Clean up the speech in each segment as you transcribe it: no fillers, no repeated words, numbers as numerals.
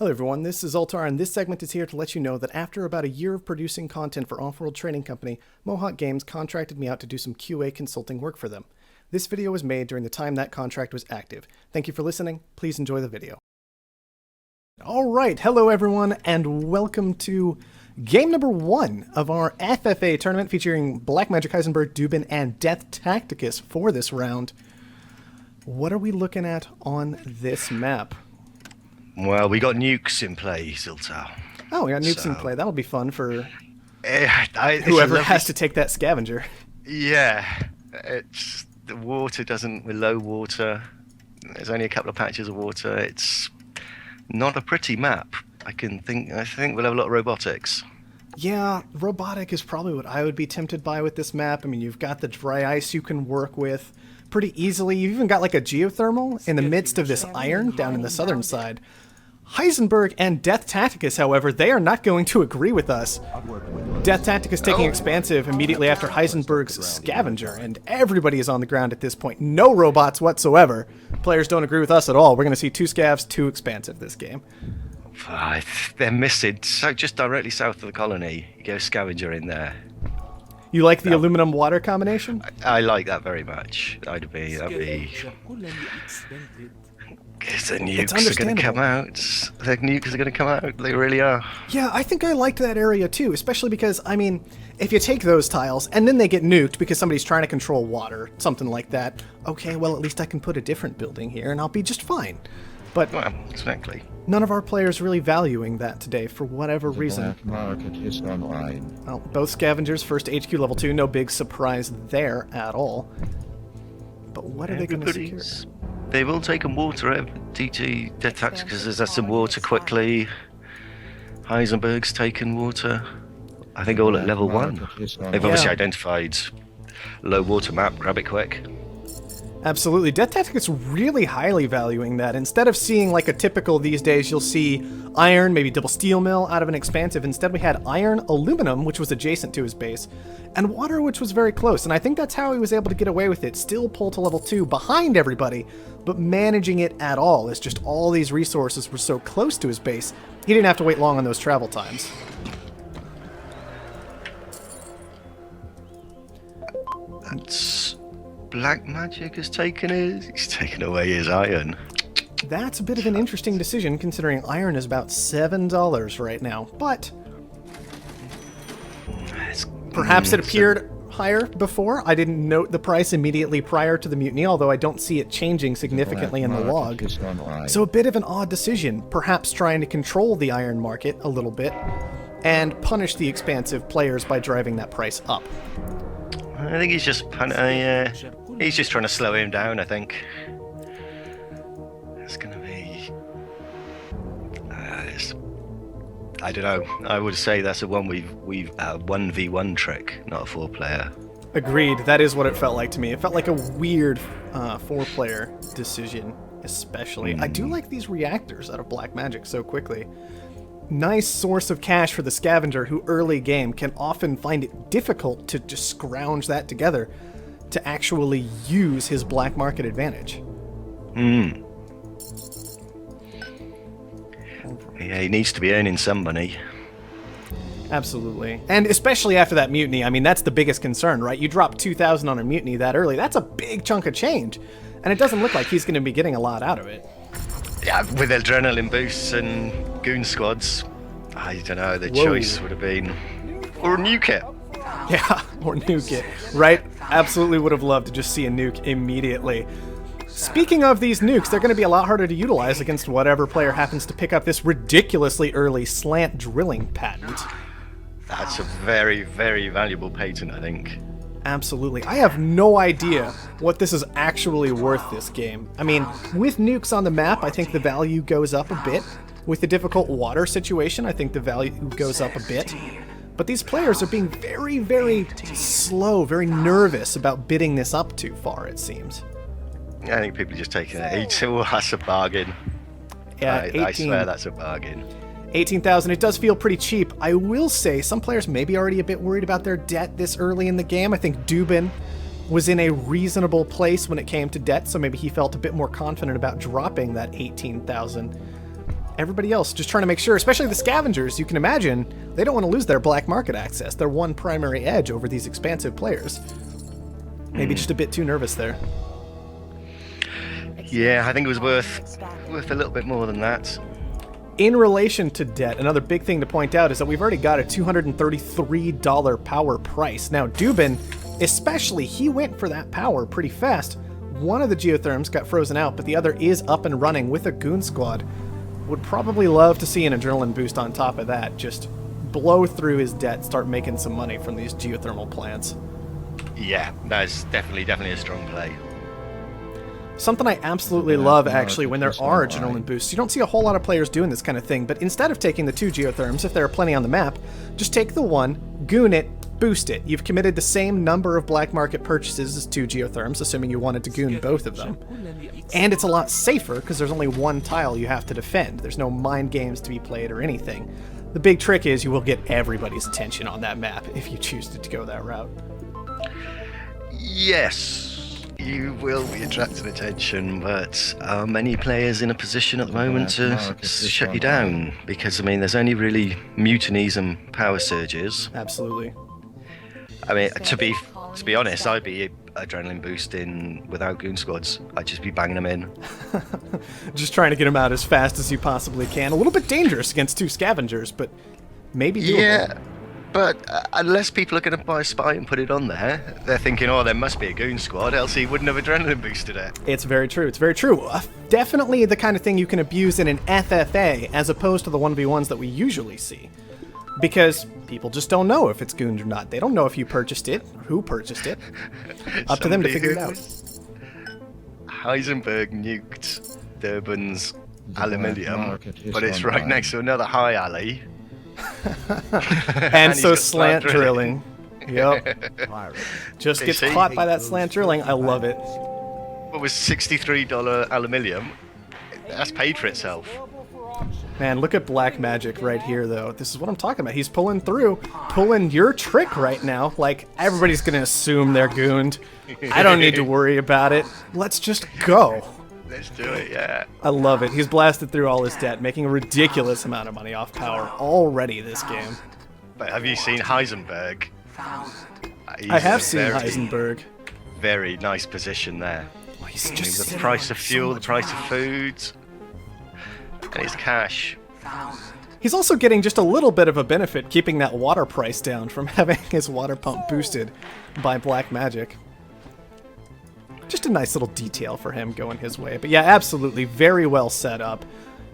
Hello everyone, this is Altar, and this segment is here to let you know that after about a year of producing content for Offworld Trading Company, Mohawk Games contracted me out to do some QA consulting work for them. This video was made during the time that contract was active. Thank you for listening. Please enjoy the video. Alright, hello everyone, and welcome to game number 1 of our FFA tournament featuring blackmagic, Heisenberg, Duban, and Deathtacticus for this round. What are we looking at on this map? Well, we got nukes in play, Ziltar. Oh, we got nukes in play. That'll be fun for Whoever whoever has to take that scavenger. Yeah, it's the water doesn't. We're low water. There's only a couple of patches of water. It's not a pretty map. I think we'll have a lot of robotics. Yeah, robotic is probably what I would be tempted by with this map. I mean, you've got the dry ice you can work with pretty easily. You've even got like a geothermal in the midst of this iron down in the southern side. Heisenberg and Deathtacticus, however, they are not going to agree with us. Deathtacticus taking expansive immediately after Heisenberg's scavenger, and everybody is on the ground at this point. No robots whatsoever. Players don't agree with us at all. We're going to see 2 scavs, 2 expansive this game. They're missing. So just directly south of the colony, you go scavenger in there. You like the aluminum water combination? I like that very much. That'd be. Because the nukes are going to come out. The nukes are going to come out. They really are. Yeah, I think I liked that area too, especially because, I mean, if you take those tiles and then they get nuked because somebody's trying to control water, something like that, okay, well, at least I can put a different building here and I'll be just fine. But well, exactly. None of our players really valuing that today for whatever reason. Market is online. Well, both scavengers, first HQ level 2, no big surprise there at all. But what are they going to secure? They will take some water out of DT Deathtacticus because there's some water quickly. Heisenberg's taken water. I think all at level 1. They've obviously identified low water map, grab it quick. Absolutely. Deathtacticus really highly valuing that. Instead of seeing like a typical these days, you'll see iron, maybe double steel mill out of an expansive. Instead we had iron, aluminum, which was adjacent to his base, and water, which was very close. And I think that's how he was able to get away with it. Still pull to level 2 behind everybody, but managing it at all. It's just all these resources were so close to his base, he didn't have to wait long on those travel times. That's... blackmagic has taken he's taken away his iron. That's a bit of an interesting decision considering iron is about $7 right now, but perhaps it appeared higher before. I didn't note the price immediately prior to the mutiny, although I don't see it changing significantly in the log. So a bit of an odd decision, perhaps trying to control the iron market a little bit and punish the expansive players by driving that price up. I think he's just trying to slow him down, I think. It's going to be... I don't know. I would say that's a 1v1 trick, not a 4-player. Agreed. That is what it felt like to me. It felt like a weird 4-player decision, especially. I do like these reactors out of blackmagic so quickly. Nice source of cash for the scavenger who early game can often find it difficult to just scrounge that together to actually use his black market advantage. Yeah, he needs to be earning some money. Absolutely. And especially after that mutiny, I mean, that's the biggest concern, right? You drop 2,000 on a mutiny that early, that's a big chunk of change. And it doesn't look like he's going to be getting a lot out of it. Yeah, with adrenaline boosts and goon squads, I don't know, the choice would have been... or nuke it. Yeah, or nuke it. Right? Absolutely would have loved to just see a nuke immediately. Speaking of these nukes, they're going to be a lot harder to utilize against whatever player happens to pick up this ridiculously early slant drilling patent. That's a very, very valuable patent, I think. Absolutely. I have no idea what this is actually worth this game. I mean, with nukes on the map, I think the value goes up a bit. With the difficult water situation, I think the value goes up a bit. But these players are being very, very slow, very nervous about bidding this up too far, it seems. I think people are just taking it. Oh, that's a bargain. Yeah, I swear that's a bargain. 18,000, it does feel pretty cheap. I will say some players may be already a bit worried about their debt this early in the game. I think Duban was in a reasonable place when it came to debt, so maybe he felt a bit more confident about dropping that 18,000 everybody else just trying to make sure, especially the scavengers, you can imagine, they don't want to lose their black market access, their one primary edge over these expansive players. Maybe just a bit too nervous there. Yeah, I think it was worth a little bit more than that. In relation to debt, another big thing to point out is that we've already got a $233 power price. Now, Duban, especially, he went for that power pretty fast. One of the geotherms got frozen out, but the other is up and running with a goon squad. Would probably love to see an adrenaline boost on top of that. Just blow through his debt, start making some money from these geothermal plants. Yeah, that's definitely a strong play. Something I absolutely love, actually, when there are adrenaline boosts. You don't see a whole lot of players doing this kind of thing, but instead of taking the 2 geotherms, if there are plenty on the map, just take the one, goon it, boost it. You've committed the same number of black market purchases as 2 geotherms, assuming you wanted to goon both of them. And it's a lot safer, because there's only one tile you have to defend. There's no mind games to be played or anything. The big trick is you will get everybody's attention on that map if you choose to go that route. Yes, you will be attracting attention, but are many players in a position at the moment to shut you down? Because, I mean, there's only really mutinies and power surges. Absolutely. I mean, to be honest, I'd be adrenaline boosting without goon squads. I'd just be banging them in. Just trying to get them out as fast as you possibly can. A little bit dangerous against 2 scavengers, but maybe doable. Yeah. But unless people are going to buy a spy and put it on there, they're thinking, oh, there must be a goon squad, else he wouldn't have adrenaline boosted it. It's very true. It's very true. Definitely the kind of thing you can abuse in an FFA as opposed to the 1v1s that we usually see. Because people just don't know if it's gooned or not. They don't know if you purchased it, who purchased it. Up to them to figure it out. Heisenberg nuked Duban's aluminium, but it's right next to another high alley. And so slant drilling. Yep. Just gets caught by that slant drilling. I love it. What was $63 aluminium? That's paid for itself. Man, look at blackmagic right here, though. This is what I'm talking about. He's pulling through, pulling your trick right now. Like, everybody's going to assume they're gooned. I don't need to worry about it. Let's just go. Let's do it, yeah. I love it. He's blasted through all his debt, making a ridiculous amount of money off power already this game. But have you seen Heisenberg? I have seen Heisenberg. Very nice position there. Oh, he's just the price of fuel, the price of food, and his cash. He's also getting just a little bit of a benefit keeping that water price down from having his water pump boosted by black magic. Just a nice little detail for him going his way. But yeah, absolutely, very well set up.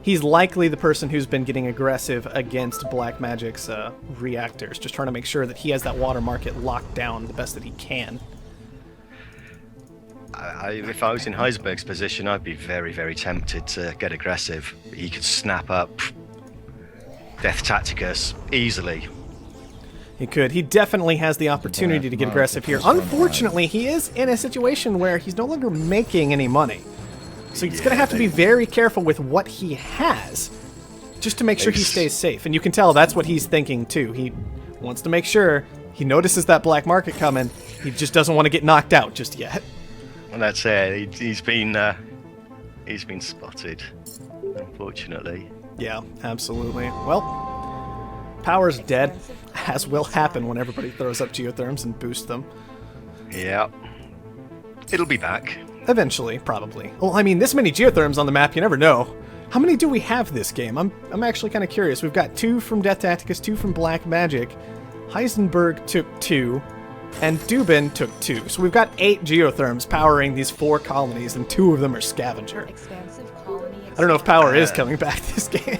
He's likely the person who's been getting aggressive against black magic's reactors, just trying to make sure that he has that water market locked down the best that he can. If I was in Heisenberg's position, I'd be very, very tempted to get aggressive. He could snap up Deathtacticus easily. He could. He definitely has the opportunity to get aggressive here. Unfortunately, he is in a situation where he's no longer making any money. So he's going to have to be very careful with what he has, just to make sure he stays safe. And you can tell that's what he's thinking, too. He wants to make sure. He notices that black market coming. He just doesn't want to get knocked out just yet. And that's it. He's been spotted, unfortunately. Yeah, absolutely. Well, power's dead, as will happen when everybody throws up geotherms and boosts them. Yeah. It'll be back. Eventually, probably. Well, I mean, this many geotherms on the map, you never know. How many do we have this game? I'm actually kind of curious. We've got 2 from Deathtacticus, 2 from Black Magic. Heisenberg took 2, and Duban took 2. So we've got 8 geotherms powering these 4 colonies, and 2 of them are scavenger. I don't know if power is coming back this game.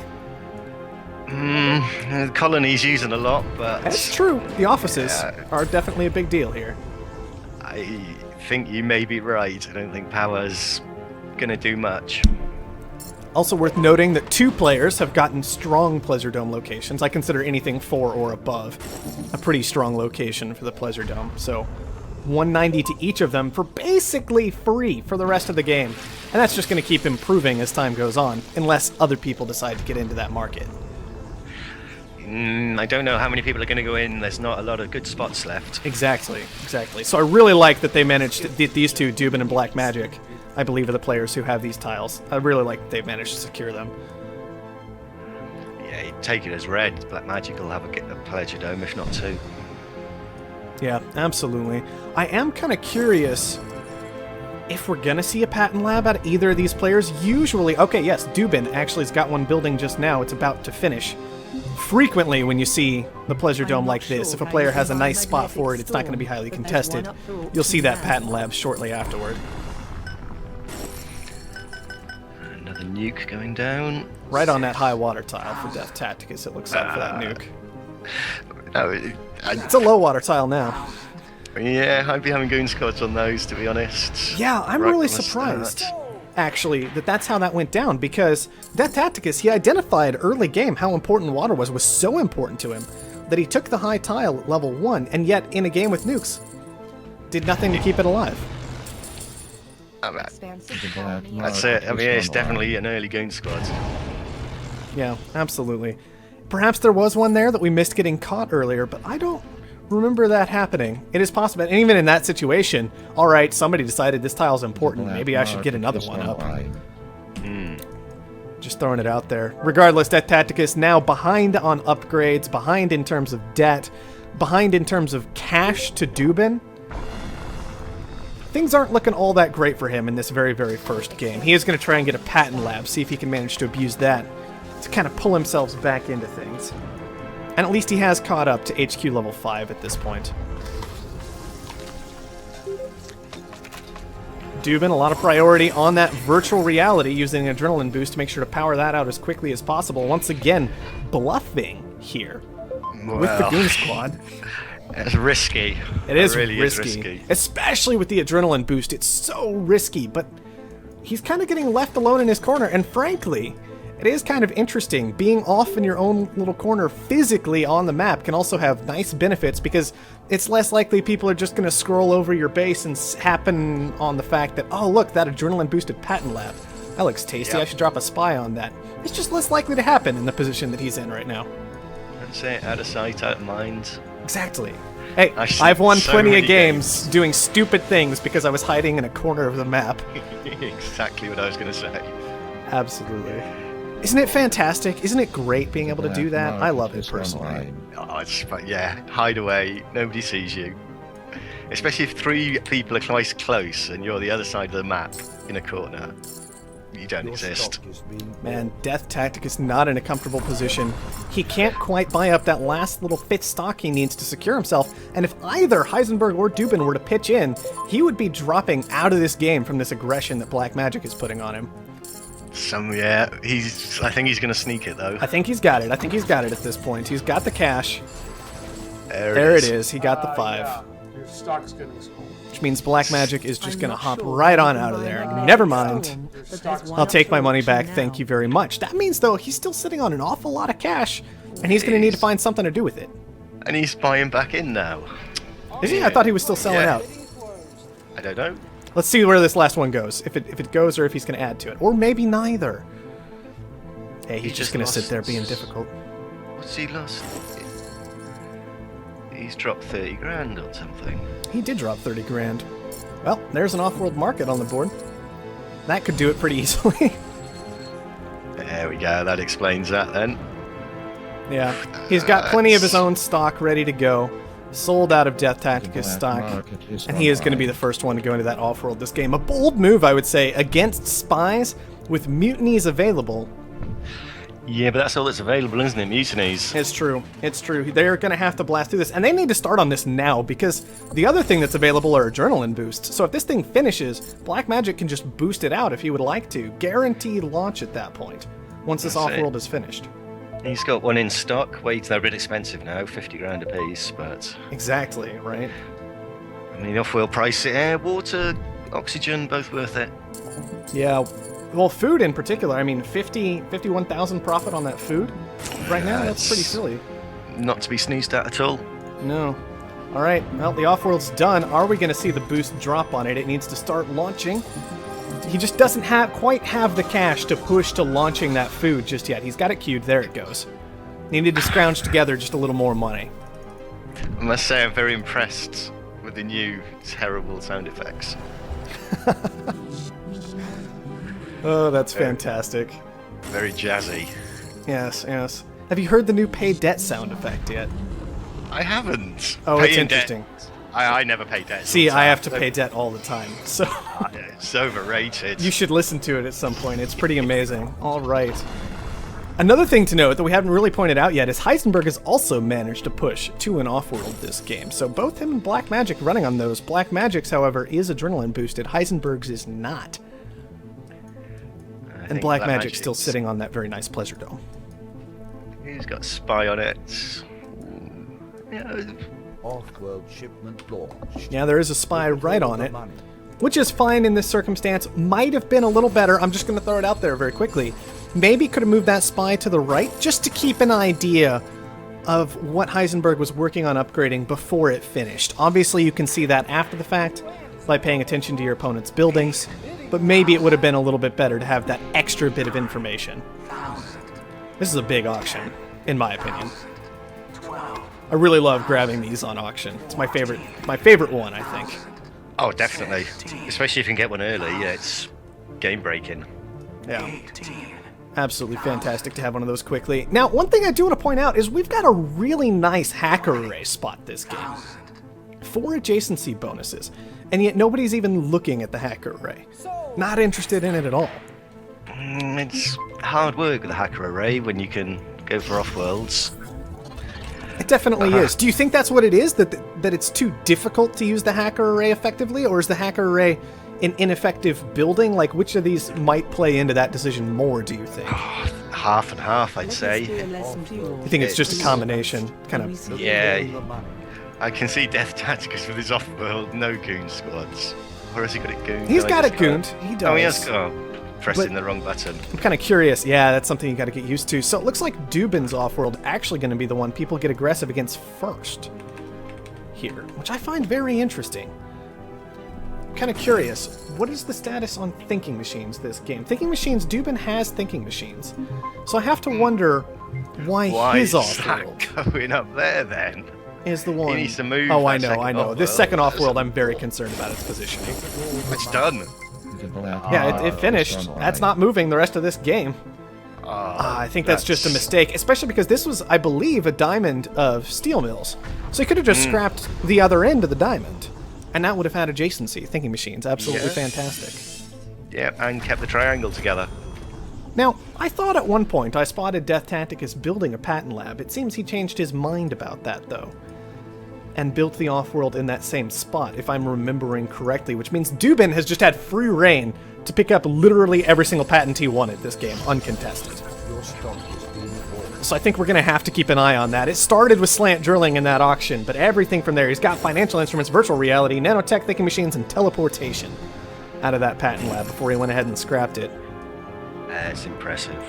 The colony's using a lot, but... That's true. The offices are definitely a big deal here. I think you may be right. I don't think power's going to do much. Also worth noting that 2 players have gotten strong Pleasure Dome locations. I consider anything 4 or above a pretty strong location for the Pleasure Dome. So 190 to each of them for basically free for the rest of the game. And that's just going to keep improving as time goes on, unless other people decide to get into that market. I don't know how many people are going to go in. There's not a lot of good spots left. Exactly. So I really like that they managed to, these 2, Duban and Black Magic, I believe, are the players who have these tiles. I really like that they've managed to secure them. take it as read. Blackmagic will have a pleasure dome, if not two. Yeah, absolutely. I am kind of curious if we're gonna see a patent lab out of either of these players. Usually, okay, yes, Duban actually has got one building just now. It's about to finish. Frequently, when you see the pleasure dome like this, if a player has a nice spot for it, it's not going to be highly contested. You'll see that patent lab shortly afterward. Another nuke going down. Right on that high water tile for Deathtacticus, it looks like, for that nuke. No, It's a low water tile now. yeah, I'd be having goon squads on those, to be honest. Yeah, I'm Right really from the surprised, start. actually, that's how that went down, because Deathtacticus, he identified early game how important water was so important to him that he took the high tile at level 1, and yet in a game with nukes, did nothing to keep it alive. That's it. I mean, it's definitely an early goon squad. Yeah, absolutely. Perhaps there was one there that we missed getting caught earlier, but I don't remember that happening. It is possible, and even in that situation, all right, somebody decided this tile's important. Maybe I should get another one up. Just throwing it out there. Regardless, Deathtacticus now behind on upgrades, behind in terms of debt, behind in terms of cash to Duban. Things aren't looking all that great for him in this very, very first game. He is going to try and get a patent lab, see if he can manage to abuse that to kind of pull himself back into things. And at least he has caught up to HQ level 5 at this point. Duban, a lot of priority on that virtual reality, using an adrenaline boost to make sure to power that out as quickly as possible. Once again, bluffing here with the Goon Squad. It's risky. It is really risky. Especially with the adrenaline boost. It's so risky, but he's kind of getting left alone in his corner, and frankly, it is kind of interesting. Being off in your own little corner physically on the map can also have nice benefits, because it's less likely people are just going to scroll over your base and happen on the fact that, oh look, that adrenaline boosted patent lab. That looks tasty, Yep. I should drop a spy on that. It's just less likely to happen in the position that he's in right now. That's it. Out of sight, out of mind. Exactly. Hey, I've seen I've won so plenty many of games doing stupid things because I was hiding in a corner of the map. Exactly what I was going to say. Absolutely. Isn't it fantastic? Isn't it great being able to do that? I love it personally. Oh, yeah, hide away. Nobody sees you. Especially if 3 people are close and you're the other side of the map in a corner. You don't exist. Man, Deathtacticus is not in a comfortable position. He can't quite buy up that last little 5th stock he needs to secure himself, and if either Heisenberg or Duban were to pitch in, he would be dropping out of this game from this aggression that Blackmagic is putting on him. Yeah, I think he's going to sneak it, though. I think he's got it. I think he's got it at this point. He's got the cash. There it is. He got the 5. Yeah. Your stock's getting sold. Which means Blackmagic is just going to hop right on out of there. Never mind. I'll take my money back, thank you very much. That means, though, he's still sitting on an awful lot of cash, and he's going to need to find something to do with it. And he's buying back in now. Is he? I thought he was still selling Yeah. out. I don't know. Let's see where this last one goes. If it goes, or if he's going to add to it. Or maybe neither. Hey, he's just going to sit there being difficult. What's he lost? He's dropped 30 grand on something. He did drop 30 grand. Well, there's an Offworld market on the board. That could do it pretty easily. There we go. That explains that then. Yeah, he's got plenty of his own stock ready to go. Sold out of Deathtacticus stock. And he is going to be the first one to go into that Offworld this game. A bold move, I would say, against spies with mutinies available. Yeah, but that's all that's available, isn't it? Mutinies. It's true. It's true. They're going to have to blast through this. And they need to start on this now, because the other thing that's available are adrenaline boosts. So if this thing finishes, Blackmagic can just boost it out if he would like to. Guaranteed launch at that point, once this That's it. Offworld is finished. He's got one in stock. Wait, they're a bit expensive now, 50 grand a piece, but... Exactly, right? I mean, off-world price, air, water, oxygen, both worth it. Yeah. Well, food in particular, I mean, 51,000 profit on that food right now, that's pretty silly. Not to be sneezed at at all. No. All right, well, the Offworld's done. Are we going to see the boost drop on it? It needs to start launching. He just doesn't quite have the cash to push to launching that food just yet. He's got it queued. There it goes. Needed to scrounge together just a little more money. I must say I'm very impressed with the new terrible sound effects. Oh, that's fantastic. Very jazzy. Yes, yes. Have you heard the new pay debt sound effect yet? I haven't. Oh, it's Paying interesting. debt. I never pay debt. See, I have to pay debt all the time, so It's overrated. you should listen to it at some point. It's pretty amazing. All right. Another thing to note that we haven't really pointed out yet is Heisenberg has also managed to push to an Offworld this game. So both him and blackmagic running on those. Blackmagic's, however, is adrenaline boosted. Heisenberg's is not. And blackmagic's still sitting on that very nice pleasure dome. He's got spy on it. Yeah. Offworld shipment launched. Yeah, there is a spy right on it, which is fine in this circumstance. Might have been a little better. I'm just going to throw it out there very quickly. Maybe could have moved that spy to the right just to keep an idea of what Heisenberg was working on upgrading before it finished. Obviously, you can see that after the fact by paying attention to your opponent's buildings, but maybe it would have been a little bit better to have that extra bit of information. This is a big auction, in my opinion. I really love grabbing these on auction. It's my favorite one, I think. Oh, definitely. Especially if you can get one early. Yeah, it's game breaking. Yeah. Absolutely fantastic to have one of those quickly. Now, one thing I do want to point out is we've got a really nice hacker array spot this game. 4 adjacency bonuses, and yet nobody's even looking at the hacker array. Not interested in it at all. It's hard work with the hacker array when you can go for off-worlds. It definitely is. Do you think that's what it is? That it's too difficult to use the hacker array effectively? Or is the hacker array an ineffective building? Like, which of these might play into that decision more, do you think? Half and half, I'd say. You think it's just a combination? Kind of. Yeah. I can see Deathtacticus with his off-world no goon squads. Or has he got it gooned? He's got it gooned. He does. Oh, he has. Oh, pressing the wrong button. I'm kind of curious. Yeah, that's something you got to get used to. So it looks like Duban's Offworld actually going to be the one people get aggressive against first here, which I find very interesting. I'm kind of curious. What is the status on thinking machines this game? Thinking machines, Duban has thinking machines. So I have to wonder why his Offworld is that going up there then? Is the one. He needs to move. Oh, I know. This second Offworld, I'm very concerned about its positioning. It's done. Yeah, it finished. That's not moving the rest of this game. I think that's just a mistake, especially because this was, I believe, a diamond of steel mills. So he could have just scrapped the other end of the diamond, and that would have had adjacency. Thinking machines, absolutely fantastic. Yeah, and kept the triangle together. Now, I thought at one point I spotted Deathtacticus building a patent lab. It seems he changed his mind about that, though, and built the Offworld in that same spot, if I'm remembering correctly, which means Duban has just had free reign to pick up literally every single patent he wanted this game, uncontested. So I think we're going to have to keep an eye on that. It started with slant drilling in that auction, but everything from there, he's got financial instruments, virtual reality, nanotech, thinking machines, and teleportation out of that patent lab before he went ahead and scrapped it. That's impressive.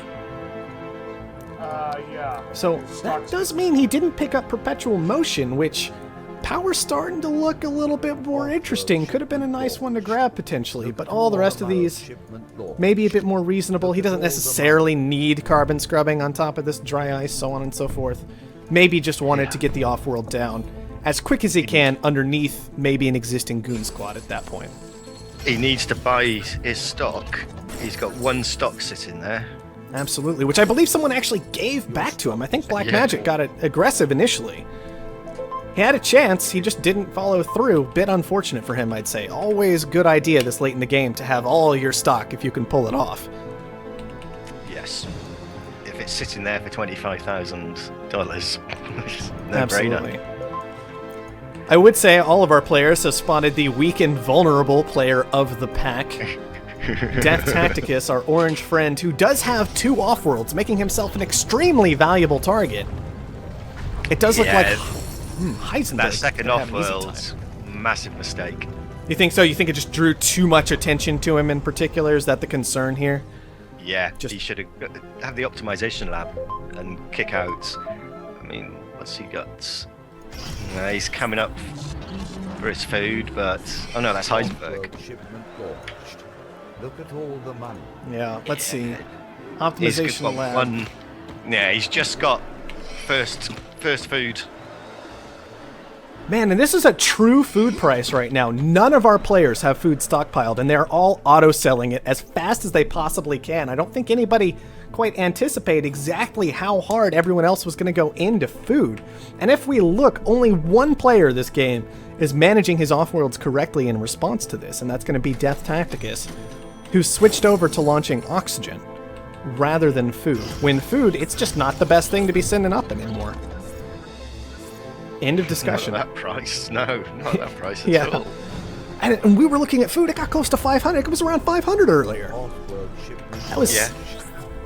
Yeah. So that does mean he didn't pick up perpetual motion, which power's starting to look a little bit more interesting. Could have been a nice one to grab potentially, but all the rest of these maybe a bit more reasonable. He doesn't necessarily need carbon scrubbing on top of this dry ice, so on and so forth. Maybe just wanted to get the Offworld down as quick as he can underneath maybe an existing goon squad at that point. He needs to buy his stock. He's got one stock sitting there. Absolutely, which I believe someone actually gave back to him. I think blackmagic got it aggressive initially. He had a chance, he just didn't follow through. Bit unfortunate for him, I'd say. Always good idea this late in the game to have all your stock if you can pull it off. Yes. If it's sitting there for $25,000, no Absolutely. brainer. I would say all of our players have spotted the weak and vulnerable player of the pack. Deathtacticus, our orange friend, who does have 2 Offworlds, making himself an extremely valuable target. It does look like Heisenberg. That second could have an easy Offworld's massive mistake. You think so? You think it just drew too much attention to him in particular? Is that the concern here? Yeah, he should have the optimization lab and kick out. I mean, what's he got? He's coming up for his food, but oh no, that's Heisenberg. Look at all the money. Yeah, let's see. He's Optimization got lab. one. Yeah, he's just got first food. Man, and this is a true food price right now. None of our players have food stockpiled, and they're all auto-selling it as fast as they possibly can. I don't think anybody quite anticipate exactly how hard everyone else was going to go into food. And if we look, only one player this game is managing his offworlds correctly in response to this, and that's going to be Deathtacticus, who switched over to launching oxygen rather than food. When food, it's just not the best thing to be sending up anymore. End of discussion. Not at that price. No, not at that price at Yeah. all. And we were looking at food, it got close to 500. It was around 500 earlier. Offworld shipment That was Yeah.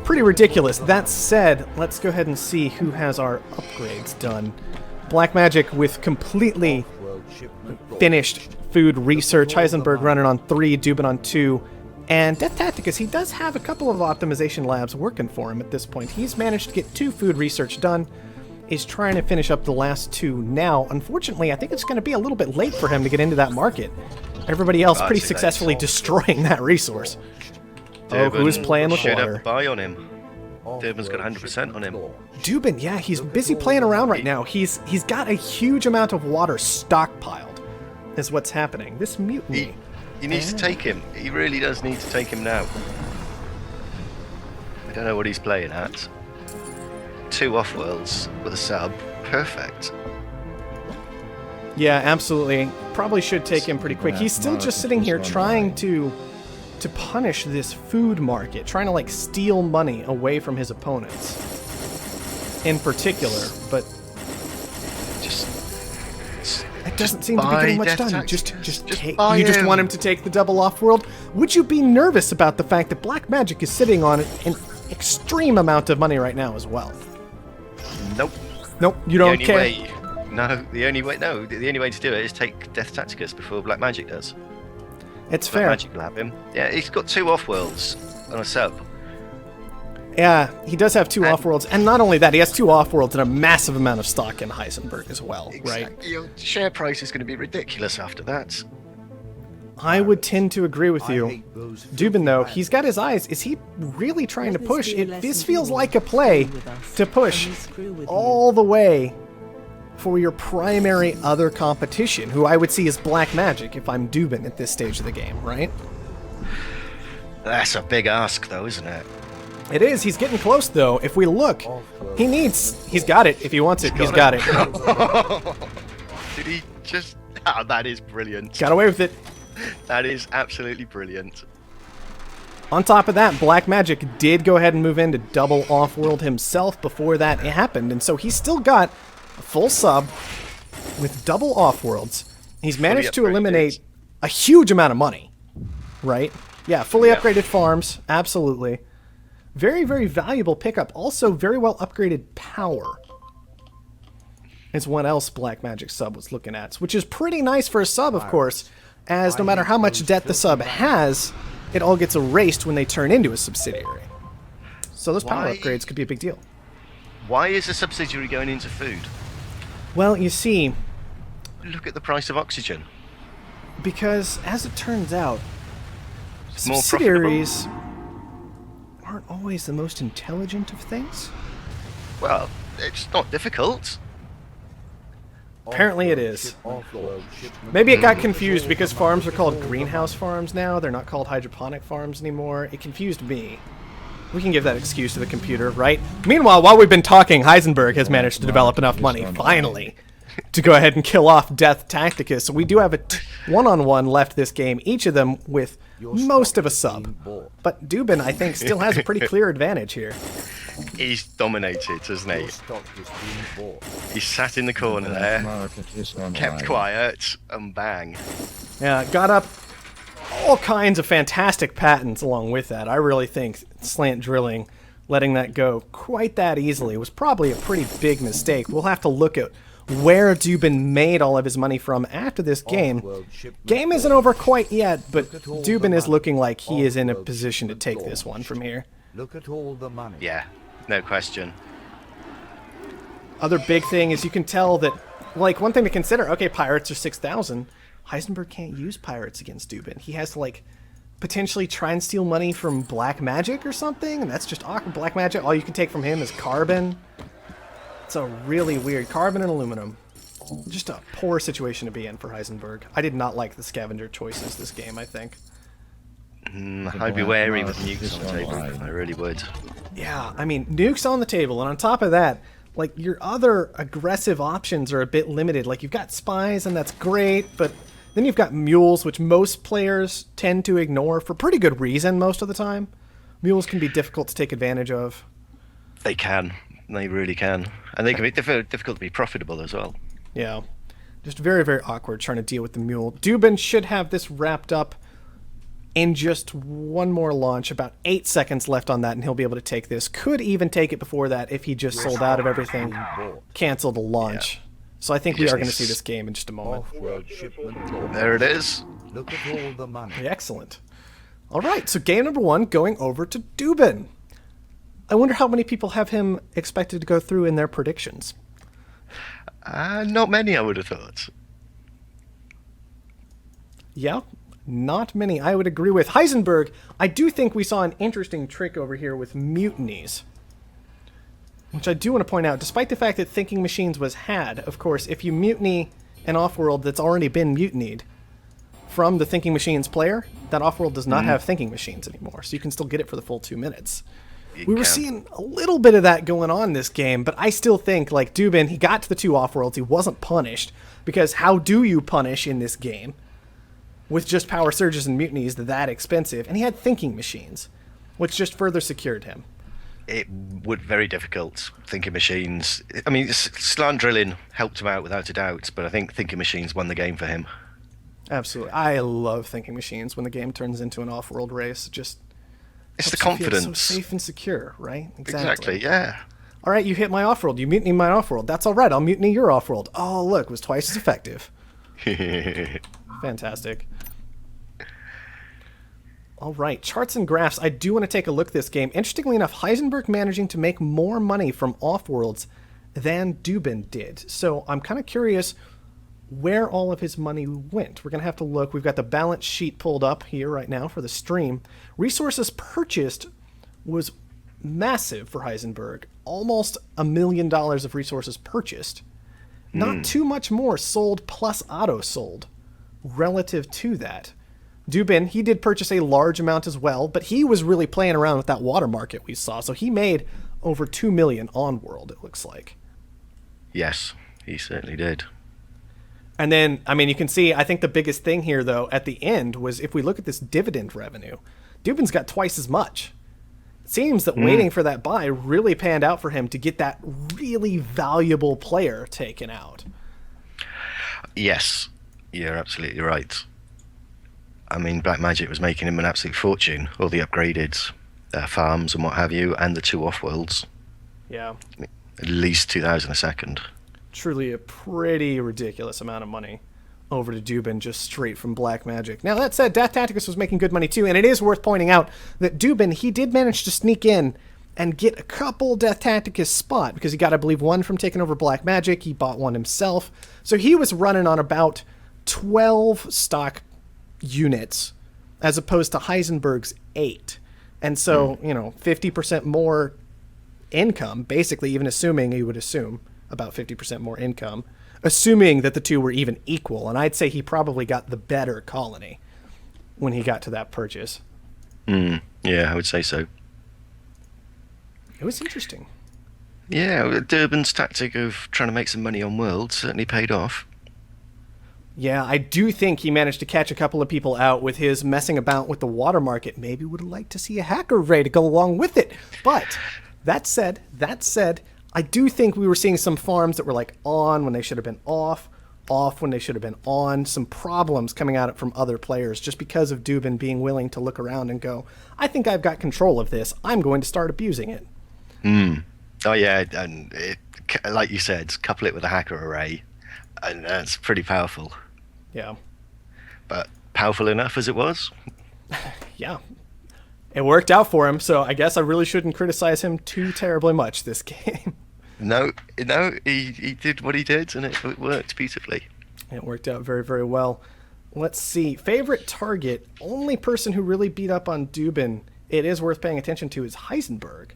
pretty ridiculous. That said, let's go ahead and see who has our upgrades done. Blackmagic with completely Offworld shipment launch. finished food research. Heisenberg running on 3, Duban on 2. And Deathtacticus, he does have a couple of optimization labs working for him at this point. He's managed to get 2 food research done. Is trying to finish up the last 2 now. Unfortunately, I think it's going to be a little bit late for him to get into that market. Everybody else pretty too late. successfully destroying that resource. Oh, who's playing with should water? have a buy on him. Duban's got 100% on him. Duban, yeah, he's busy playing around right now. He's got a huge amount of water stockpiled, is what's happening. This mutiny. He needs to take him. He really does need to take him now. I don't know what he's playing at. 2 off-worlds with a sub. Perfect. Yeah, absolutely. Probably should take him pretty quick. He's still just sitting here trying to punish this food market, trying to like steal money away from his opponents in particular, but Just it doesn't seem to be getting much done. Just take. buy You just him. want him to take the double off-world? Would you be nervous about the fact that Blackmagic is sitting on an extreme amount of money right now as well? Nope. Nope, you The don't only care. way. No, the only way. No, the only way to do it is take Deathtacticus before Blackmagic does. It's fair. Blackmagic will have him. Yeah, he's got 2 off-worlds on a sub. Yeah, he does have 2 off-worlds, and not only that, he has 2 off-worlds and a massive amount of stock in Heisenberg as well, right? Exactly. Your share price is going to be ridiculous after that. I would tend to agree with I you. hate those Duban, though, filthy he's got his eyes. Is he really trying to Let this push? be a This lesson feels to you like a all. play Stay with us, to push and we screw with all the way for your primary other competition, who I would see as Blackmagic if I'm Duban at this stage of the game, right? That's a big ask, though, isn't it? It is. He's getting close, though. If we look, he's got it. If he wants it, he's got it. Did he just... Ah, that is brilliant. Got away with it. That is absolutely brilliant. On top of that, Blackmagic did go ahead and move into double off-world himself before that happened, and so he's still got a full sub with double off-worlds. He's managed to upgraded. eliminate a huge amount of money, right? Yeah, fully Yeah. upgraded farms, absolutely. Very, very valuable pickup. Also, very well upgraded power is what else Blackmagic sub was looking at, which is pretty nice for a sub, of course, as no matter how much debt the sub has, it all gets erased when they turn into a subsidiary. So those power Why? upgrades could be a big deal. Why is a subsidiary going into food? Well, you see, Look at the price of oxygen. because as it turns out, It's more subsidiaries aren't always the most intelligent of things. Well, it's not difficult. Apparently it is. Offworld shipment Maybe it got confused because farms are called greenhouse farms now. They're not called hydroponic farms anymore. It confused me. We can give that excuse to the computer, right? Meanwhile, while we've been talking, Heisenberg has managed to develop enough money, finally, to go ahead and kill off Deathtacticus. So we do have a one-on-one left this game, each of them with most of a sub. But Duban, I think, still has a pretty clear advantage here. He's dominated, hasn't he? stock is being bought. He sat in the corner there, kept quiet, and bang. Yeah, got up all kinds of fantastic patents along with that. I really think slant drilling, letting that go quite that easily, was probably a pretty big mistake. We'll have to look at where Duban made all of his money from after this game. Offworld shipment Game isn't over quite yet, but Look at all Duban the is money. looking like he is in a Offworld position to take shipment this one launched. from here. Look at all the money. Yeah, no question. Other big thing is you can tell that, like, one thing to consider, okay, pirates are 6,000. Heisenberg can't use pirates against Duban. He has to, like, potentially try and steal money from Blackmagic or something, and that's just awkward. Blackmagic, all you can take from him is carbon. It's a really weird carbon and aluminum. Just a poor situation to be in for Heisenberg. I did not like the scavenger choices this game, I think. I'd be wary with nukes on the table. I really would. Yeah, I mean, nukes on the table, and on top of that, like, your other aggressive options are a bit limited. Like, you've got spies, and that's great, but then you've got mules, which most players tend to ignore for pretty good reason most of the time. Mules can be difficult to take advantage of. They can. They really can. And they can be difficult to be profitable as well. Yeah. Just very, very awkward trying to deal with the mule. Duban should have this wrapped up in just one more launch. About 8 seconds left on that, and he'll be able to take this. Could even take it before that if he just sold out of everything, canceled the launch. Yeah. So I think we are going to see this game in just a moment. Offworld shipment. There it is. Look at all the money. Excellent. All right, so game number 1 going over to Duban. I wonder how many people have him expected to go through in their predictions. Not many, I would have thought. Yeah, not many. I would agree with Heisenberg. I do think we saw an interesting trick over here with mutinies, which I do want to point out. Despite the fact that Thinking Machines was had, of course, if you mutiny an Offworld that's already been mutinied from the Thinking Machines player, that Offworld does not have Thinking Machines anymore, so you can still get it for the full 2 minutes. We were seeing a little bit of that going on this game, but I still think, like, Duban, he got to the 2 Offworlds, he wasn't punished, because how do you punish in this game with just power surges and mutinies that expensive? And he had Thinking Machines, which just further secured him. It would be very difficult. Thinking Machines, I mean, slant drilling helped him out without a doubt, but I think Thinking Machines won the game for him. Absolutely. I love Thinking Machines when the game turns into an Offworld race. Just it's the confidence. So safe and secure, right? Exactly, yeah. All right, you hit my Offworld. You mutiny my Offworld. That's all right. I'll mutiny your Offworld. Oh, look, it was twice as effective. Fantastic. All right, charts and graphs. I do want to take a look at this game. Interestingly enough, Heisenberg managing to make more money from Offworlds than Duban did. So I'm kind of curious where all of his money went. We're going to have to look. We've got the balance sheet pulled up here right now for the stream. Resources purchased was massive for Heisenberg. Almost $1 million of resources purchased. Not too much more sold plus auto sold relative to that. Duban, he did purchase a large amount as well, but he was really playing around with that water market we saw. So he made over 2 million on world, it looks like. Yes, he certainly did. And then, I mean, you can see, I think the biggest thing here, though, at the end was if we look at this dividend revenue, Duban's got twice as much. It seems that waiting for that buy really panned out for him to get that really valuable player taken out. Yes, you're absolutely right. I mean, Blackmagic was making him an absolute fortune. All the upgraded farms and what have you, and the 2 Offworlds. Yeah. At least 2,000 a second. Truly a pretty ridiculous amount of money over to Duban just straight from Blackmagic. Now, that said, Deathtacticus was making good money too, and it is worth pointing out that Duban, he did manage to sneak in and get a couple Deathtacticus spot, because he got, I believe, one from taking over Blackmagic. He bought one himself. So he was running on about 12 stock units as opposed to Heisenberg's 8. And so, 50% more income, basically, even assuming you would assume about 50% more income, assuming that the 2 were even equal. And I'd say he probably got the better colony when he got to that purchase. Yeah, I would say so. It was interesting. Yeah, Duban's tactic of trying to make some money on World certainly paid off. Yeah, I do think he managed to catch a couple of people out with his messing about with the water market. Maybe would have liked to see a hacker raid to go along with it. But that said, I do think we were seeing some farms that were like on when they should have been off when they should have been on. Some problems coming out from other players just because of Duban being willing to look around and go, I think I've got control of this. I'm going to start abusing it. Oh yeah, and like you said, couple it with a hacker array, and that's pretty powerful. Yeah. But powerful enough as it was? Yeah. It worked out for him, so I guess I really shouldn't criticize him too terribly much this game. No, he did what he did, and it worked beautifully. It worked out very, very well. Let's see. Favorite target, only person who really beat up on Duban, it is worth paying attention to, is Heisenberg.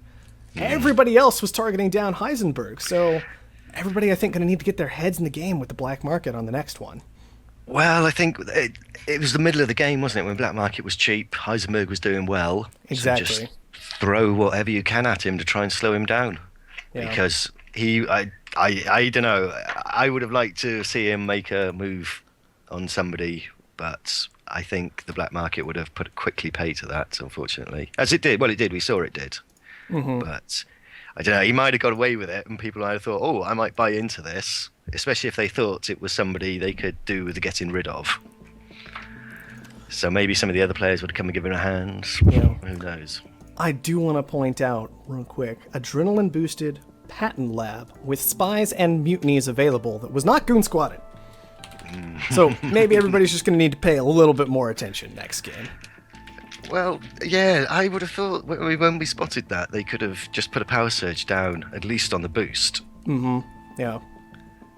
Everybody else was targeting down Heisenberg, so everybody, I think, going to need to get their heads in the game with the black market on the next one. Well, I think it was the middle of the game, wasn't it? When Black Market was cheap, Heisenberg was doing well. Exactly. So just throw whatever you can at him to try and slow him down. Yeah. Because I don't know. I would have liked to see him make a move on somebody, but I think the Black Market would have quickly paid to that, unfortunately. As it did. Well, it did. We saw it did. Mm-hmm. But I don't know. He might have got away with it, and people might have thought, "Oh, I might buy into this," especially if they thought it was somebody they could do with the getting rid of. So maybe some of the other players would come and give him a hand. Yeah. Who knows? I do want to point out, real quick, adrenaline-boosted patent lab with spies and mutinies available that was not goon squatted. So maybe everybody's just going to need to pay a little bit more attention next game. Well, yeah, I would have thought when we spotted that, they could have just put a power surge down, at least on the boost. Mm-hmm. Yeah.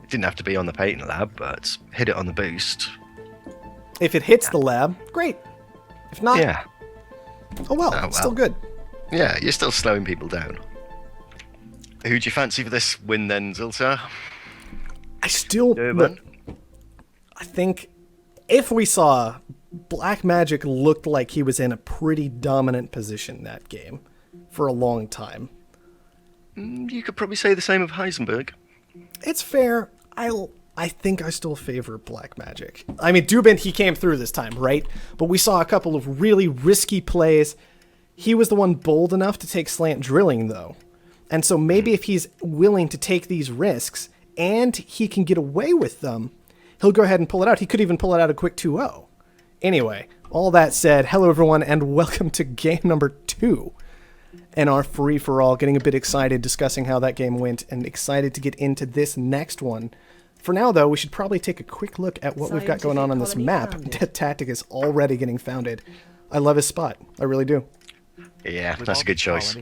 It didn't have to be on the patent lab, but hit it on the boost. If it hits the lab, great. If not, Yeah. oh well, Oh, it's still well. good. Yeah, you're still slowing people down. Who do you fancy for this win then, Ziltar? I still... Duban? I think if we saw blackmagic looked like he was in a pretty dominant position that game for a long time. You could probably say the same of Heisenberg. It's fair. I think I still favor blackmagic. I mean, Duban, he came through this time, right? But we saw a couple of really risky plays. He was the one bold enough to take slant drilling, though. And so maybe if he's willing to take these risks and he can get away with them, he'll go ahead and pull it out. He could even pull it out a quick 2-0. Anyway, all that said, hello everyone, and welcome to game number 2 and our free-for-all. Getting a bit excited discussing how that game went and excited to get into this next one. For now, though, we should probably take a quick look at what we've got going on this map. Deathtacticus already getting founded. I love his spot. I really do. Yeah, that's a good choice.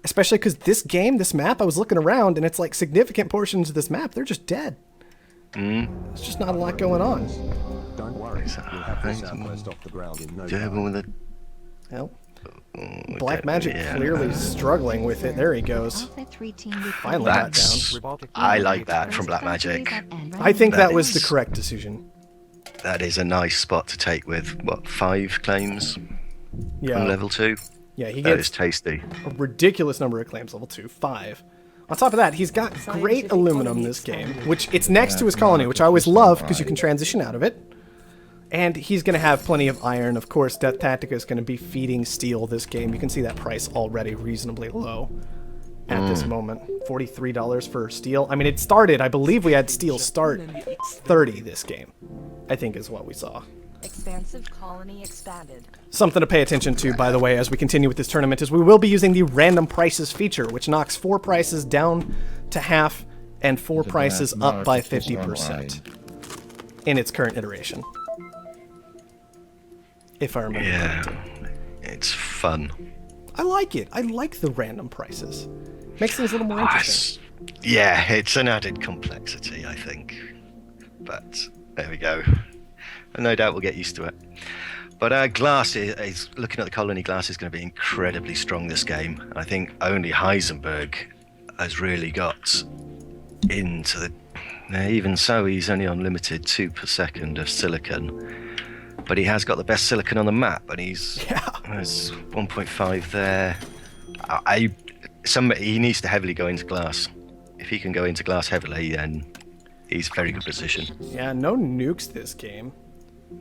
Especially because this game, this map, I was looking around, and it's like significant portions of this map, they're just dead. There's just not a lot going on. Don't worry. You'll have the southwest off the ground in no Duban time. with a... Well, Black Magic clearly struggling with it. There he goes. Finally got down. I like that from Black Magic. I think that was the is- correct decision. That is a nice spot to take with, what, 5 claims Yeah. on level 2? Yeah, he That is gets tasty. a ridiculous number of claims, level 2, 5. On top of that, he's got great aluminum this game, which it's next to his colony, which I always love because you can transition out of it. And he's going to have plenty of iron. Of course, Deathtacticus is going to be feeding steel this game. You can see that price already reasonably low at this moment. $43 for steel. I mean, it started, I believe we had steel start 30 this game, I think is what we saw. Expansive colony expanded. Something to pay attention to, by the way, as we continue with this tournament, is we will be using the random prices feature, which knocks 4 prices down to half and 4 prices up by 50% in its current iteration. If I remember Yeah, correctly. it's fun. I like it. I like the random prices. Makes things a little more interesting. Yeah, it's an added complexity, I think. But there we go. And no doubt we'll get used to it. But glass is looking at the colony. Glass is going to be incredibly strong this game. I think only Heisenberg has really got into the. Even so, he's only on limited 2 per second of silicon. But he has got the best silicon on the map, and he's there's 1.5 there. He needs to heavily go into glass. If he can go into glass heavily, then he's a very good position. Yeah, no nukes this game,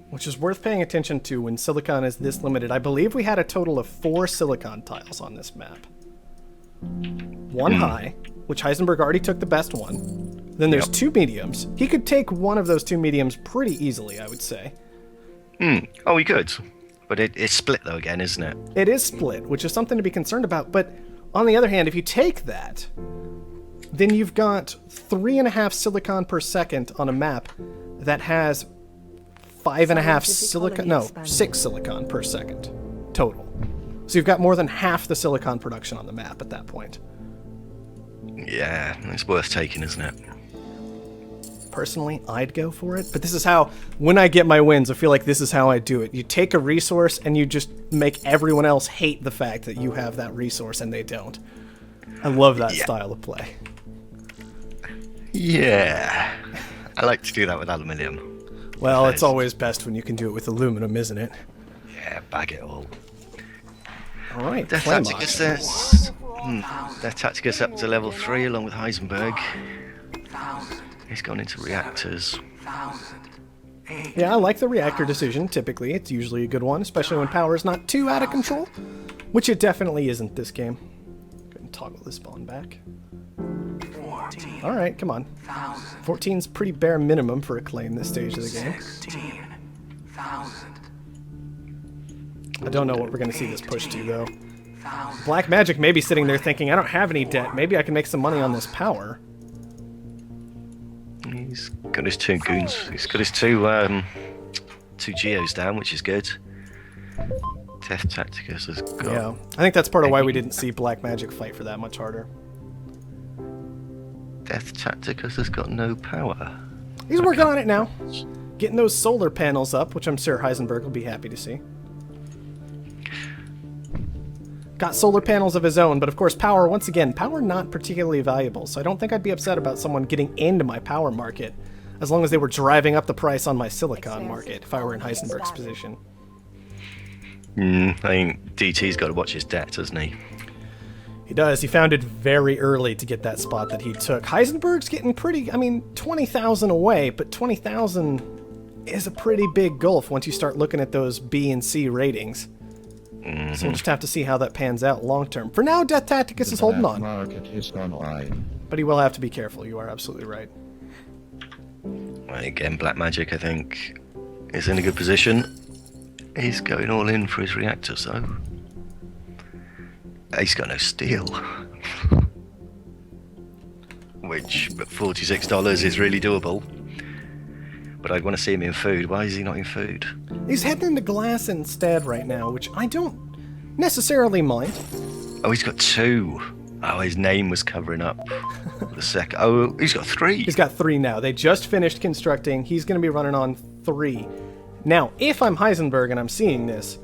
which is worth paying attention to when silicon is this limited. I believe we had a total of 4 silicon tiles on this map. 1 high, which Heisenberg already took the best one. Then there's 2 mediums. He could take one of those 2 mediums pretty easily, I would say. Oh, he could. But it's split, though, again, isn't it? It is split, which is something to be concerned about. But on the other hand, if you take that, then you've got 3.5 silicon per second on a map that has 5.5 silicon, no, 6 silicon per second total. So you've got more than half the silicon production on the map at that point. Yeah, it's worth taking, isn't it? Personally, I'd go for it, but this is how, when I get my wins, I feel like this is how I do it. You take a resource and you just make everyone else hate the fact that you have that resource and they don't. I love that style of play. Yeah. I like to do that with aluminium. Well, it's always best when you can do it with aluminum, isn't it? Yeah, bag it all. All right, Deathtacticus says... Deathtacticus up to level 3 along with Heisenberg. He's gone into reactors. Yeah, I like the reactor decision, typically. It's usually a good one, especially when power is not too out of control, which it definitely isn't this game. Go ahead and toggle this spawn back. 14. All right, come on. 14's pretty bare minimum for a claim this stage of the game. 16,000. I don't know what we're going to see this push to, though. Blackmagic may be sitting there thinking, I don't have any debt. Maybe I can make some money on this power. He's got his 2 goons. He's got his 2 geos down, which is good. Deathtacticus has got... Yeah, I think that's part of why we didn't see Blackmagic fight for that much harder. Deathtacticus has got no power. He's working on it now. Getting those solar panels up, which I'm sure Heisenberg will be happy to see. Got solar panels of his own, but of course power, once again, power not particularly valuable, so I don't think I'd be upset about someone getting into my power market, as long as they were driving up the price on my silicon market, if I were in Heisenberg's position. I think DT's got to watch his debt, doesn't he? He does. He found it very early to get that spot that he took. Heisenberg's getting pretty, I mean, 20,000 away, but 20,000 is a pretty big gulf once you start looking at those B and C ratings. So we'll just have to see how that pans out long term. For now, Deathtacticus is holding on. But he will have to be careful. You are absolutely right. Well, again, Blackmagic, I think, is in a good position. He's going all in for his reactors, though. He's got no steel. Which, at $46, is really doable. But I'd want to see him in food. Why is he not in food? He's heading into glass instead right now, which I don't necessarily mind. Oh, he's got 2. Oh, his name was covering up the second. Oh, he's got 3. He's got 3 now. They just finished constructing. He's going to be running on 3. Now, if I'm Heisenberg and I'm seeing this,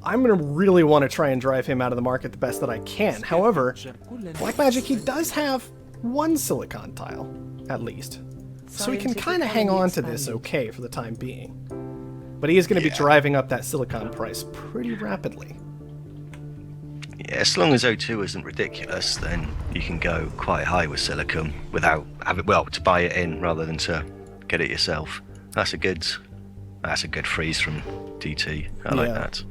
I'm going to really want to try and drive him out of the market the best that I can. However, Blackmagic, he does have 1 silicon tile, at least. So he can kind of hang on to this okay for the time being. But he is going to be driving up that silicon price pretty rapidly. Yeah, as long as O2 isn't ridiculous, then you can go quite high with silicon without having, well, to buy it in rather than to get it yourself. That's a good freeze from DT. I like that.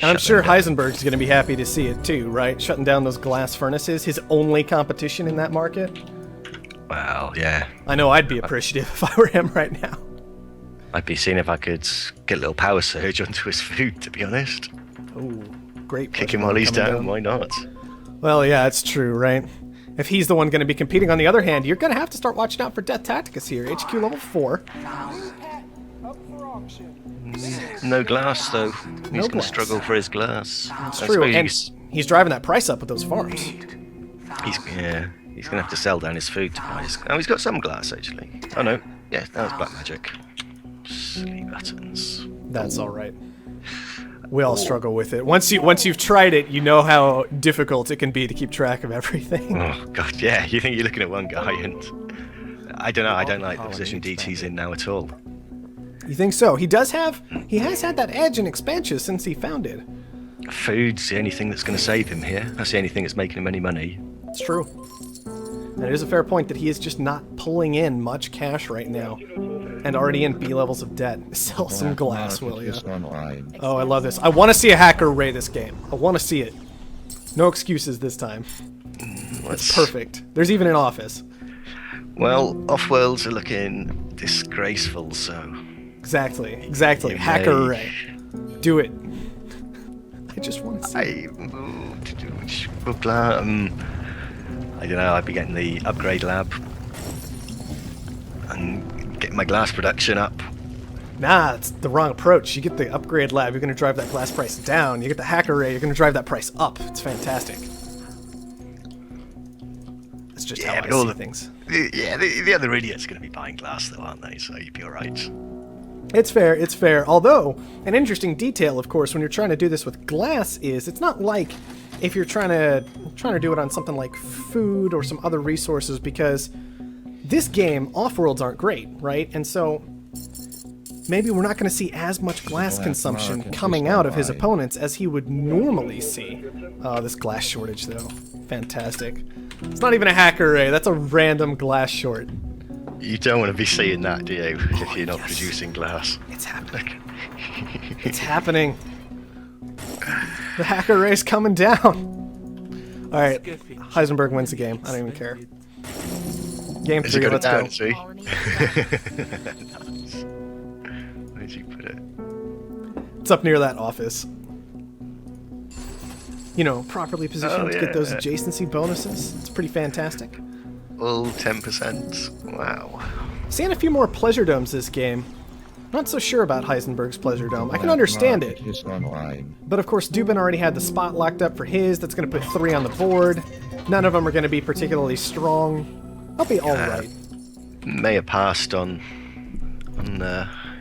And I'm sure Heisenberg's going to be happy to see it too, right? Shutting down those glass furnaces, his only competition in that market. Well, yeah. I know I'd be appreciative if I were him right now. I'd be seeing if I could get a little power surge onto his food, to be honest. Ooh, great. Kick him while he's down, why not? Well, yeah, it's true, right? If he's the one going to be competing, on the other hand, you're going to have to start watching out for Deathtacticus here. HQ level 4. No glass, though. He's going to struggle for his glass. It's true, and he's driving that price up with those farms. He's going to have to sell down his food to buy his... Oh, he's got some glass, actually. Oh, no. Yeah, that was Blackmagic. Silly buttons. That's all right. We all struggle with it. Once you've tried it, you know how difficult it can be to keep track of everything. Oh, God, yeah. You think you're looking at one guy and... I don't know. I don't like the position DT's in now at all. You think so? He has had that edge in expansion since he founded. Food's the only thing that's going to save him here. That's the only thing that's making him any money. It's true. And it is a fair point that he is just not pulling in much cash right now. And already in B levels of debt. Sell some glass, will you? Oh, I love this. I want to see a hacker array this game. I want to see it. No excuses this time. It's perfect. There's even an office. Well, Offworlds are looking disgraceful, so... Exactly. Hacker array. Do it. I just want to see it. I don't know, I'd be getting the upgrade lab and getting my glass production up. Nah, it's the wrong approach. You get the upgrade lab, you're going to drive that glass price down. You get the hacker array, you're going to drive that price up. It's fantastic. That's just how I see things. The other idiots are going to be buying glass though, aren't they? So you'd be alright. It's fair. Although, an interesting detail, of course, when you're trying to do this with glass is, it's not like if you're trying to do it on something like food or some other resources, because this game, Offworlds aren't great, right? And so maybe we're not going to see as much glass consumption coming out of his opponents as he would normally see. Oh, this glass shortage, though. Fantastic. It's not even a hacker array. That's a random glass short. You don't want to be seeing that, do you, if you're not producing glass? It's happening. It's happening. The hacker array's coming down. All right, Heisenberg wins the game. I don't even care. Game 3, let's go. See? Colony expanded. Where'd you put it? It's up near that office. You know, properly positioned to get those adjacency bonuses. It's pretty fantastic. All 10%. Wow. Seeing a few more pleasure domes this game. Not so sure about Heisenberg's pleasure dome. I can understand it. But of course, Duban already had the spot locked up for his. That's going to put 3 on the board. None of them are going to be particularly strong. I'll be alright. May have passed on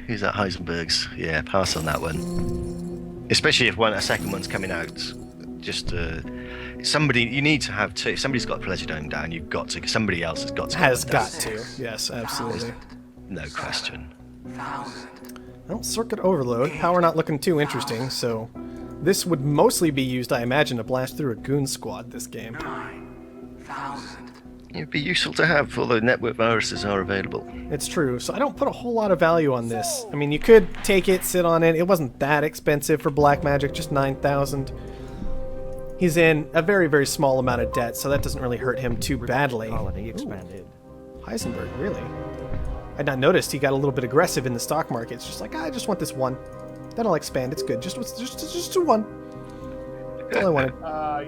who's that? Heisenberg's. Yeah, pass on that one. Especially if a second one's coming out. Just somebody, you need to have two. If somebody's got a pleasure dome down, you've got to. Somebody else has got to. Has got to. Yes, absolutely. No question. Well, circuit overload. Power not looking too interesting, so this would mostly be used, I imagine, to blast through a goon squad this game. 9,000. It'd be useful to have, although network viruses are available. It's true, so I don't put a whole lot of value on this. I mean, you could take it, sit on it. It wasn't that expensive for blackmagic, just 9,000. He's in a very, very small amount of debt, so that doesn't really hurt him too badly. Colony expanded. Heisenberg, really? I'd not noticed he got a little bit aggressive in the stock market. It's just like, I just want this one. Then I'll expand. It's good. Just do one. That's all I wanted.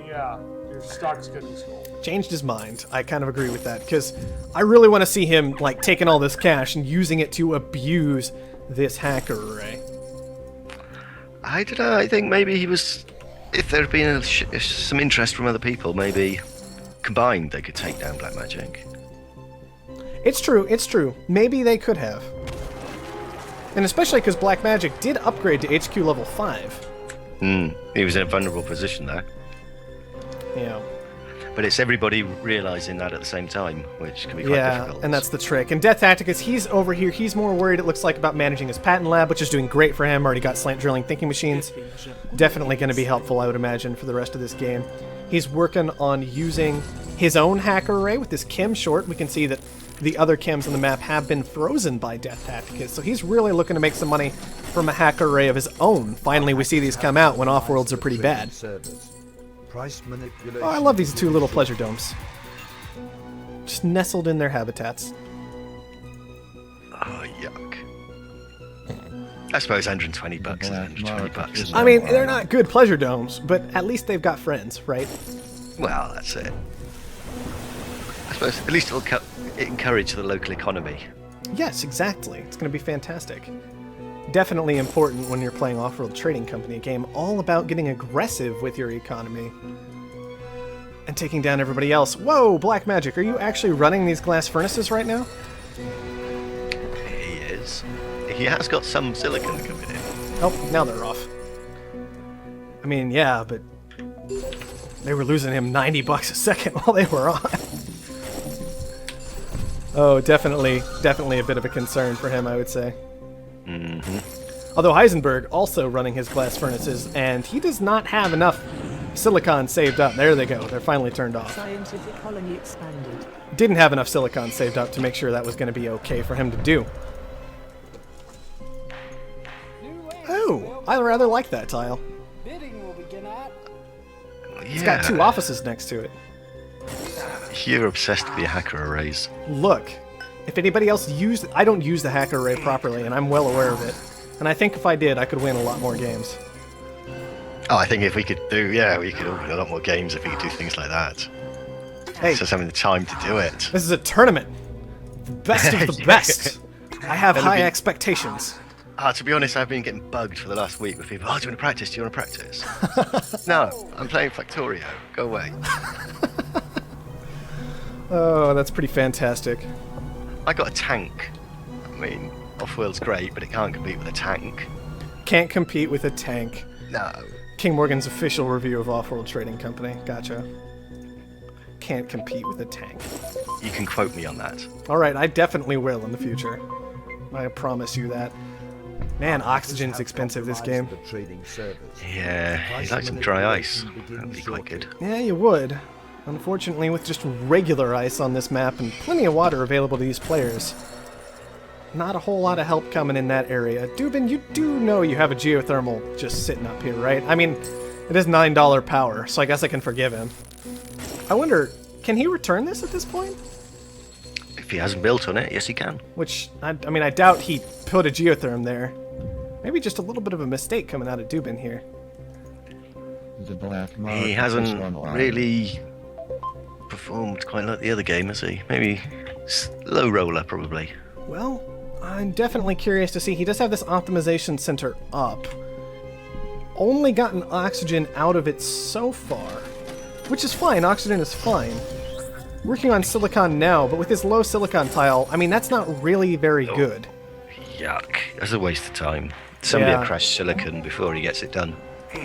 Yeah. Your stock's getting small. Changed his mind. I kind of agree with that, because I really want to see him, like, taking all this cash and using it to abuse this hacker array. I don't know. I think maybe he was... If there had been some interest from other people, maybe combined they could take down blackmagic. It's true, it's true. Maybe they could have. And especially because blackmagic did upgrade to HQ level 5. He was in a vulnerable position there. Yeah. But it's everybody realising that at the same time, which can be quite difficult. Yeah, and that's the trick. And Deathtacticus, he's over here. He's more worried, it looks like, about managing his patent lab, which is doing great for him. Already got slant drilling thinking machines. Definitely going to be helpful, I would imagine, for the rest of this game. He's working on using his own hacker array with this chem short. We can see that the other chems on the map have been frozen by Deathtacticus, so he's really looking to make some money from a hacker array of his own. Finally, we see these come out when Offworlds are pretty bad. Price manipulation. Oh, I love these two little pleasure domes. Just nestled in their habitats. Oh, yuck. I suppose 120 bucks is 120 bucks. I mean, they're not good pleasure domes, but at least they've got friends, right? Well, that's it. I suppose at least it'll encourage the local economy. Yes, exactly. It's going to be fantastic. Definitely important when you're playing Offworld Trading Company, a game all about getting aggressive with your economy and taking down everybody else. Whoa, blackmagic, are you actually running these glass furnaces right now? He is. He has got some silicon coming in. Oh, now they're off. I mean, yeah, but they were losing him 90 bucks a second while they were on. Oh, definitely a bit of a concern for him, I would say. Although Heisenberg also running his glass furnaces, and he does not have enough silicon saved up. There they go. They're finally turned off. Scientific colony expanded. Didn't have enough silicon saved up to make sure that was going to be okay for him to do. Oh, I rather like that tile. Bidding will begin at. It's got 2 offices next to it. You're obsessed with your hacker arrays. Look, if anybody else used... I don't use the hacker array properly, and I'm well aware of it. And I think if I did, I could win a lot more games. Oh, I think if we could do, we could win a lot more games if we could do things like that. Hey, Just having the time to do it. this is a tournament. The best of the best. I have high expectations. To be honest, I've been getting bugged for the last week with people. Oh, do you want to practice? Do you want to practice? No, I'm playing Factorio. Go away. Oh, that's pretty fantastic. I got a tank. I mean, Offworld's great, but it can't compete with a tank. Can't compete with a tank. No. Kingmorgan's official review of Offworld Trading Company. Gotcha. can't compete with a tank. You can quote me on that. Alright, I definitely will in the future. I promise you that. Man, oxygen's expensive this game. The trading service. Yeah, you'd like some dry ice. That'd be quite good. Yeah, you would. Unfortunately, with just regular ice on this map and plenty of water available to these players, not a whole lot of help coming in that area. Duban, you do know you have a geothermal just sitting up here, right? I mean, it is $9 power, so I guess I can forgive him. I wonder, can he return this at this point? If he hasn't built on it, yes he can. Which, I mean, I doubt he put a geotherm there. Maybe just a little bit of a mistake coming out of Duban here. He hasn't really performed quite like the other game, has he? Maybe low roller, probably. Well, I'm definitely curious to see. He does have this optimization center up. Only gotten oxygen out of it so far, which is fine. Oxygen is fine. Working on silicon now, but with his low silicon tile, I mean, that's not really very good. Yuck. That's a waste of time. Somebody Yeah. will crash silicon before he gets it done.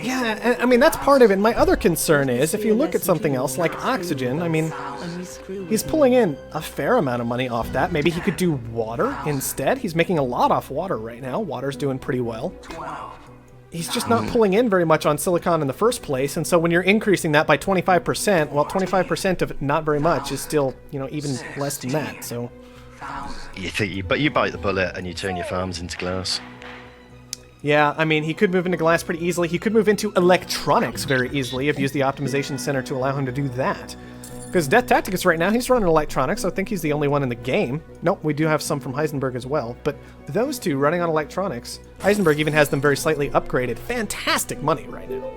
Yeah, I mean, that's part of it. My other concern is, if you look at something else like oxygen, I mean, he's pulling in a fair amount of money off that. Maybe he could do water instead. He's making a lot off water right now. Water's doing pretty well. He's just not pulling in very much on silicon in the first place, and so when you're increasing that by 25%, well, 25% of not very much is still, you know, even less than that, so... But you bite the bullet and you turn your farms into glass. Yeah, I mean, he could move into glass pretty easily. He could move into electronics very easily if you use the optimization center to allow him to do that. Because Deathtacticus right now, he's running electronics. I think he's the only one in the game. Nope, we do have some from Heisenberg as well. But those two running on electronics, Heisenberg even has them very slightly upgraded. Fantastic money right now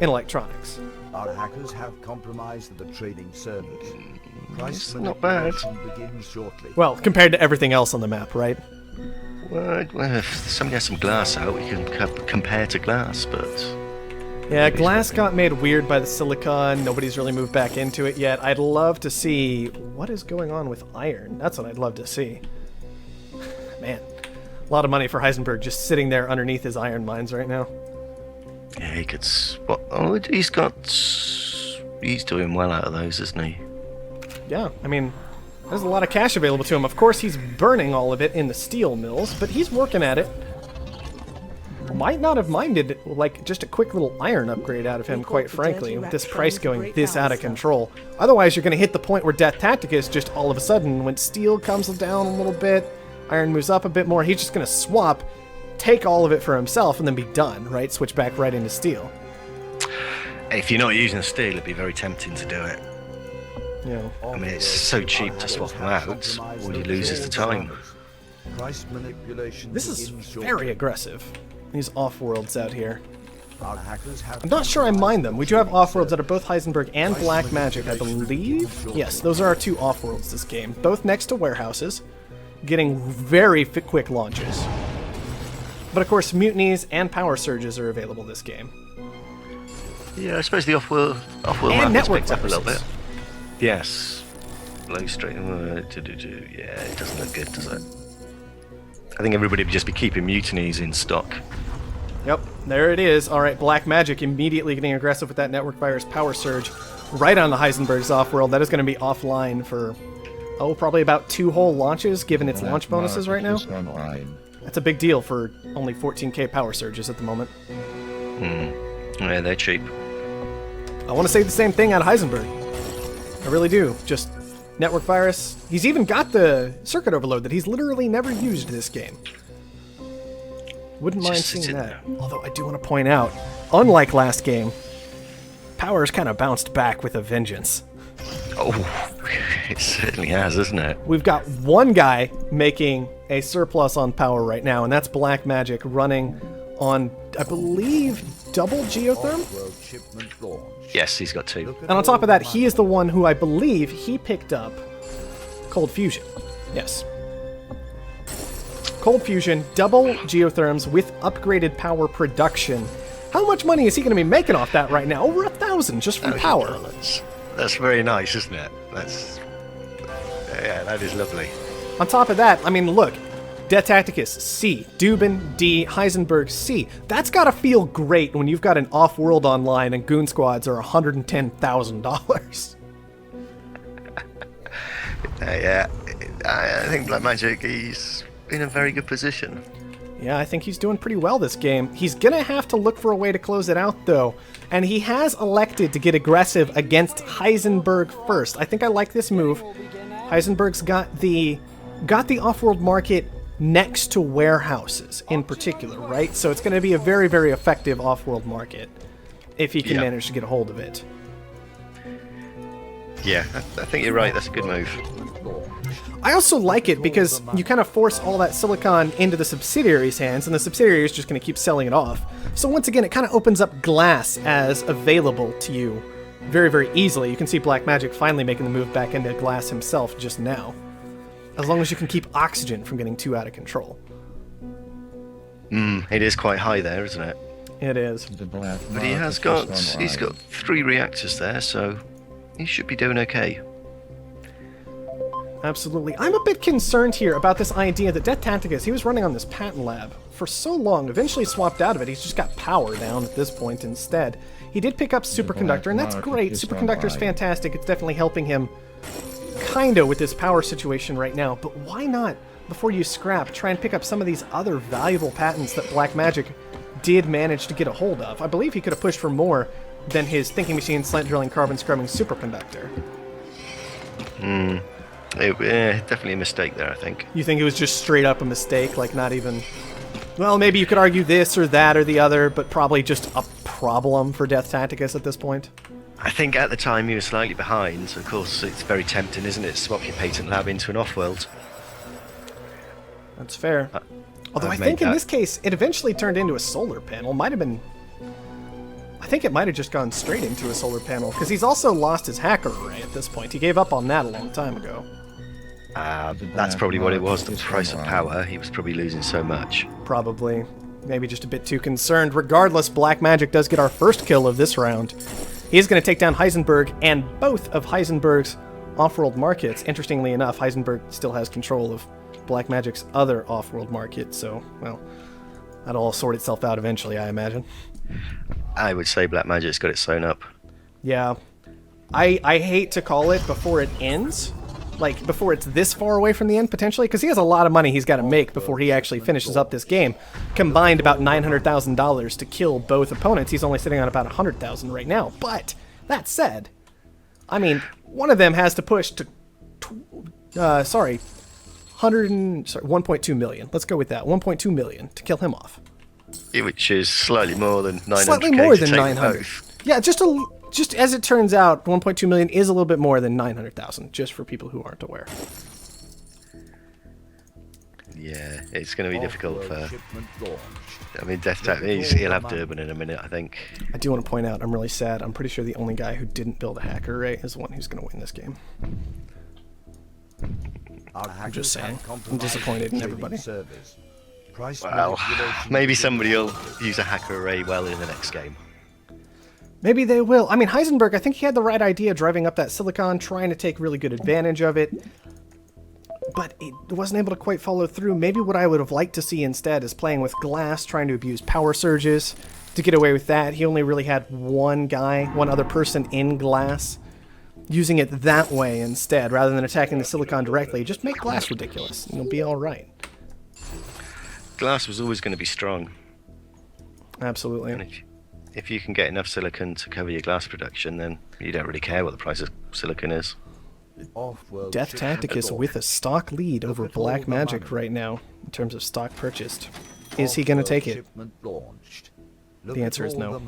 in electronics. Our hackers have compromised the trading service. Price not bad. manipulation begins shortly. Well, compared to everything else on the map, right? Well, if somebody has some glass out, we can compare to glass, but... Yeah, glass got made weird by the silicon. Nobody's really moved back into it yet. I'd love to see what is going on with iron. That's what I'd love to see. Man, a lot of money for Heisenberg just sitting there underneath his iron mines right now. Yeah, he could... he's doing well out of those, isn't he? Yeah, I mean, there's a lot of cash available to him. Of course, he's burning all of it in the steel mills, but he's working at it. Might not have minded, like, just a quick little iron upgrade out of him, quite frankly, with this price going this out of control. Otherwise, you're going to hit the point where Deathtacticus just all of a sudden, when steel comes down a little bit, iron moves up a bit more, he's just going to swap, take all of it for himself, and then be done, right? Switch back right into steel. If you're not using steel, it'd be very tempting to do it. Yeah. I mean, it's so cheap to swap them out, all you lose is the time. Price manipulation This is begins shortly. very aggressive. These off-worlds out here. Our hackers have I'm not sure I mind them. We do have off-worlds that are both Heisenberg and blackmagic, I believe. Yes, those are our two off-worlds this game. Both next to warehouses, getting very quick launches. But of course, mutinies and power surges are available this game. Yeah, I suppose the off-world And map has network picked up a little bit. viruses. Yes. Blow straight... yeah, it doesn't look good, does it? I think everybody would just be keeping mutinies in stock. Yep, there it is. Alright, blackmagic immediately getting aggressive with that network virus power surge right on the Heisenberg's off-world. That is going to be offline for, probably about 2 whole launches, given its launch bonuses right now. That's a big deal for only 14k power surges at the moment. Yeah, they're cheap. I want to say the same thing out of Heisenberg. I really do. Just network virus. He's even got the circuit overload that he's literally never used this game. Wouldn't mind Just seeing sits in that. Although I do want to point out, unlike last game, power's kind of bounced back with a vengeance. Oh, it certainly has, isn't it? We've got one guy making a surplus on power right now, and that's blackmagic running on, I believe, double geotherm? Offworld shipment launch. Yes, he's got 2. And on top of that, he is the one who I believe he picked up cold fusion. Yes. Cold fusion, double geotherms with upgraded power production. How much money is he going to be making off that right now? Over 1,000 just from power. That's very nice, isn't it? Yeah, that is lovely. On top of that, I mean, look, Deathtacticus, C. Duban, D. Heisenberg, C. That's gotta feel great when you've got an off-world online and goon squads are $110,000. Yeah, I think blackmagic, he's in a very good position. Yeah, I think he's doing pretty well this game. He's going to have to look for a way to close it out, though. And he has elected to get aggressive against Heisenberg first. I think I like this move. Heisenberg's got the off-world market next to warehouses in particular, right? So it's going to be a very, very effective off-world market if he can manage to get a hold of it. Yeah, I think you're right. That's a good move. I also like it because you kind of force all that silicon into the subsidiary's hands, and the subsidiary is just going to keep selling it off. So once again, it kind of opens up glass as available to you very, very easily. You can see blackmagic finally making the move back into glass himself just now. As long as you can keep oxygen from getting too out of control. It is quite high there, isn't it? It is. But he's got 3 reactors there, so he should be doing okay. Absolutely. I'm a bit concerned here about this idea that Deathtacticus, he was running on this patent lab for so long, eventually swapped out of it. He's just got power down at this point instead. He did pick up Superconductor, and that's great. Superconductor's fantastic. It's definitely helping him kinda with this power situation right now, but why not, before you scrap, try and pick up some of these other valuable patents that blackmagic did manage to get a hold of? I believe he could have pushed for more than his thinking machine, slant drilling, carbon scrubbing superconductor. Definitely a mistake there, I think. You think it was just straight up a mistake, like not even... Well, maybe you could argue this or that or the other, but probably just a problem for Deathtacticus at this point? I think at the time he was slightly behind, so of course it's very tempting, isn't it, to swap your patent lab into an off-world. That's fair. Although I think in this case, it eventually turned into a solar panel. Might have been... I think it might have just gone straight into a solar panel, because he's also lost his hacker array at this point. He gave up on that a long time ago. That's probably what it was, the price of power. He was probably losing so much. Probably. Maybe just a bit too concerned. Regardless, blackmagic does get our first kill of this round. He's going to take down Heisenberg and both of Heisenberg's off-world markets. Interestingly enough, Heisenberg still has control of blackmagic's other off-world market, so, well, that'll all sort itself out eventually, I imagine. I would say blackmagic's got it sewn up. Yeah. I hate to call it before it ends. Like, before it's this far away from the end, potentially, because he has a lot of money he's got to make before he actually finishes up this game. Combined about $900,000 to kill both opponents. He's only sitting on about $100,000 right now. But, that said, I mean, one of them has to push to, 1.2 million. Let's go with that. 1.2 million to kill him off. Which is slightly more than 900K. Slightly more than to take 900. both. Yeah, just as it turns out, 1.2 million is a little bit more than 900,000, just for people who aren't aware. Yeah, it's going to be difficult for... I mean, Deathtacticus, he'll have Duban in a minute, I think. I do want to point out, I'm really sad. I'm pretty sure the only guy who didn't build a hacker array is the one who's going to win this game. I'm just saying. I'm disappointed in everybody. Well, maybe somebody will use a hacker array well in the next game. Maybe they will. I mean, Heisenberg, I think he had the right idea driving up that silicon, trying to take really good advantage of it. But it wasn't able to quite follow through. Maybe what I would have liked to see instead is playing with glass, trying to abuse power surges to get away with that. He only really had one other person in glass. Using it that way instead, rather than attacking the silicon directly. Just make glass ridiculous, and you'll be alright. Glass was always going to be strong. Absolutely. And if you can get enough silicon to cover your glass production, then you don't really care what the price of silicon is. Deathtacticus with a stock lead over blackmagic right now, in terms of stock purchased. Is he going to take it? The answer is no.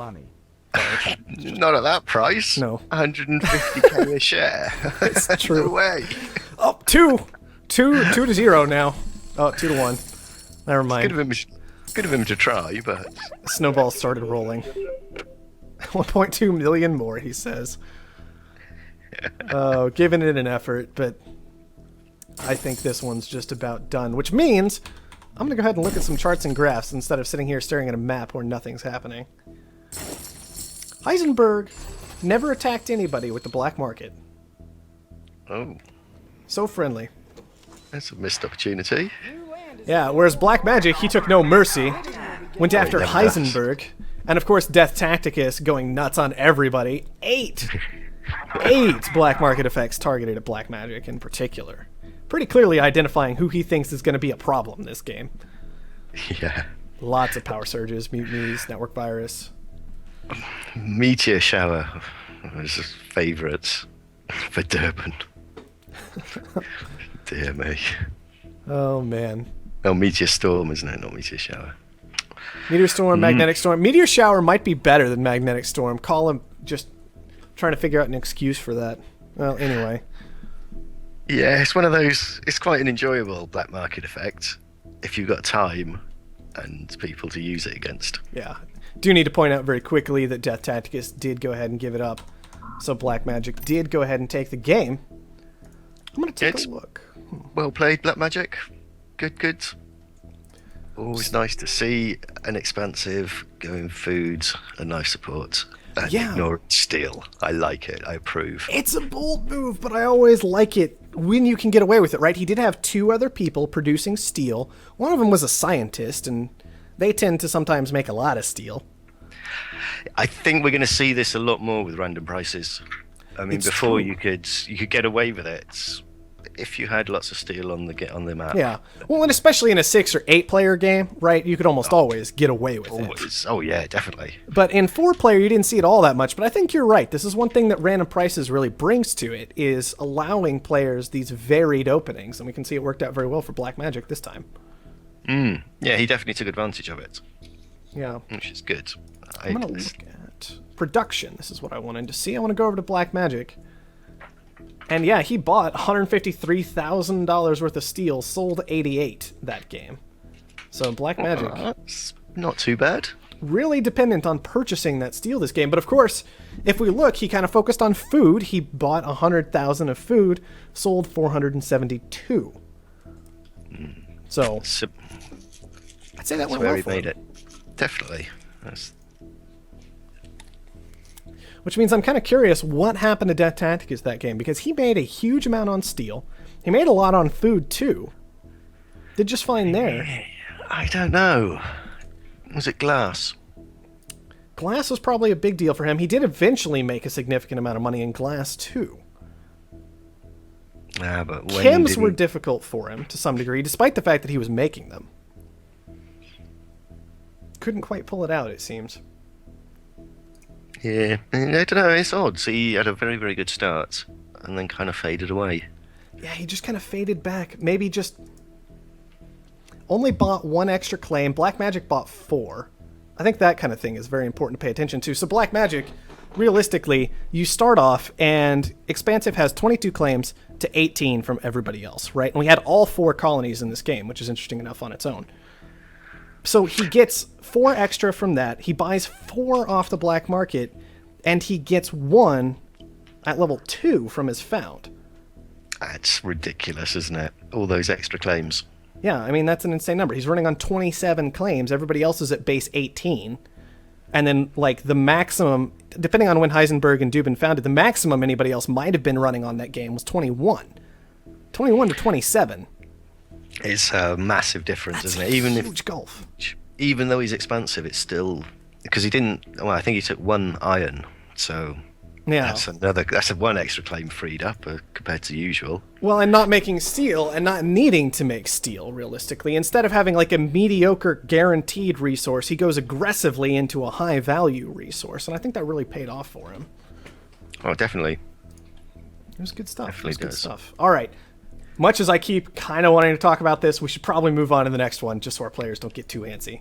Not at that price. No. 150k a share. It's true. No way. Oh, 2 to 0 now. Oh, 2 to 1. Never mind. Good of him to try, but... Snowball started rolling. 1.2 million more, he says. Oh, giving it an effort, but I think this one's just about done. Which means I'm going to go ahead and look at some charts and graphs instead of sitting here staring at a map where nothing's happening. Heisenberg never attacked anybody with the black market. Oh. So friendly. That's a missed opportunity. Yeah, whereas blackmagic, he took no mercy. Went after never does. Heisenberg. And of course, Deathtacticus going nuts on everybody. 8 8 black market effects targeted at blackmagic in particular. Pretty clearly identifying who he thinks is going to be a problem this game. Yeah. Lots of power surges, mutinies, network virus. Meteor shower was his favourites for Duban. Dear me. Oh, man. Oh, meteor storm, isn't it? Not meteor shower. Meteor storm, magnetic storm. Meteor shower might be better than magnetic storm. Call him just trying to figure out an excuse for that. Well, anyway. Yeah, it's one of those. It's quite an enjoyable black market effect if you've got time and people to use it against. Yeah. Do need to point out very quickly that Deathtacticus did go ahead and give it up. So blackmagic did go ahead and take the game. I'm going to take a look. Well played, blackmagic. Good. Always nice to see an expansive going foods and nice support. And ignore steel. I like it. I approve. It's a bold move, but I always like it when you can get away with it, right? He did have 2 other people producing steel. One of them was a scientist, and they tend to sometimes make a lot of steel. I think we're going to see this a lot more with random prices. I mean, before you could get away with it if you had lots of steel on the map. Yeah. Well, and especially in a 6 or 8 player game, right? You could almost always get away with it. Oh yeah, definitely. But in 4 player, you didn't see it all that much. But I think you're right. This is one thing that random prices really brings to it, is allowing players these varied openings, and we can see it worked out very well for blackmagic this time. Yeah, he definitely took advantage of it. Yeah. Which is good. I'm going to look at production. This is what I wanted to see. I want to go over to blackmagic. And yeah, he bought $153,000 worth of steel, sold 88 that game. So blackmagic, that's not too bad. Really dependent on purchasing that steel this game. But of course, if we look, he kind of focused on food. He bought 100,000 of food, sold 472. So I'd say that went well for him. Made it. Definitely. Which means I'm kind of curious what happened to Deathtacticus that game, because he made a huge amount on steel. He made a lot on food, too. Did just fine there. I don't know. Was it glass? Glass was probably a big deal for him. He did eventually make a significant amount of money in glass, too. But chems were difficult for him, to some degree, despite the fact that he was making them. Couldn't quite pull it out, it seems. Yeah, I don't know, it's odd. So he had a very, very good start, and then kind of faded away. Yeah, he just kind of faded back. Maybe just only bought 1 extra claim. Blackmagic bought 4. I think that kind of thing is very important to pay attention to. So Blackmagic, realistically, you start off, and Expansive has 22 claims to 18 from everybody else, right? And we had all 4 colonies in this game, which is interesting enough on its own. So he gets 4 extra from that. He buys 4 off the black market, and he gets 1 at level 2 from his found. That's ridiculous, isn't it? All those extra claims. Yeah, I mean, that's an insane number. He's running on 27 claims. Everybody else is at base 18. And then, like, the maximum, depending on when Heisenberg and Duban founded, the maximum anybody else might have been running on that game was 21. 21 to 27. It's a massive difference, That's isn't it? Even huge gulf. Even though he's expansive, it's still because he didn't. Well, I think he took 1 iron, so yeah, that's 1 extra claim freed up compared to usual. Well, and not making steel and not needing to make steel realistically. Instead of having like a mediocre guaranteed resource, he goes aggressively into a high value resource, and I think that really paid off for him. Oh, definitely. It was good stuff. Definitely good stuff. All right. Much as I keep kind of wanting to talk about this, we should probably move on to the next one, just so our players don't get too antsy.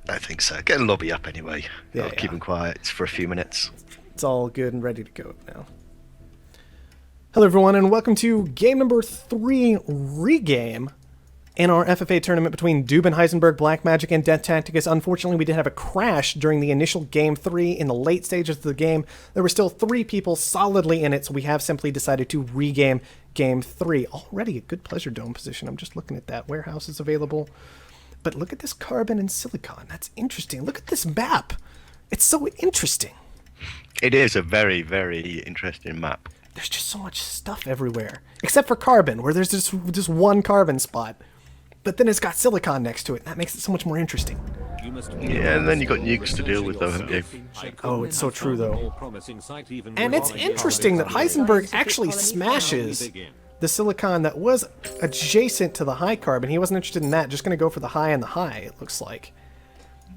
I think so. Get a lobby up anyway. Yeah, I'll keep them quiet for a few minutes. It's all good and ready to go now. Hello, everyone, and welcome to game number 3 regame in our FFA tournament between Duban, Heisenberg, Blackmagic, and Deathtacticus. Unfortunately, we did have a crash during the initial game 3. In the late stages of the game, there were still 3 people solidly in it, so we have simply decided to regame game 3. Already a good pleasure dome position. I'm just looking at that. Warehouse is available. But look at this carbon and silicon. That's interesting. Look at this map. It's so interesting. It is a very, very interesting map. There's just so much stuff everywhere. Except for carbon, where there's just 1 carbon spot. But then it's got silicon next to it. That makes it so much more interesting. Yeah, and then you got nukes to deal with, though, haven't you? Oh, it's so true, though. And it's interesting that Heisenberg actually smashes the silicon that was adjacent to the high carbon. He wasn't interested in that, just going to go for the high and the high, it looks like.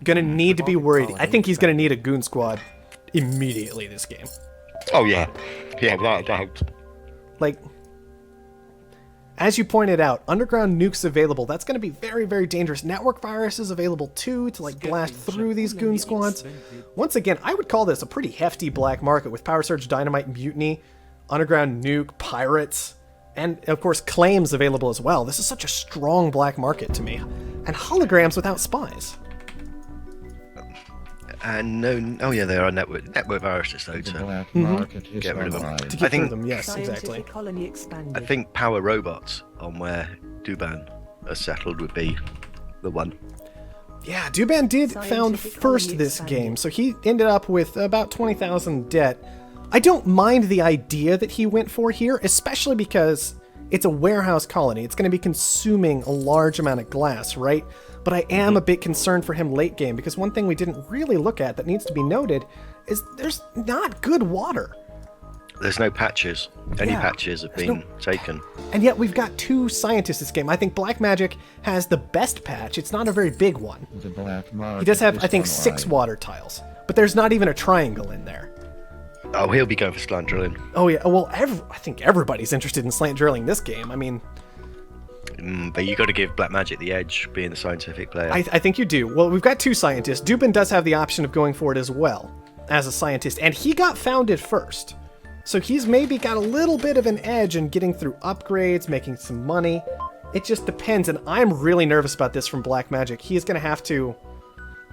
Gonna need to be worried. I think he's going to need a goon squad immediately this game. Oh, yeah. Yeah, without a doubt. Like, as you pointed out, underground nukes available. That's going to be very, very dangerous. Network viruses available too to like blast through these goon squads. Once again, I would call this a pretty hefty black market with Power Surge, Dynamite, Mutiny, underground nuke, pirates, and of course claims available as well. This is such a strong black market to me. And holograms without spies. And no, oh yeah, there are network viruses though to get rid of them. To get rid of them, yes, exactly. Colony expanded. I think power robots on where Duban are settled would be the one. Yeah, Duban did found first this game, so he ended up with about 20,000 debt. I don't mind the idea that he went for here, especially because it's a warehouse colony. It's going to be consuming a large amount of glass, right? But I am a bit concerned for him late game, because one thing we didn't really look at that needs to be noted is there's not good water. There's no patches. Any patches have been taken. And yet we've got two scientists this game. I think Blackmagic has the best patch. It's not a very big one. He does have, I think, 6 water tiles. But there's not even a triangle in there. Oh, he'll be going for slant drilling. Oh yeah, well, I think everybody's interested in slant drilling this game. I mean... But you got to give Blackmagic the edge, being the scientific player. I think you do. Well, we've got 2 scientists. Duban does have the option of going for it as well, as a scientist. And he got founded first. So he's maybe got a little bit of an edge in getting through upgrades, making some money. It just depends, and I'm really nervous about this from Blackmagic. He's going to have to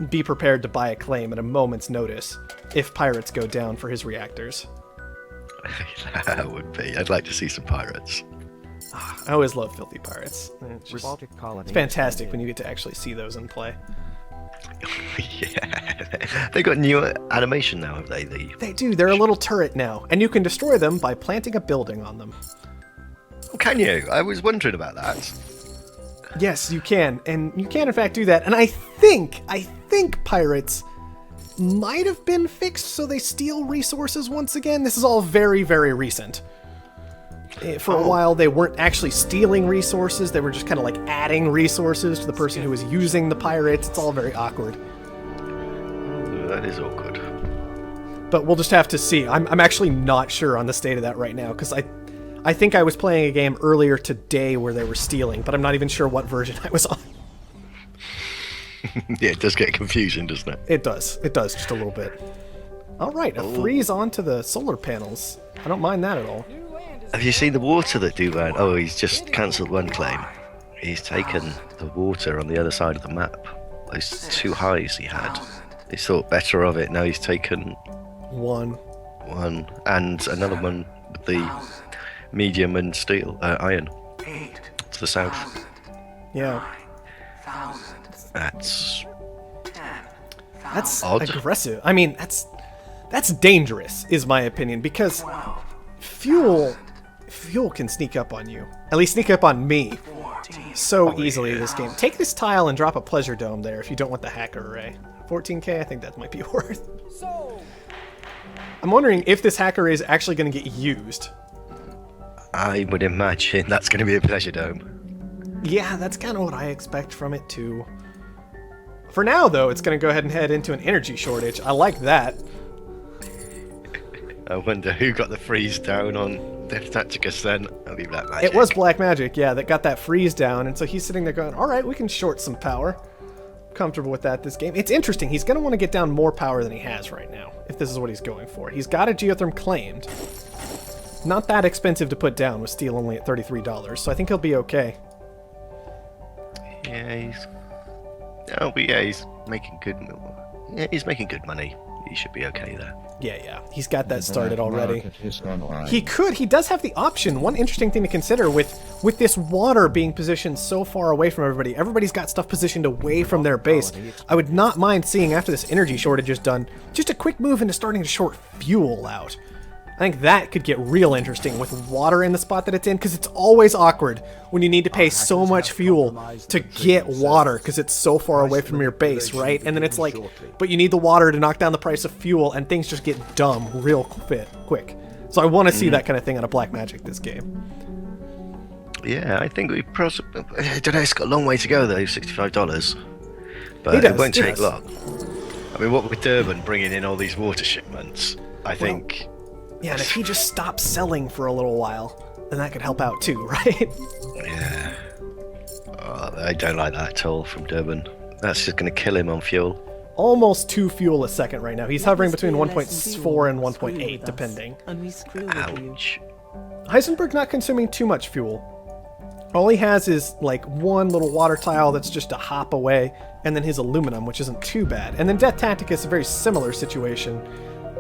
be prepared to buy a claim at a moment's notice if pirates go down for his reactors. That would be. I'd like to see some pirates. I always love filthy pirates. It's fantastic when you get to actually see those in play. Yeah. They got new animation now, have they? They do. They're a little turret now, and you can destroy them by planting a building on them. Can you? I was wondering about that. Yes, you can, and you can in fact do that. And I think pirates might have been fixed so they steal resources once again. This is all very, very recent. For a while, they weren't actually stealing resources. They were just kind of like adding resources to the person who was using the pirates. It's all very awkward. That is awkward. But we'll just have to see. I'm actually not sure on the state of that right now, because I think I was playing a game earlier today where they were stealing, but I'm not even sure what version I was on. Yeah, it does get confusing, doesn't it? It does. It does, just a little bit. All right, a freeze onto the solar panels. I don't mind that at all. Have you seen the water that Duban? Oh, he's just cancelled one claim. He's taken the water on the other side of the map. Those 2 highs he had. He thought better of it. Now he's taken one, and another one with the medium and steel iron to the south. Yeah. That's odd. Aggressive. I mean, that's dangerous, is my opinion, because fuel can sneak up on you. At least sneak up on me so easily in this game. Take this tile and drop a pleasure dome there if you don't want the hacker array. 14k, I think that might be worth. I'm wondering if this hacker array is actually going to get used. I would imagine that's going to be a pleasure dome. Yeah, that's kind of what I expect from it too. For now, though, it's going to go ahead and head into an energy shortage. I like that. I wonder who got the freeze down on Deathtacticus then. That'll be Blackmagic. It was Blackmagic, yeah, that got that freeze down, and so he's sitting there going, alright, we can short some power. Comfortable with that this game. It's interesting, he's going to want to get down more power than he has right now, if this is what he's going for. He's got a geotherm claimed. Not that expensive to put down, with steel only at $33, so I think he'll be okay. Yeah, he's making good. Yeah, he's making good money. He should be okay there. Yeah, he's got that started already. He does have the option. One interesting thing to consider with this water being positioned so far away from everybody. Everybody's got stuff positioned away from their base. I would not mind seeing, after this energy shortage is done, just a quick move into starting to short fuel out. I think that could get real interesting with water in the spot that it's in, because it's always awkward when you need to pay so much fuel to get water because it's so far away from your base, right? And then it's like, but you need the water to knock down the price of fuel, and things just get dumb real quick. So I want to see that kind of thing on a Blackmagic this game. Yeah, I think we possibly... I don't know, it's got a long way to go, though, $65. But It does, it won't it take does. long. I mean, what with Duban bringing in all these water shipments, I think... Yeah, and if he just stops selling for a little while, then that could help out too, right? Yeah. Oh, I don't like that at all from Duban. That's just going to kill him on fuel. Almost 2 fuel a second right now. He's hovering between 1.4 and 1.8, depending. And we screw with you. Ouch. Heisenberg not consuming too much fuel. All he has is like one little water tile that's just a hop away, and then his aluminum, which isn't too bad. And then Deathtacticus, a very similar situation.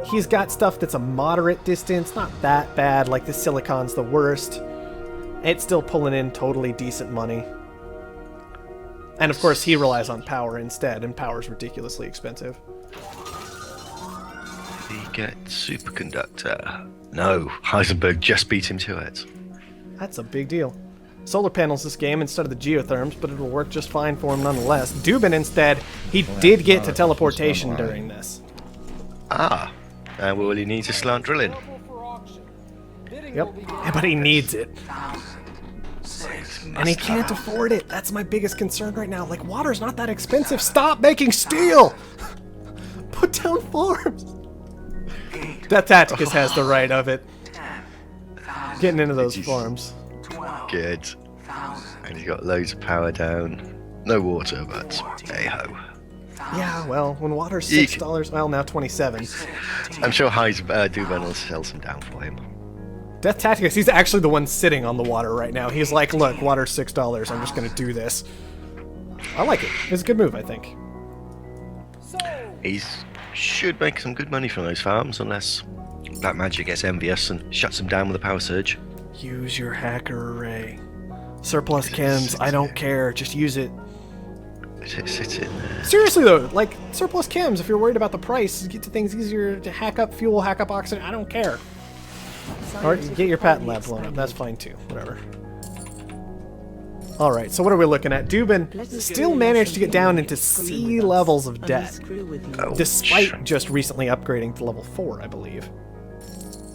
He's got stuff that's a moderate distance, not that bad, like the silicon's the worst. It's still pulling in totally decent money. And of course he relies on power instead, and power's ridiculously expensive. Did he get superconductor? No, Heisenberg just beat him to it. That's a big deal. Solar panels this game instead of the geotherms, but it'll work just fine for him nonetheless. Duban instead, he did get to teleportation during this. Ah, and well, he needs a slant drilling. Yep, but he needs it. And he can't afford it. That's my biggest concern right now. Like, water's not that expensive. Stop making steel! Put down farms! Deathtacticus has the right of it. Getting into those farms. Good. And he's got loads of power down. No water, but hey-ho. Yeah, well, when water's You $6, well, now 27. I'm sure Duban will sell some down for him. Deathtacticus, he's actually the one sitting on the water right now. He's like, look, water's $6. I'm just going to do this. I like it. It's a good move, I think. He should make some good money from those farms, unless Blackmagic gets envious and shuts him down with a power surge. Use your hacker array. Surplus chems, I don't care. Just use it. Sit in there. Seriously though, like, surplus chems, if you're worried about the price, get to things easier to hack up fuel, hack up oxygen, I don't care. Or get your patent lab blown up, that's fine too, whatever. Alright, so what are we looking at? Duban still managed to get down into C levels of debt, despite just recently upgrading to level 4, I believe.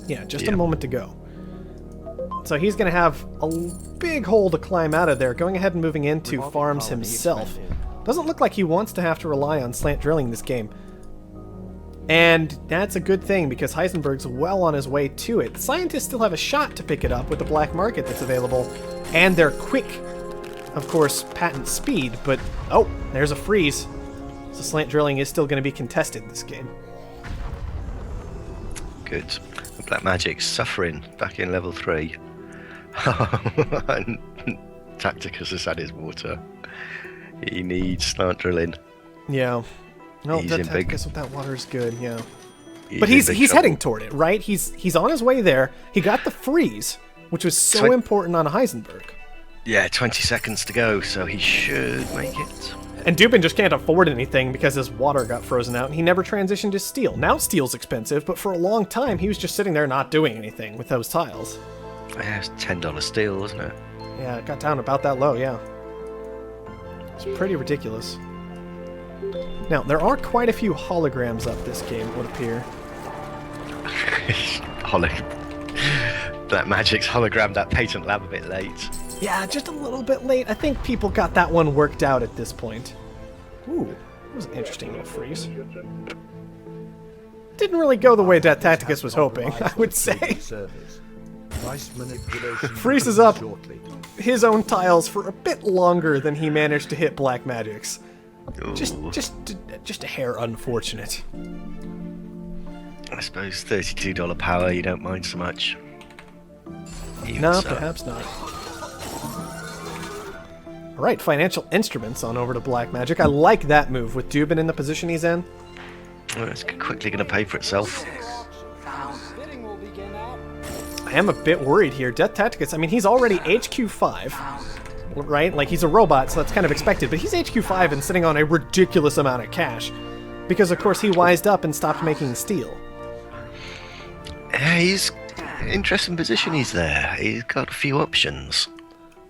Yeah, just a moment ago. So he's going to have a big hole to climb out of there, going ahead and moving into farms himself. Doesn't look like he wants to have to rely on slant drilling this game. And that's a good thing, because Heisenberg's well on his way to it. Scientists still have a shot to pick it up with the black market that's available, and they're quick, of course, patent speed, but oh, there's a freeze. So slant drilling is still going to be contested this game. Good. Blackmagic's suffering back in level 3. And Tacticus has had his water. He needs slant drilling. Yeah. No, He's in big- Deathtacticus with that water is good, yeah. But he's in big trouble. heading toward it, right? He's on his way there. He got the freeze, which was so important on Heisenberg. Yeah, 20 seconds to go, so he should make it. And Duban just can't afford anything because his water got frozen out, and he never transitioned to steel. Now steel's expensive, but for a long time he was just sitting there not doing anything with those tiles. Yeah, it's $10 steel, wasn't it? Yeah, it got down about that low, yeah. It's pretty ridiculous. Now, there are quite a few holograms up this game, it would appear. Blackmagic's hologrammed that patent lab a bit late. Yeah, just a little bit late. I think people got that one worked out at this point. Ooh, that was an interesting little freeze. Didn't really go the way Deathtacticus was hoping, I would say. Freezes up his own tiles for a bit longer than he managed to hit Blackmagic's. Just a hair unfortunate. I suppose $32 power you don't mind so much. Even No, so. perhaps not. Alright, financial instruments on over to Blackmagic. I like that move with Duban in the position he's in. Well, it's quickly going to pay for itself. Bidding will begin at I am a bit worried here. Deathtacticus, I mean, he's already HQ5, right? Like, he's a robot, so that's kind of expected, but he's HQ5 and sitting on a ridiculous amount of cash. Because, of course, he wised up and stopped making steel. He's interesting position. He's there. He's got a few options.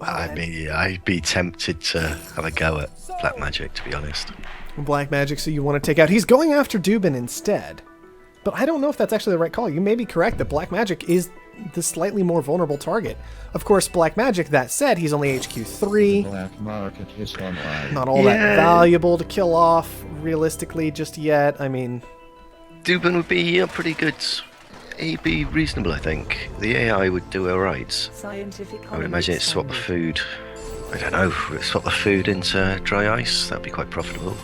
I mean, I'd be tempted to have a go at blackmagic, to be honest. Black magic, so you want to take out... He's going after Duban instead. But I don't know if that's actually the right call. You may be correct that black magic is the slightly more vulnerable target. Of course, black magic, that said, he's only HQ 3. Black market is online. Not all that valuable to kill off, realistically, just yet. I mean... Duban would be pretty good. He'd be reasonable, I think. The AI would do alright. Scientific I would imagine it's swap the food. I don't know, swap the food into dry ice. That'd be quite profitable.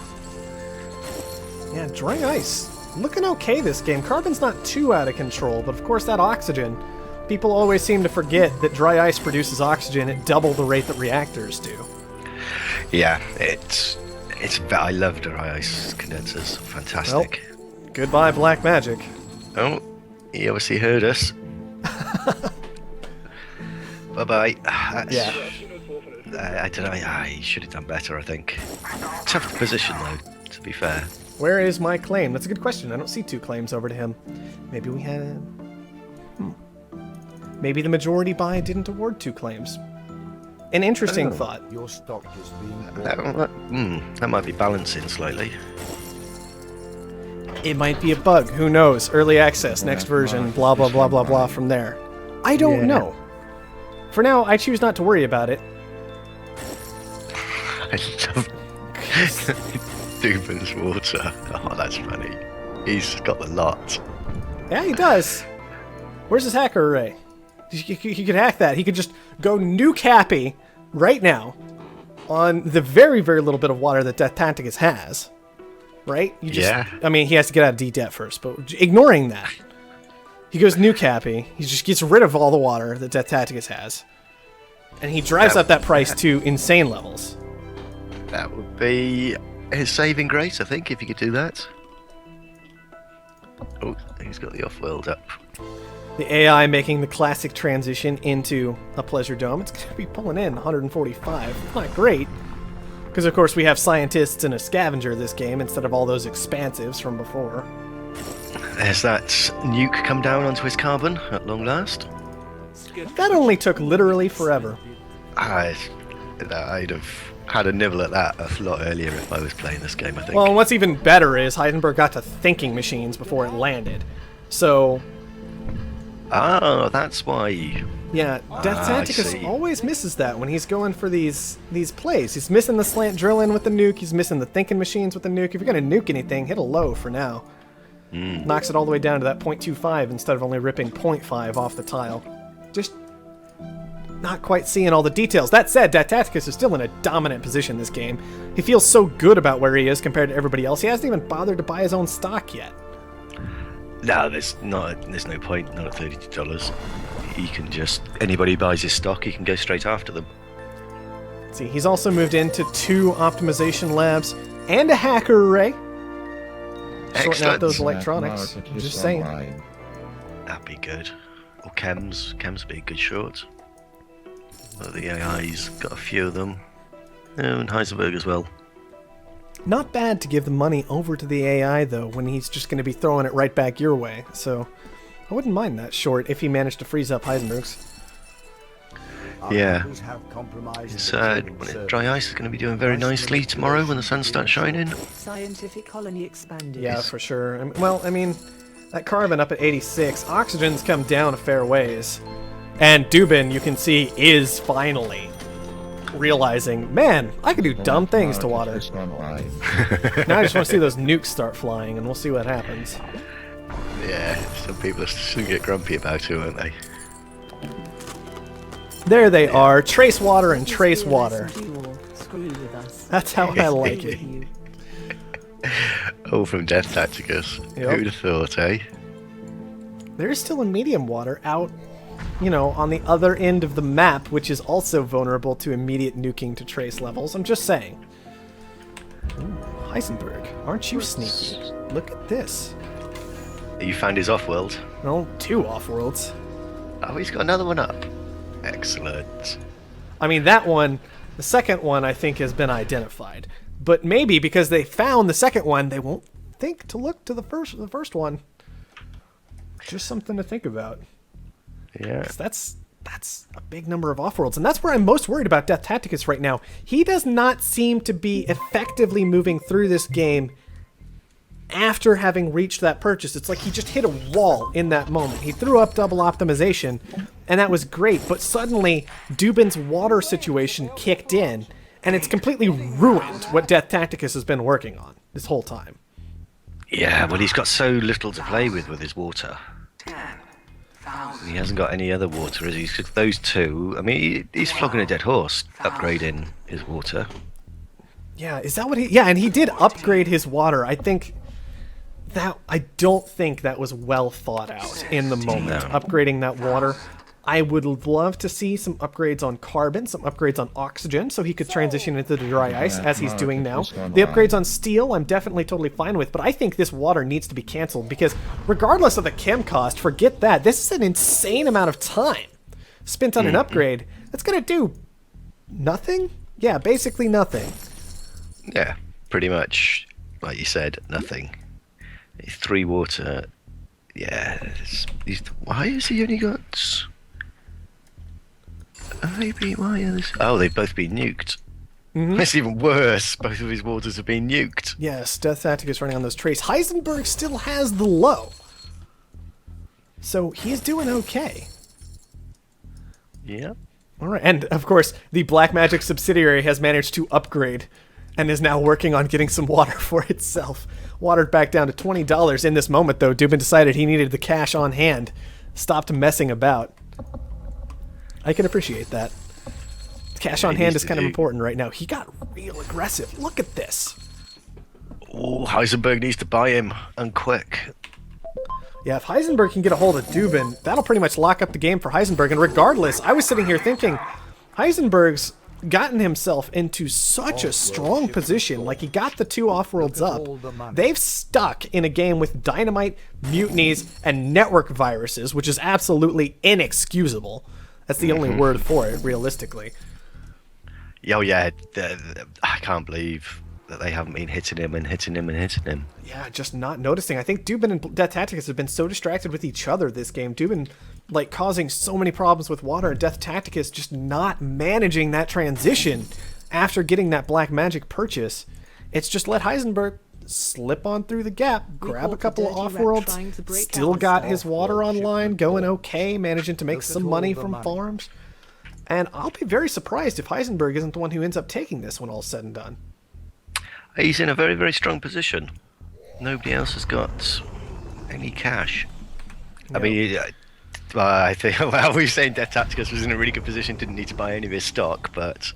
Yeah, dry ice. Looking okay this game. Carbon's not too out of control, but of course that oxygen. People always seem to forget that dry ice produces oxygen at double the rate that reactors do. Yeah, it's. I love dry ice condensers. Fantastic. Well, goodbye, black magic. Oh, he obviously heard us. Bye bye. Yeah. I don't know. He should have done better, I think. Tough position, though, to be fair. Where is my claim? That's a good question. I don't see 2 claims over to him. Maybe we had... Maybe the majority buy didn't award 2 claims. An interesting thought. Your stock is being That might be balancing slightly. It might be a bug. Who knows? Early access, next version, blah, blah, blah, blah, blah from there. I don't know. For now, I choose not to worry about it. I love Duban's water. Oh, that's funny. He's got the lot. Yeah, he does. Where's his hacker array? He could hack that. He could just go nuke Happy right now on the very, very little bit of water that Deathtacticus has. Right? Yeah. I mean, he has to get out of D-Det first, but ignoring that, he goes nuke Happy. He just gets rid of all the water that Deathtacticus has. And he drives up that price to insane levels. That would be his saving grace, I think, if he could do that. Oh, he's got the Offworld up. The AI making the classic transition into a pleasure dome. It's going to be pulling in 145. Not great. Because, of course, we have scientists and a scavenger this game instead of all those expansives from before. Has that nuke come down onto his carbon at long last? That only took literally forever. I'd have had a nibble at that a lot earlier if I was playing this game, I think. Well, and what's even better is Heisenberg got to thinking machines before it landed. So... Oh, that's why. Yeah, Deathtacticus always misses that when he's going for these plays. He's missing the slant drill in with the nuke. He's missing the thinking machines with the nuke. If you're going to nuke anything, hit a low for now. Knocks it all the way down to that 0.25 instead of only ripping 0.5 off the tile. Just not quite seeing all the details. That said, Deathtacticus is still in a dominant position this game. He feels so good about where he is compared to everybody else. He hasn't even bothered to buy his own stock yet. No, there's no point. Not at $32. He can just anybody buys his stock, he can go straight after them. See, he's also moved into 2 optimization labs and a hacker array. Sorting out those electronics. Just saying. That'd be good. Or chems. Chems would be a good short. But the AI's got a few of them. And Heisenberg as well. Not bad to give the money over to the AI, though, when he's just going to be throwing it right back your way. So, I wouldn't mind that short if he managed to freeze up Heisenberg's. Yeah. It's, dry ice is going to be doing very nicely tomorrow when the sun starts shining. Scientific colony expanded. Yeah, for sure. Well, I mean, that carbon up at 86, oxygen's come down a fair ways. And Duban, you can see, is finally realizing, man, I can do dumb things to water. Now I just want to see those nukes start flying, and we'll see what happens. Yeah, some people still get grumpy about it, won't they? There they are, trace water and trace water. Screw with us. That's how I like it. All from Deathtacticus. Yep. Who'd have thought, eh? There's still a medium water out, you know, on the other end of the map, which is also vulnerable to immediate nuking to trace levels. I'm just saying. Ooh, Heisenberg, aren't you sneaky? Look at this. You found his Offworld? No, 2 Offworlds. Oh, he's got another one up. Excellent. I mean, that one, the second one, I think has been identified. But maybe because they found the second one, they won't think to look to the first one. Just something to think about. Yeah. 'Cause that's a big number of Offworlds, and that's where I'm most worried about Deathtacticus right now. He does not seem to be effectively moving through this game after having reached that purchase. It's like he just hit a wall in that moment. He threw up double optimization, and that was great, but suddenly Duban's water situation kicked in, and it's completely ruined what Deathtacticus has been working on this whole time. Yeah, well, he's got so little to play with his water. 10,000. He hasn't got any other water, has he? 'Cause those two, I mean, he's flogging a dead horse, upgrading his water. Yeah, is that what he... Yeah, and he did upgrade his water. I don't think that was well thought out in the moment, No. upgrading that water. I would love to see some upgrades on carbon, some upgrades on oxygen, so he could transition into the dry ice, as he's doing now. The upgrades on steel, I'm definitely totally fine with, but I think this water needs to be canceled, because regardless of the chem cost, forget that. This is an insane amount of time spent on an upgrade. That's going to do nothing? Yeah, basically nothing. Yeah, pretty much, like you said, nothing. 3 water. Yeah, why has he only got... Maybe why are this? Oh, they've both been nuked. It's even worse. Both of his waters have been nuked. Yes, Deathtacticus running on those traits. Heisenberg still has the low. So he's doing okay. Yeah. All right, and of course, the blackmagic subsidiary has managed to upgrade and is now working on getting some water for itself. Watered back down to $20 in this moment, though. Duban decided he needed the cash on hand. Stopped messing about. I can appreciate that. Cash on hand is kind of important right now. He got real aggressive. Look at this. Oh, Heisenberg needs to buy him, and quick. Yeah, if Heisenberg can get a hold of Duban, that'll pretty much lock up the game for Heisenberg. And regardless, I was sitting here thinking, Heisenberg's gotten himself into such a strong position. Like, he got the 2 Offworlds up. They've stuck in a game with dynamite, mutinies, and network viruses, which is absolutely inexcusable. That's the only word for it, realistically. Oh, yeah. I can't believe that they haven't been hitting him and hitting him and hitting him. Yeah, just not noticing. I think Duban and Deathtacticus have been so distracted with each other this game. Duban, like, causing so many problems with water, and Deathtacticus just not managing that transition after getting that black magic purchase. It's just let Heisenberg slip on through the gap, grab a couple of Offworlds, still got his water online, going okay, managing to make some money from farms. And I'll be very surprised if Heisenberg isn't the one who ends up taking this when all's said and done. He's in a very, very strong position. Nobody else has got any cash. I mean, I think, well, we were saying Deathtacticus was in a really good position, didn't need to buy any of his stock, but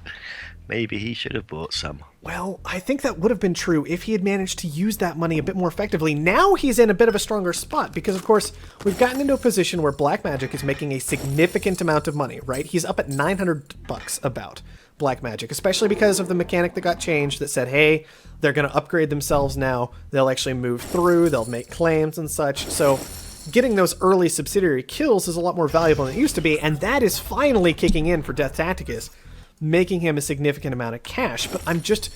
maybe he should have bought some. Well, I think that would have been true if he had managed to use that money a bit more effectively. Now he's in a bit of a stronger spot because, of course, we've gotten into a position where Black Magic is making a significant amount of money, right? He's up at $900 about Black Magic, especially because of the mechanic that got changed that said, hey, they're going to upgrade themselves now. They'll actually move through. They'll make claims and such. So getting those early subsidiary kills is a lot more valuable than it used to be, and that is finally kicking in for Deathtacticus, making him a significant amount of cash. But I'm just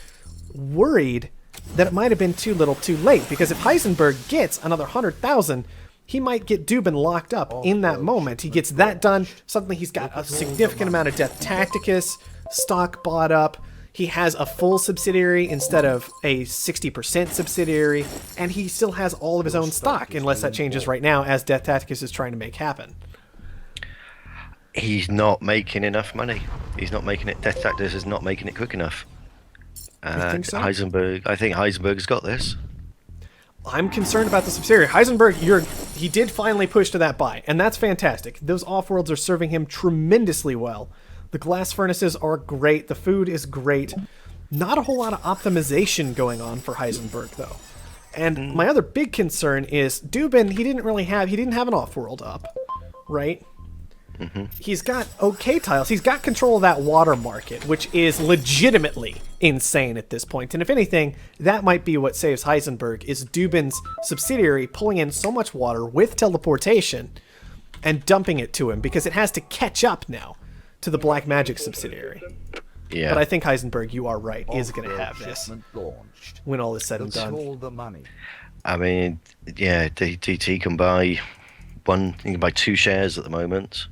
worried that it might have been too little too late, because if Heisenberg gets another 100,000, he might get Duban locked up in that moment. He gets that done, suddenly he's got a significant amount of Deathtacticus stock bought up. He has a full subsidiary instead of a 60% subsidiary, and he still has all of his own stock, unless that changes right now, as Deathtacticus is trying to make happen. He's not making enough money. He's not making it. Deathtacticus is not making it quick enough. think so? Heisenberg, I think Heisenberg's got this. I'm concerned about the subsidiary. Heisenberg, he did finally push to that buy, and that's fantastic. Those Offworlds are serving him tremendously well. The glass furnaces are great. The food is great. Not a whole lot of optimization going on for Heisenberg, though. And my other big concern is Duban, he didn't have an Offworld up, right? He's got okay tiles. He's got control of that water market, which is legitimately insane at this point. And if anything, that might be what saves Heisenberg, is Duban's subsidiary pulling in so much water with teleportation and dumping it to him, because it has to catch up now to the Black Magic subsidiary. Yeah. But I think Heisenberg, you are right, is going to have this when all is said and done. The money. I mean, yeah, DT can buy one. You can buy 2 shares at the moment.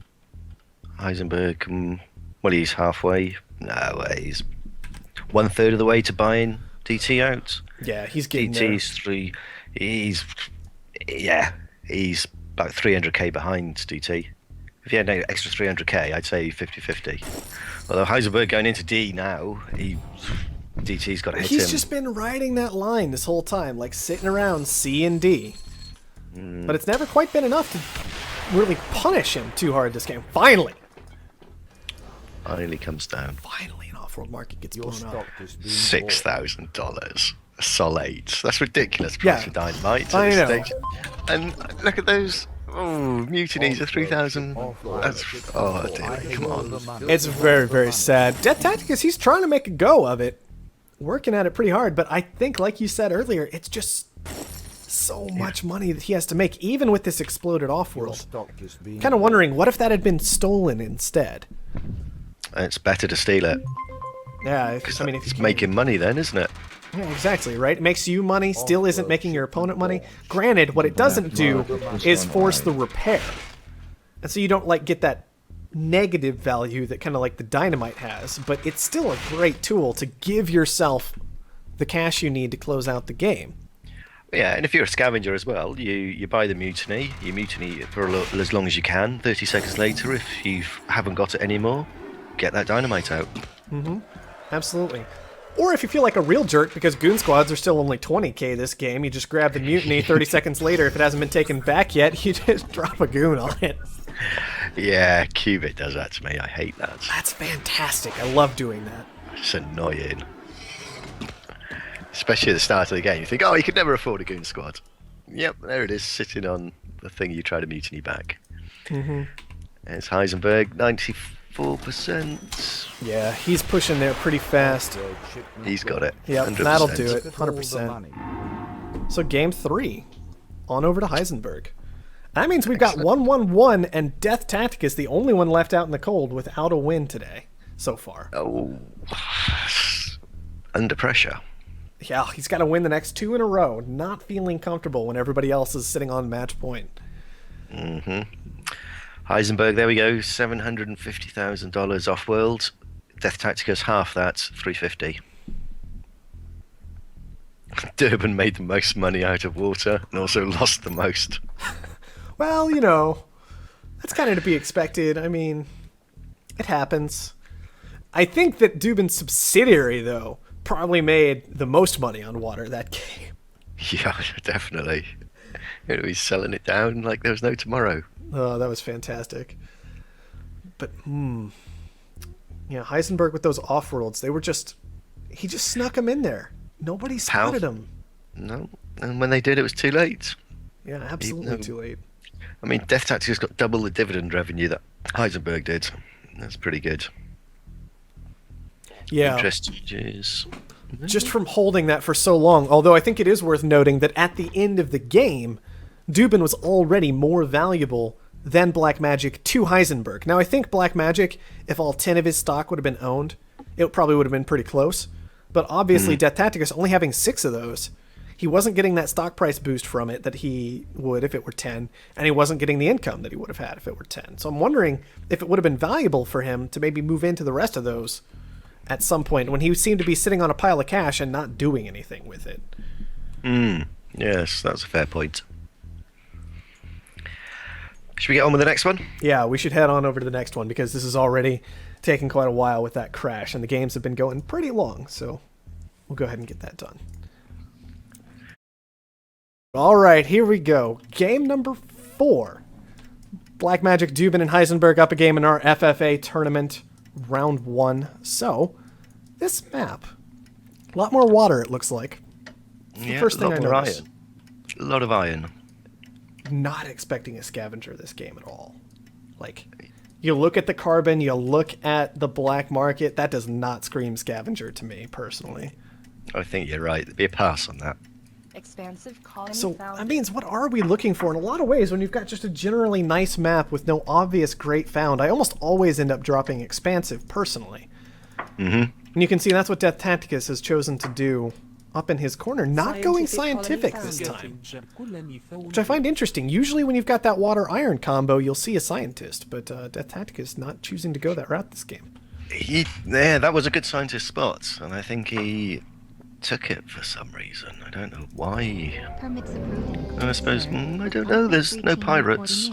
Heisenberg, well, he's halfway. No, he's 1/3 of the way to buying DT out. Yeah, he's getting DT's 3. He's about 300k behind DT. If he had an extra 300k, I'd say 50-50. Although Heisenberg going into D now, DT's got to hit him. He's just been riding that line this whole time, like sitting around C and D. But it's never quite been enough to really punish him too hard this game. Finally comes down. Finally, an off-world market gets Your blown stock up. has been $6,000. A Sol 8. That's ridiculous price for dynamite. I know. Stage. And look at those. Oh, mutinies are 3,000. That's. Oh, dear. Come on. It's very, very sad. Deathtacticus, he's trying to make a go of it. Working at it pretty hard, but I think, like you said earlier, it's just so much money that he has to make, even with this exploded Offworld. Kind of wondering, what if that had been stolen instead? It's better to steal it. Yeah, Because I mean, if it's you making money then, isn't it? Yeah, exactly, right? It makes you money, still isn't making your opponent money. Granted, what it doesn't do is force the repair. And so you don't, like, get that negative value that kind of like the dynamite has, but it's still a great tool to give yourself the cash you need to close out the game. Yeah, and if you're a scavenger as well, you buy the mutiny, you mutiny for as long as you can. 30 seconds later, if you haven't got it anymore, get that dynamite out. Absolutely. Or if you feel like a real jerk because goon squads are still only 20k this game, you just grab the mutiny 30 seconds later. If it hasn't been taken back yet, you just drop a goon on it. Yeah, Qubit does that to me. I hate that. That's fantastic. I love doing that. It's annoying. Especially at the start of the game. You think, oh, you could never afford a goon squad. Yep, there it is, sitting on the thing you try to mutiny back. It's Heisenberg, 94%. Yeah, he's pushing there pretty fast. He's got it. Yep, 100%. that'll do it. 100%. So game 3, on over to Heisenberg. That means we've got 1-1-1, and Deathtacticus, the only one left out in the cold without a win today, so far. Oh, under pressure. Yeah, he's got to win the next 2 in a row. Not feeling comfortable when everybody else is sitting on match point. Heisenberg, there we go, $750,000 Offworld. Deathtacticus, half that, $350. Duban made the most money out of water and also lost the most. Well, you know, that's kind of to be expected. I mean, it happens. I think that Duban's subsidiary, though, probably made the most money on water that game. Yeah, definitely. He's selling it down like there was no tomorrow. Oh, that was fantastic. But, yeah, Heisenberg with those off-worlds, they were just... He just snuck them in there. Nobody spotted him. No, and when they did, it was too late. Yeah, absolutely too late. I mean, Deathtacticus got double the dividend revenue that Heisenberg did. That's pretty good. Yeah. Interest is... Just from holding that for so long, although I think it is worth noting that at the end of the game, Duban was already more valuable than blackmagic to Heisenberg. Now, I think blackmagic, if all 10 of his stock would have been owned, it probably would have been pretty close. But obviously, Deathtacticus only having 6 of those, he wasn't getting that stock price boost from it that he would if it were 10, and he wasn't getting the income that he would have had if it were 10. So I'm wondering if it would have been valuable for him to maybe move into the rest of those at some point when he seemed to be sitting on a pile of cash and not doing anything with it. Yes, that's a fair point. Should we get on with the next one? Yeah, we should head on over to the next one because this is already taking quite a while with that crash, and the games have been going pretty long, so we'll go ahead and get that done. All right, here we go. Game number 4. Blackmagic, Duban, and Heisenberg up a game in our FFA tournament, round 1. So, this map, a lot more water, it looks like. Yeah, first thing I more noticed. iron. A lot of iron. Not expecting a scavenger this game at all. Like, you look at the carbon, you look at the black market, that does not scream scavenger to me, personally. I think you're right. There'd be a pass on that. Expansive colony So, found. that means, what are we looking for? In a lot of ways, when you've got just a generally nice map with no obvious great found, I almost always end up dropping expansive, personally. And you can see that's what Deathtacticus has chosen to do up in his corner, not going scientific this time. Which I find interesting. Usually when you've got that water-iron combo, you'll see a scientist, but Deathtacticus not choosing to go that route this game. Yeah, that was a good scientist spot, and I think he took it for some reason. I don't know why. Permits approved. I suppose, I don't know, there's no pirates.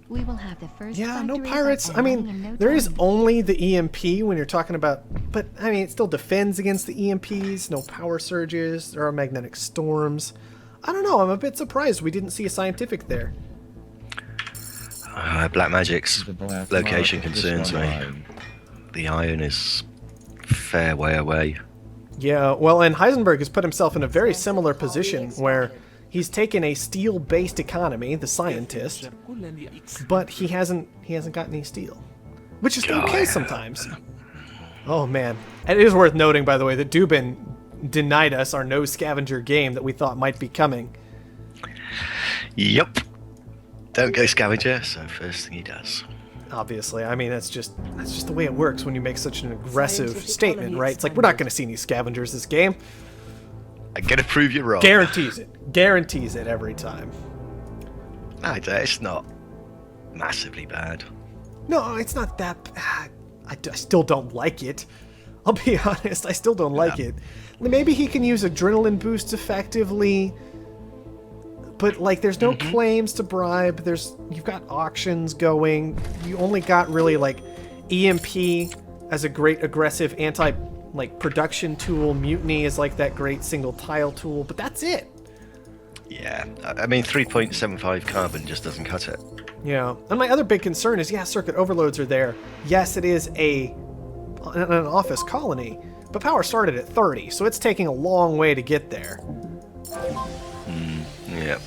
We will have the first Yeah, no factories pirates. up I and running mean, in no there is time. only the EMP when you're talking about... But, I mean, it still defends against the EMPs, no power surges, there are magnetic storms. I don't know, I'm a bit surprised we didn't see a scientific there. Black Magic's The black location market is concerns me. online. The iron is fair way away. Yeah, well, and Heisenberg has put himself in a very similar position where he's taken a steel-based economy, the scientist, but he hasn't got any steel, which is okay sometimes. Oh man, and it is worth noting, by the way, that Duban denied us our no scavenger game that we thought might be coming. Yup. Don't go scavenger, so first thing he does. Obviously, I mean that's just the way it works when you make such an aggressive Scientific statement, colony right? It's like we're not expanded. going to see any scavengers this game. I'm gonna prove you wrong. Guarantees it every time. It's not massively bad. No, it's not that bad. I still don't like it. I'll be honest, I still don't like it. Maybe he can use adrenaline boosts effectively, but like there's no claims to bribe. You've got auctions going. You only got really like EMP as a great aggressive production tool. Mutiny is like that great single tile tool, but that's it. Yeah, I mean 3.75 carbon just doesn't cut it. Yeah, and my other big concern is, yeah, circuit overloads are there. Yes, it is an office colony, but power started at 30, so it's taking a long way to get there. Yeah,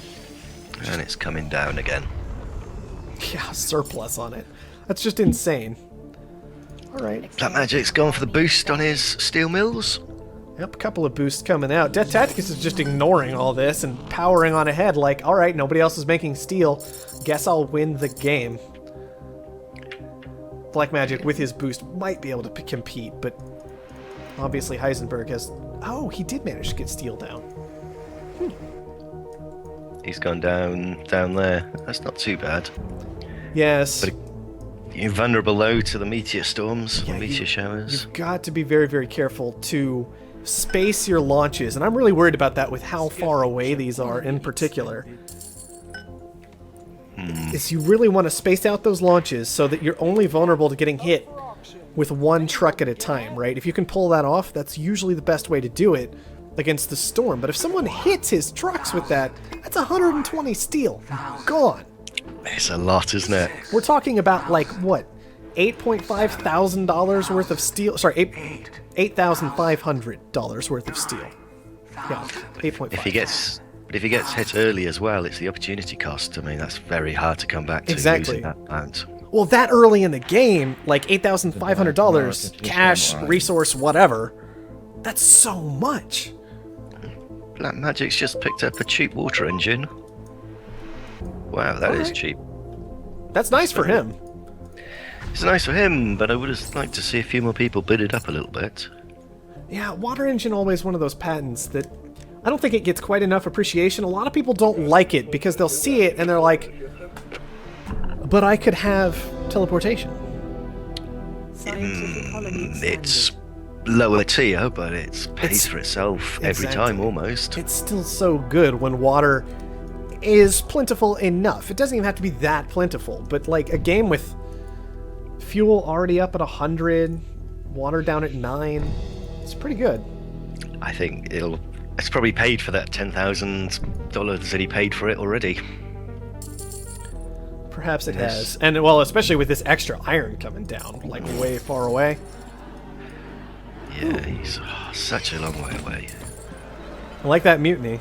and it's coming down again. Yeah, surplus on it. That's just insane. All right. Black Magic's gone for the boost on his steel mills. Yep, a couple of boosts coming out. Deathtacticus is just ignoring all this and powering on ahead like, all right, nobody else is making steel. Guess I'll win the game. Black Magic, with his boost, might be able to compete, but obviously Heisenberg has... Oh, he did manage to get steel down. He's gone down there. That's not too bad. Yes. But you're vulnerable though to the meteor storms, Yeah, the meteor showers. You've got to be very, very careful to space your launches, and I'm really worried about that with how far away these are in particular. Is you really want to space out those launches so that you're only vulnerable to getting hit with one truck at a time, right? If you can pull that off, that's usually the best way to do it against the storm. But if someone hits his trucks with that, that's 120 steel. Gone. It's a lot, isn't it? We're talking about, like, what? $8.5 thousand worth of steel. Sorry, $8,500 worth of steel. Yeah, 8.5. If he gets hit early as well, it's the opportunity cost. I mean, that's very hard to come back to. Exactly. Losing that amount. Well, that early in the game, like $8,500 cash, resource, whatever. That's so much. Black Magic's just picked up a cheap water engine. Wow, that is Alright. cheap. That's nice for him. It's nice for him, but I would have liked to see a few more people bid it up a little bit. Yeah, water engine always one of those patents that I don't think it gets quite enough appreciation. A lot of people don't like it because they'll see it and they're like, but I could have teleportation. Scientific colony expanded. It's lower tier, but it pays for itself every Exactly. time almost. It's still so good when water is plentiful enough. It doesn't even have to be that plentiful, but like a game with fuel already up at 100, water down at 9, it's pretty good. I think it's probably paid for that $10,000 that he paid for it already. Perhaps it Yes. has. And well, especially with this extra iron coming down, like way far away. Yeah, he's such a long way away. I like that mutiny.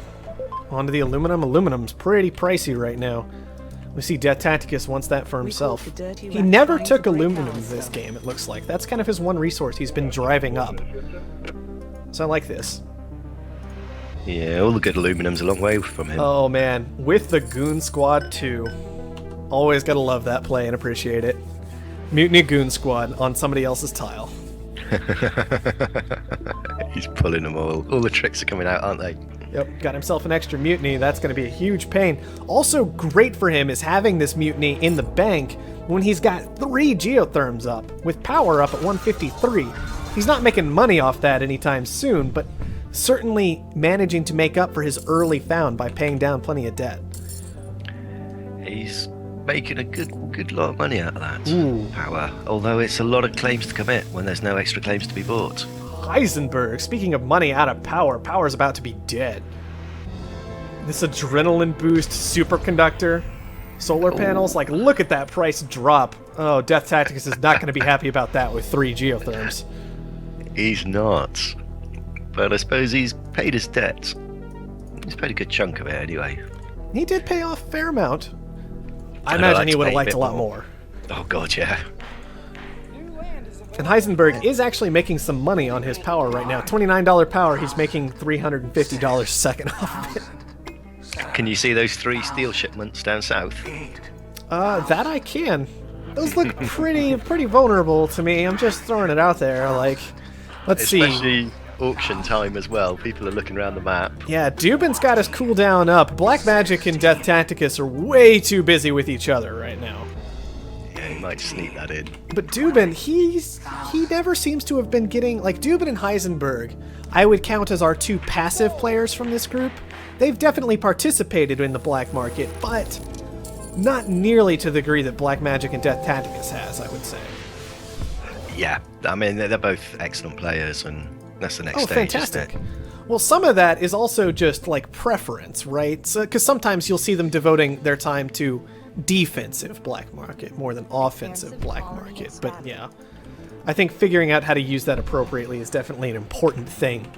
Onto the aluminum. Aluminum's pretty pricey right now. We see Deathtacticus wants that for himself. the dirty He rat never trying took to break aluminum our this cell. game, it looks like. That's kind of his one resource he's been driving up. So I like this. Yeah, all the good aluminum's a long way from him. Oh man, with the Goon Squad too. Always gotta love that play and appreciate it. Mutiny Goon Squad on somebody else's tile. He's pulling them all. All the tricks are coming out, aren't they? Yep, got himself an extra mutiny. That's going to be a huge pain. Also great for him is having this mutiny in the bank when he's got 3 geotherms up, with power up at 153. He's not making money off that anytime soon, but certainly managing to make up for his early found by paying down plenty of debt. He's making a good lot of money out of that Ooh. power. Although it's a lot of claims to commit when there's no extra claims to be bought. Heisenberg, speaking of money out of power, power's about to be dead. This adrenaline boost superconductor, solar panels, like look at that price drop. Oh, Deathtacticus is not going to be happy about that with 3 geotherms. He's not. But I suppose he's paid his debt. He's paid a good chunk of it anyway. He did pay off a fair amount. I I'd imagine like he to would have pay a liked bit a lot more. more. Oh god, yeah. And Heisenberg is actually making some money on his power right now. $29 power, he's making $350 a second off of it. Can you see those 3 steel shipments down south? That I can. Those look pretty vulnerable to me. I'm just throwing it out there. Like, let's see. Especially auction time as well. People are looking around the map. Yeah, Duban's got his cooldown up. Blackmagic and Deathtacticus are way too busy with each other right now. Yeah, he might sneak that in. But Duban, he never seems to have been getting, like, Duban and Heisenberg, I would count as our 2 passive players from this group. They've definitely participated in the black market, but not nearly to the degree that Blackmagic and Deathtacticus has, I would say. Yeah, I mean, they're both excellent players, and that's the next stage, fantastic. isn't it? Well, some of that is also just, like, preference, right? Because sometimes you'll see them devoting their time to defensive black market more than offensive black market. But yeah, I think figuring out how to use that appropriately is definitely an important thing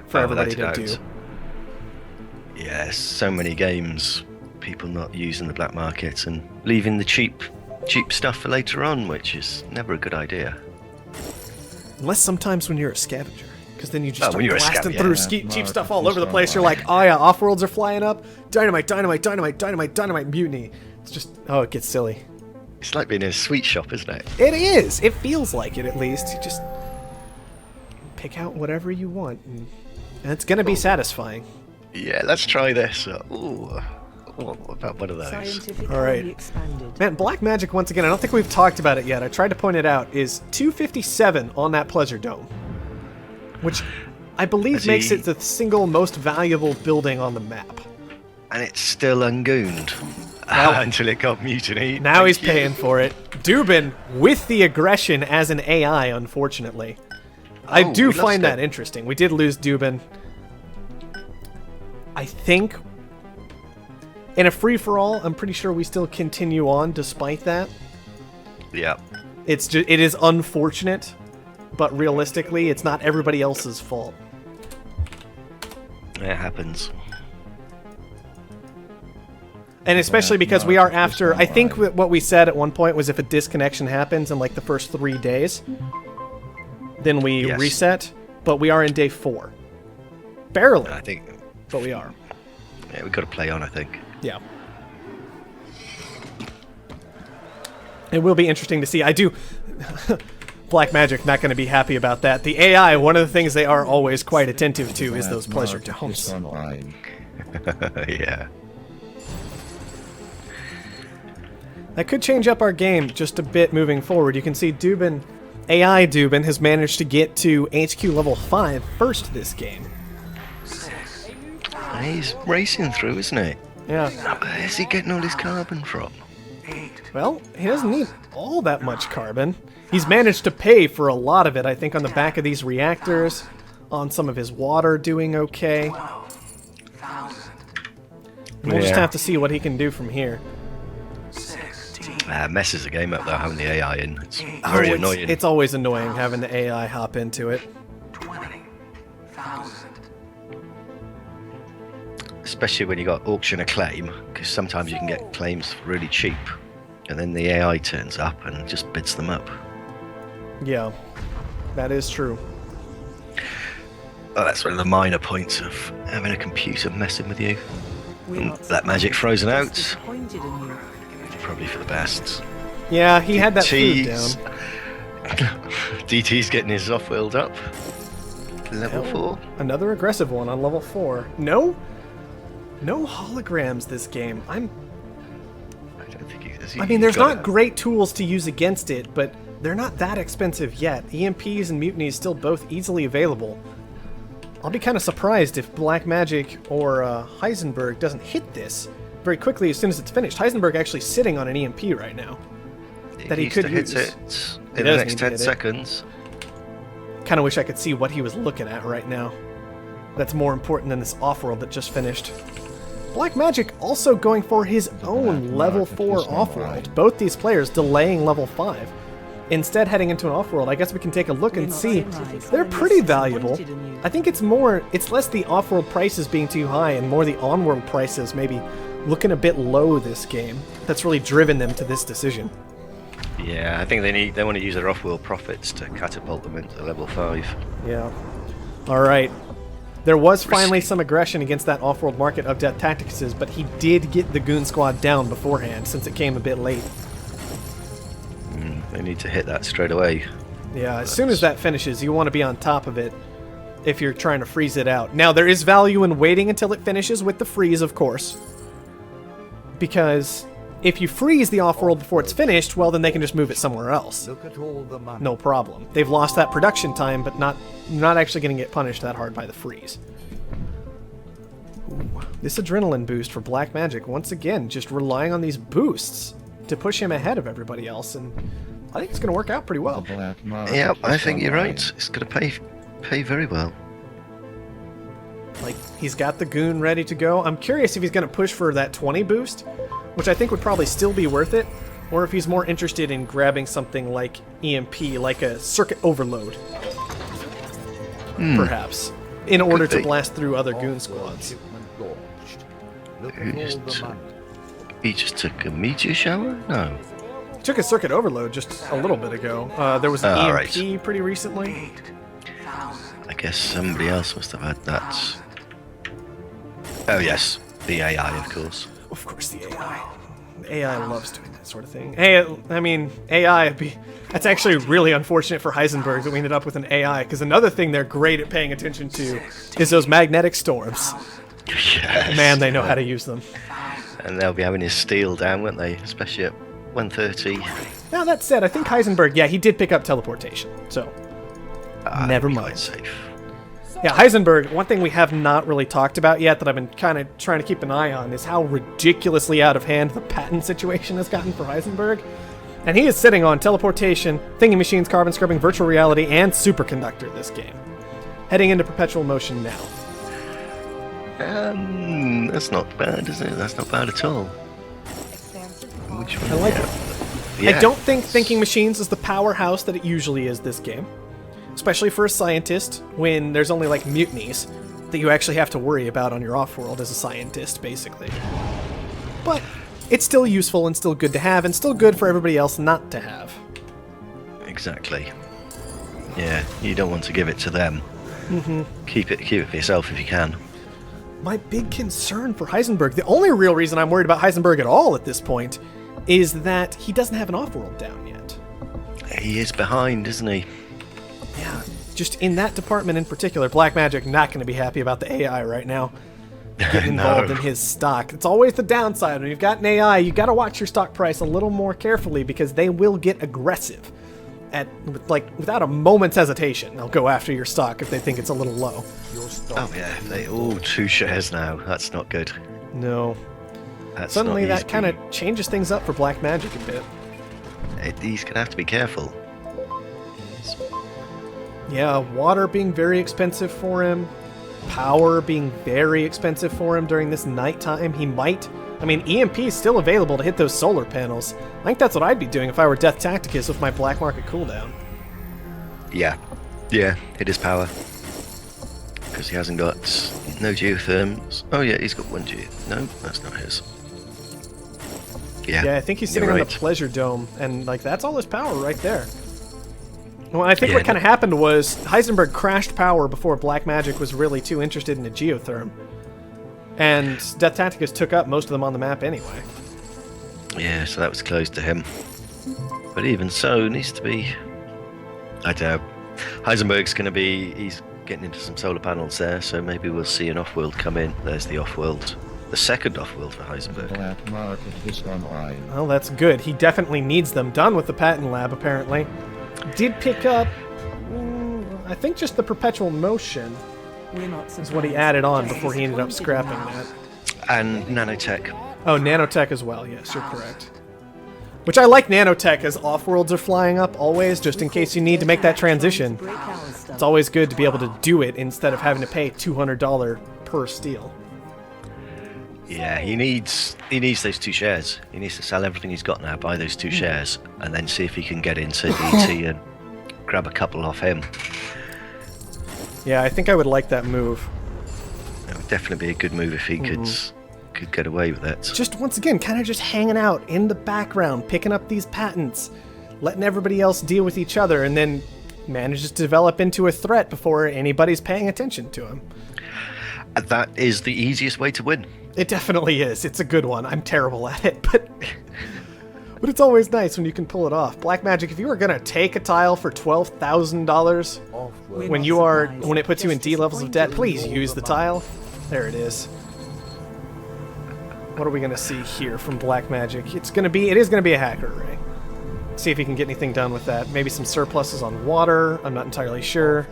for everybody to do. Yeah, so many games, people not using the black market and leaving the cheap stuff for later on, which is never a good idea. Unless sometimes when you're a scavenger, because then you just start when you're a blasting scavenger, through yeah. cheap stuff all over the place. You're like, oh yeah, Offworlds are flying up. Dynamite, dynamite, dynamite, dynamite, dynamite, mutiny. It's just, oh, it gets silly. It's like being in a sweet shop, isn't it? It is. It feels like it, at least. You just pick out whatever you want, and it's going to be satisfying. Yeah, let's try this. Ooh, what about one of those? Scientific All right. colony expanded. Man, black magic, once again, I don't think we've talked about it yet. I tried to point it out, is 257 on that pleasure dome, which I believe makes it the single most valuable building on the map. And it's still ungooned until it got mutinied. Now he's paying for it. Duban with the aggression as an AI, unfortunately. I do we lost find that it. interesting. We did lose Duban. I think in a free-for-all, I'm pretty sure we still continue on despite that. Yeah. It's just, it is unfortunate, but realistically, it's not everybody else's fault. It happens. And especially because we are after, I think what we said at one point was if a disconnection happens in like the first 3 days, then we reset, but we are in day 4. Barely, I think. but we are. Yeah, we've got to play on, I think. Yeah. It will be interesting to see. I do... Blackmagic not going to be happy about that. The AI, one of the things they are always quite attentive to is those pleasure domes. Yeah. That could change up our game just a bit moving forward. You can see Duban, AI Duban, has managed to get to HQ level 5 first this game. He's racing through, isn't he? Yeah. Where's he getting all his carbon from? Well, he doesn't need all that much carbon. He's managed to pay for a lot of it, I think, on the back of these reactors, on some of his water doing okay. We'll just have to see what he can do from here. Messes the game up, though, having the AI in. It's very annoying. It's always annoying having the AI hop into it. 20,000. Especially when you got auction a claim, because sometimes you can get claims really cheap, and then the AI turns up and just bids them up. Yeah, that is true. Oh, that's one of the minor points of having a computer messing with you. That magic frozen out. Disappointed in you. Probably for the best. Yeah, he had that food Cheese. down. DT's getting his Offworld up. Level 4. Another aggressive one on level 4. No holograms this game. I don't think he is. I mean, there's not great tools to use against it, but they're not that expensive yet. EMPs and mutinies still both easily available. I'll be kind of surprised if blackmagic or Heisenberg doesn't hit this very quickly as soon as it's finished. Heisenberg actually sitting on an EMP right now that he could use. Hit it in the next 10 seconds. Kind of wish I could see what he was looking at right now. That's more important than this Offworld that just finished. Blackmagic also going for his own level 4 Offworld. Both these players delaying level 5. Instead heading into an Offworld. I guess we can take a look and see. They're pretty valuable. I think it's less the Offworld prices being too high and more the on-world prices maybe looking a bit low this game. That's really driven them to this decision. Yeah, I think they want to use their off-world profits to catapult them into level 5. Yeah. Alright. There was finally some aggression against that off-world market of Deathtacticus, but he did get the Goon Squad down beforehand since it came a bit late. They need to hit that straight away. Yeah, as soon as that finishes, you want to be on top of it if you're trying to freeze it out. Now, there is value in waiting until it finishes with the freeze, of course. Because if you freeze the Offworld before it's finished, well, then they can just move it somewhere else. Look at all the money. No problem. They've lost that production time, but not actually going to get punished that hard by the freeze. Ooh, this adrenaline boost for Blackmagic, once again, just relying on these boosts to push him ahead of everybody else, and I think it's going to work out pretty well. Yeah, I think you're right. It's going to pay very well. Like, he's got the Goon ready to go. I'm curious if he's going to push for that 20 boost, which I think would probably still be worth it, or if he's more interested in grabbing something like EMP, like a circuit overload, perhaps, in order to blast through other Goon squads. Look at all the money. He just took a meteor shower? No. He took a circuit overload just a little bit ago. There was an EMP pretty recently. I guess somebody else must have had that. Oh yes, the AI, of course. Of course, the AI. The AI loves doing that sort of thing. Hey, I mean, AI, that's actually really unfortunate for Heisenberg that we ended up with an AI, because another thing they're great at paying attention to is those magnetic storms. Yes. Man, they know how to use them. And they'll be having his steel down, won't they? Especially at 130. Now, that said, I think Heisenberg, yeah, he did pick up teleportation, so never mind. Safe. Yeah, Heisenberg, one thing we have not really talked about yet that I've been kind of trying to keep an eye on is how ridiculously out of hand the patent situation has gotten for Heisenberg. And he is sitting on teleportation, thinking machines, carbon scrubbing, virtual reality, and superconductor this game. Heading into perpetual motion now. That's not bad, is it? That's not bad at all. Which one? I like it. Yeah. I don't think Thinking Machines is the powerhouse that it usually is this game. Especially for a scientist, when there's only like mutinies that you actually have to worry about on your Offworld as a scientist, basically. But it's still useful and still good to have, and still good for everybody else not to have. Exactly. Yeah, you don't want to give it to them. Keep it for yourself if you can. My big concern for Heisenberg, the only real reason I'm worried about Heisenberg at all at this point, is that he doesn't have an Offworld down yet. He is behind, isn't he? Yeah, just in that department in particular, Blackmagic not going to be happy about the AI right now. Getting involved in his stock. It's always the downside. When you've got an AI, you got to watch your stock price a little more carefully because they will get aggressive. Without a moment's hesitation, they'll go after your stock if they think it's a little low. Oh yeah, 2 shares now. That's not good. No. That's Suddenly not that kind of changes things up for Blackmagic a bit. He's gonna have to be careful. Yeah, water being very expensive for him. Power being very expensive for him during this nighttime. He might... I mean, EMP is still available to hit those solar panels. I think that's what I'd be doing if I were Deathtacticus with my black market cooldown. Yeah, it is power. Because he hasn't got no geotherms. Oh yeah, he's got 1 geo. No, that's not his. Yeah, I think he's sitting on the Pleasure Dome, and like that's all his power right there. Well, I think what kind of happened was Heisenberg crashed power before Blackmagic was really too interested in a geotherm. And Deathtacticus took up most of them on the map anyway. Yeah, so that was close to him. But even so, needs to be I doubt. Heisenberg's going to be... He's getting into some solar panels there, so maybe we'll see an Offworld come in. There's the Offworld. The second Offworld for Heisenberg. Black market is online. Well, that's good. He definitely needs them. Done with the patent lab, apparently. Did pick up, I think, just the perpetual motion We're not is what he added on before he ended up scrapping that. And nanotech. Oh, nanotech as well. Yes, you're correct. Which I like nanotech as off-worlds are flying up always, just in case you need to make that transition. It's always good to be able to do it instead of having to pay $200 per steel. Yeah, he needs those 2 shares. He needs to sell everything he's got now, buy those 2 shares, and then see if he can get into DT and grab a couple off him. Yeah, I think I would like that move. It would definitely be a good move if he could get away with it. Just once again, kind of just hanging out in the background, picking up these patents, letting everybody else deal with each other, and then manages to develop into a threat before anybody's paying attention to him. That is the easiest way to win. It definitely is. It's a good one. I'm terrible at it, but it's always nice when you can pull it off. Blackmagic, if you were gonna take a tile for $12,000 when it puts you in D levels of debt, please use the tile. There it is. What are we gonna see here from Blackmagic? It is gonna be a hacker array. See if he can get anything done with that. Maybe some surpluses on water. I'm not entirely sure.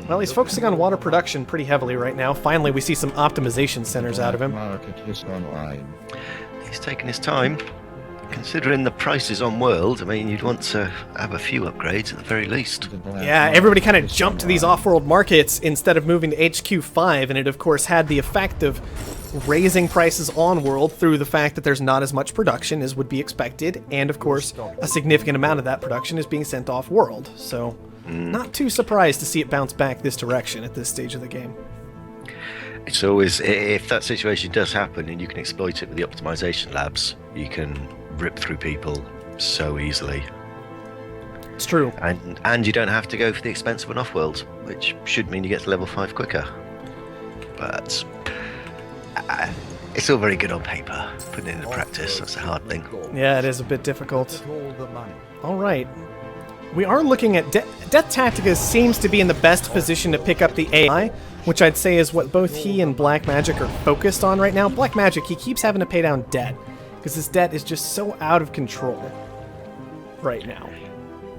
Well, he's focusing on water production pretty heavily right now. Finally, we see some optimization centers out of him. Market is online. He's taking his time. Considering the prices on World, I mean, you'd want to have a few upgrades at the very least. Yeah, everybody kind of jumped to these off-world markets instead of moving to HQ5, and it of course had the effect of raising prices on World through the fact that there's not as much production as would be expected, and of course, a significant amount of that production is being sent off-world. So, not too surprised to see it bounce back this direction at this stage of the game. It's always, if that situation does happen and you can exploit it with the optimization labs, you can rip through people so easily. It's true. And you don't have to go for the expense of an off-world, which should mean you get to level 5 quicker. But it's all very good on paper. Putting it into practice, that's a hard thing. Yeah, it is a bit difficult. Alright. We are looking at Deathtacticus seems to be in the best position to pick up the AI, which I'd say is what both he and Blackmagic are focused on right now. Blackmagic, he keeps having to pay down debt, because his debt is just so out of control right now.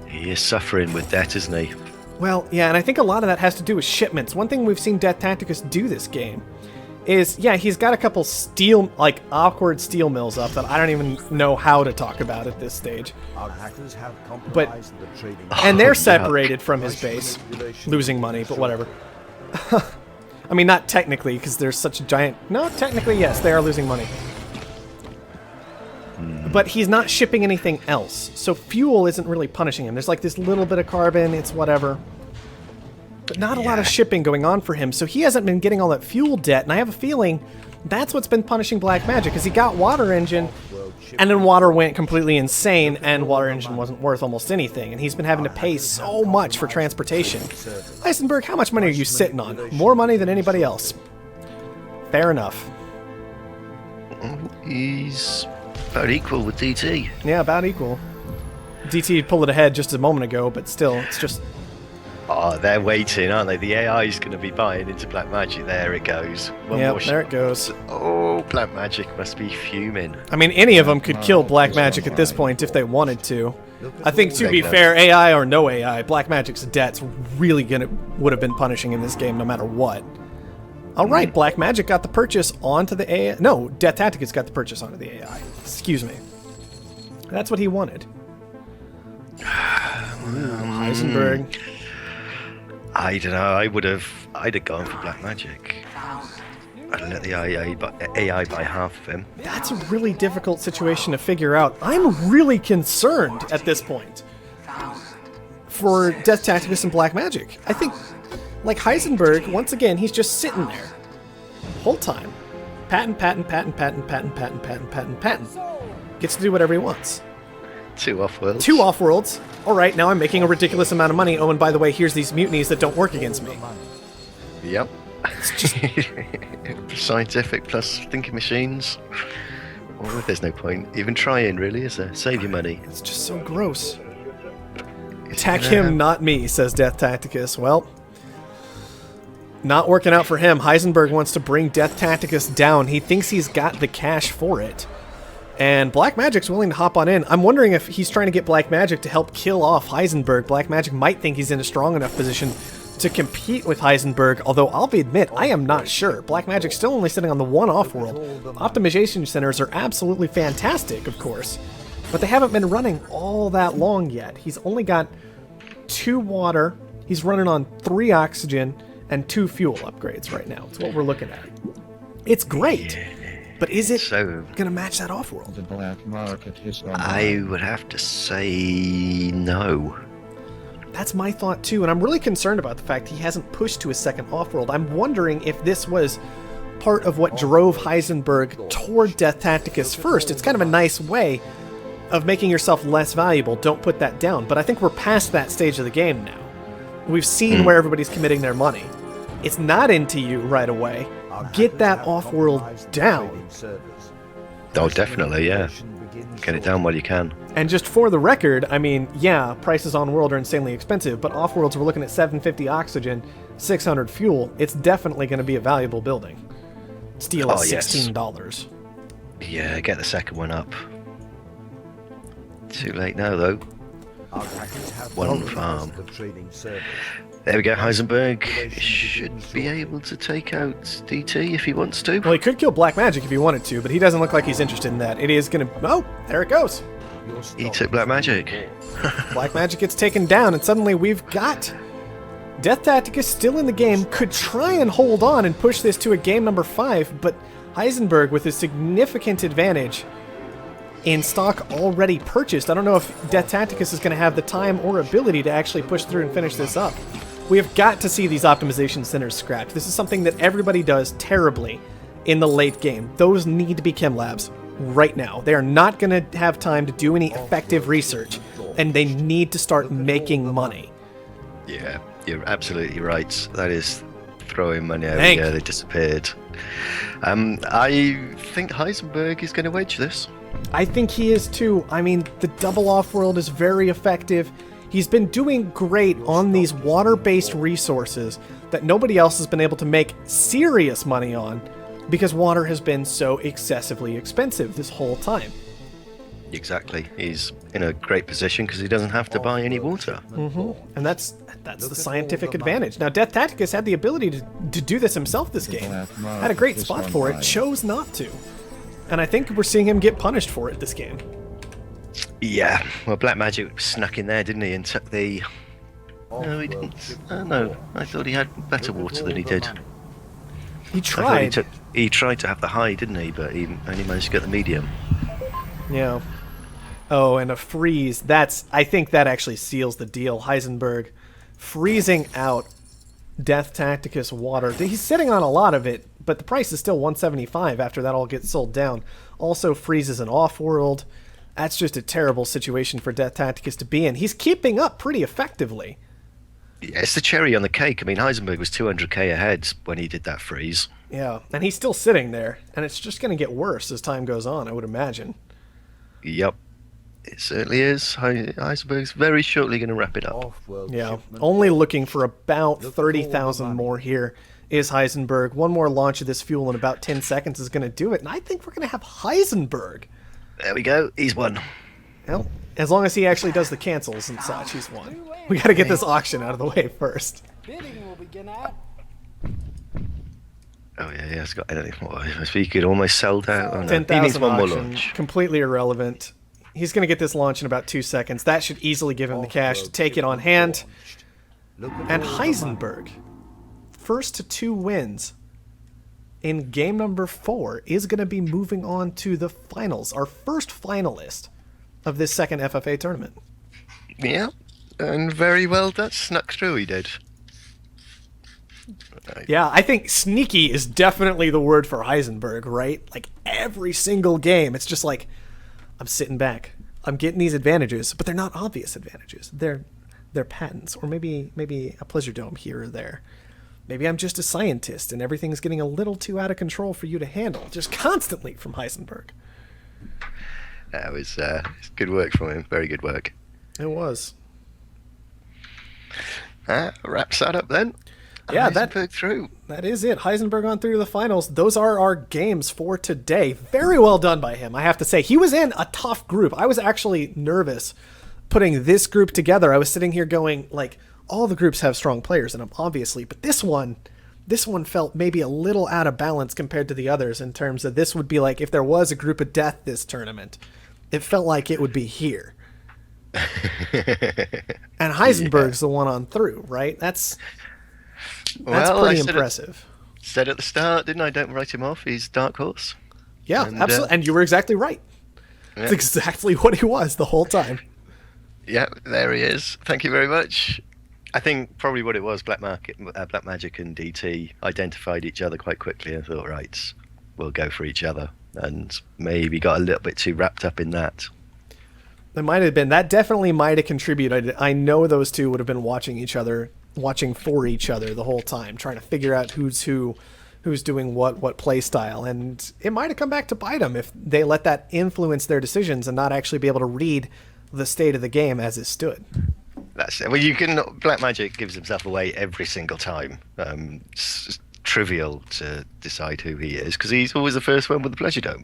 He is suffering with debt, isn't he? Well, yeah, and I think a lot of that has to do with shipments. One thing we've seen Deathtacticus do this game is, yeah, he's got a couple awkward steel mills up that I don't even know how to talk about at this stage. Our hackers have compromised the trading. And they're separated from his base, losing money, but whatever. I mean, not technically, because there's such a giant... No, technically, yes, they are losing money. But he's not shipping anything else, so fuel isn't really punishing him. There's like this little bit of carbon, it's whatever. But not a lot of shipping going on for him, so he hasn't been getting all that fuel debt, and I have a feeling that's what's been punishing Blackmagic, because he got Water Engine, and then Water went completely insane, and Water Engine wasn't worth almost anything, and he's been having to pay so much for transportation. Heisenberg, how much money are you sitting on? More money than anybody else. Fair enough. He's about equal with DT. Yeah, about equal. DT pulled it ahead just a moment ago, but still, it's just... Oh, they're waiting, aren't they? The AI is going to be buying into Blackmagic. There it goes. Yep, there it goes. Oh, Blackmagic must be fuming. I mean, any of them could kill Blackmagic at this point if they wanted to. I think, to be fair, AI or no AI, Blackmagic's debts would have been punishing in this game no matter what. Alright, Blackmagic got the purchase onto the AI. No, Deathtacticus got the purchase onto the AI. Excuse me. That's what he wanted. Heisenberg. I don't know. I'd have gone for Blackmagic. I'd let the AI buy half of him. That's a really difficult situation to figure out. I'm really concerned at this point for Deathtacticus and Blackmagic. I think, like Heisenberg, once again, he's just sitting there. Whole time. Patent. Gets to do whatever he wants. 2 off-worlds. 2 off-worlds. Alright, now I'm making a ridiculous amount of money. Oh, and by the way, here's these mutinies that don't work against me. Yep. It's just... Scientific plus thinking machines. Well, there's no point even trying, really, is there? Save your money. It's just so gross. Attack him, not me, says Deathtacticus. Well, not working out for him. Heisenberg wants to bring Deathtacticus down. He thinks he's got the cash for it. And blackmagic's willing to hop on in. I'm wondering if he's trying to get blackmagic to help kill off Heisenberg. Blackmagic might think he's in a strong enough position to compete with Heisenberg, although I'll admit, I am not sure. Blackmagic's still only sitting on the one Offworld. Optimization centers are absolutely fantastic, of course, but they haven't been running all that long yet. He's only got 2 water, he's running on 3 oxygen, and 2 fuel upgrades right now. It's what we're looking at. It's great, but is it going to match that Offworld? The black market is on I would have to say no. That's my thought too, and I'm really concerned about the fact he hasn't pushed to a second Offworld. I'm wondering if this was part of what drove Heisenberg toward Deathtacticus first. It's kind of a nice way of making yourself less valuable. Don't put that down. But I think we're past that stage of the game now. We've seen where everybody's committing their money. It's not into you right away. Get that Offworld down. Oh, definitely, yeah. Get it down while you can. And just for the record, I mean, yeah, prices on World are insanely expensive, but Offworlds we're looking at 750 oxygen, 600 fuel. It's definitely going to be a valuable building. Steel is $16. Yeah, get the second one up. Too late now, though. One farm. There we go, Heisenberg should be able to take out DT if he wants to. Well, he could kill blackmagic if he wanted to, but he doesn't look like he's interested in that. It is going to... Oh, there it goes. He took blackmagic. Blackmagic gets taken down, and suddenly we've got... Deathtacticus still in the game, could try and hold on and push this to a game number 5, but Heisenberg with a significant advantage in stock already purchased. I don't know if Deathtacticus is going to have the time or ability to actually push through and finish this up. We have got to see these optimization centers scrapped. This is something that everybody does terribly in the late game. Those need to be chem labs right now. They are not going to have time to do any effective research, and they need to start making money. Yeah, you're absolutely right. That is throwing money out. Yeah, they disappeared. I think Heisenberg is going to wedge this. I think he is too. I mean, the double Offworld is very effective. He's been doing great on these water-based resources that nobody else has been able to make serious money on because water has been so excessively expensive this whole time. Exactly. He's in a great position because he doesn't have to buy any water. And that's the scientific advantage. Now, Deathtacticus had the ability to do this himself this game. Had a great spot for it, chose not to. And I think we're seeing him get punished for it this game. Yeah, well, blackmagic snuck in there, didn't he, and took the... No, he didn't. No, I thought he had better water than he did. He tried. He tried to have the high, didn't he? But he only managed to get the medium. Yeah. Oh, and a freeze. I think that actually seals the deal. Heisenberg freezing out Deathtacticus water. He's sitting on a lot of it, but the price is still $175 after that all gets sold down. Also freezes an Offworld. That's just a terrible situation for Deathtacticus to be in. He's keeping up pretty effectively. Yeah, it's the cherry on the cake. I mean, Heisenberg was 200k ahead when he did that freeze. Yeah, and he's still sitting there, and it's just going to get worse as time goes on, I would imagine. Yep, it certainly is. Heisenberg's very shortly going to wrap it up. Yeah, only looking for about 30,000 more here is Heisenberg. One more launch of this fuel in about 10 seconds is going to do it, and I think we're going to have Heisenberg. There we go, he's won. Well, as long as he actually does the cancels and such, he's won. We got to get this auction out of the way first. Bidding will begin at... Oh yeah, it's got anything. He could almost sell out. Oh, no. 10,000 He needs one more auction, launch. completely irrelevant. He's going to get this launch in about 2 seconds. That should easily give him the cash to take it on hand. And Heisenberg, first to 2 wins in game number 4, is going to be moving on to the finals. Our first finalist of this second FFA tournament. Yeah, and very well done. Snuck through, he did. Yeah, I think sneaky is definitely the word for Heisenberg, right? Like every single game, it's just like, I'm sitting back. I'm getting these advantages, but they're not obvious advantages. They're patents, or maybe a pleasure dome here or there. Maybe I'm just a scientist and everything's getting a little too out of control for you to handle, just constantly from Heisenberg. That was good work from him. Very good work. It was. Wraps that up then. Yeah, Heisenberg through. that is it. Heisenberg on through to the finals. Those are our games for today. Very well done by him, I have to say. He was in a tough group. I was actually nervous putting this group together. I was sitting here going, like, all the groups have strong players in them, obviously, but this one felt maybe a little out of balance compared to the others in terms of this would be like if there was a group of death this tournament. It felt like it would be here. And Heisenberg's the one on through, right? That's pretty impressive. Said at the start, didn't I? Don't write him off. He's dark horse. Yeah, absolutely. And you were exactly right. Yeah. That's exactly what he was the whole time. Yeah, there he is. Thank you very much. I think probably what it was, blackmagic and DT identified each other quite quickly and thought, right, we'll go for each other, and maybe got a little bit too wrapped up in that. It might have been. That definitely might have contributed. I know those two would have been watching each other, watching for each other the whole time, trying to figure out who's doing what play style, and it might have come back to bite them if they let that influence their decisions and not actually be able to read the state of the game as it stood. That's it. Well, blackmagic gives himself away every single time. It's trivial to decide who he is because he's always the first one with the pleasure dome.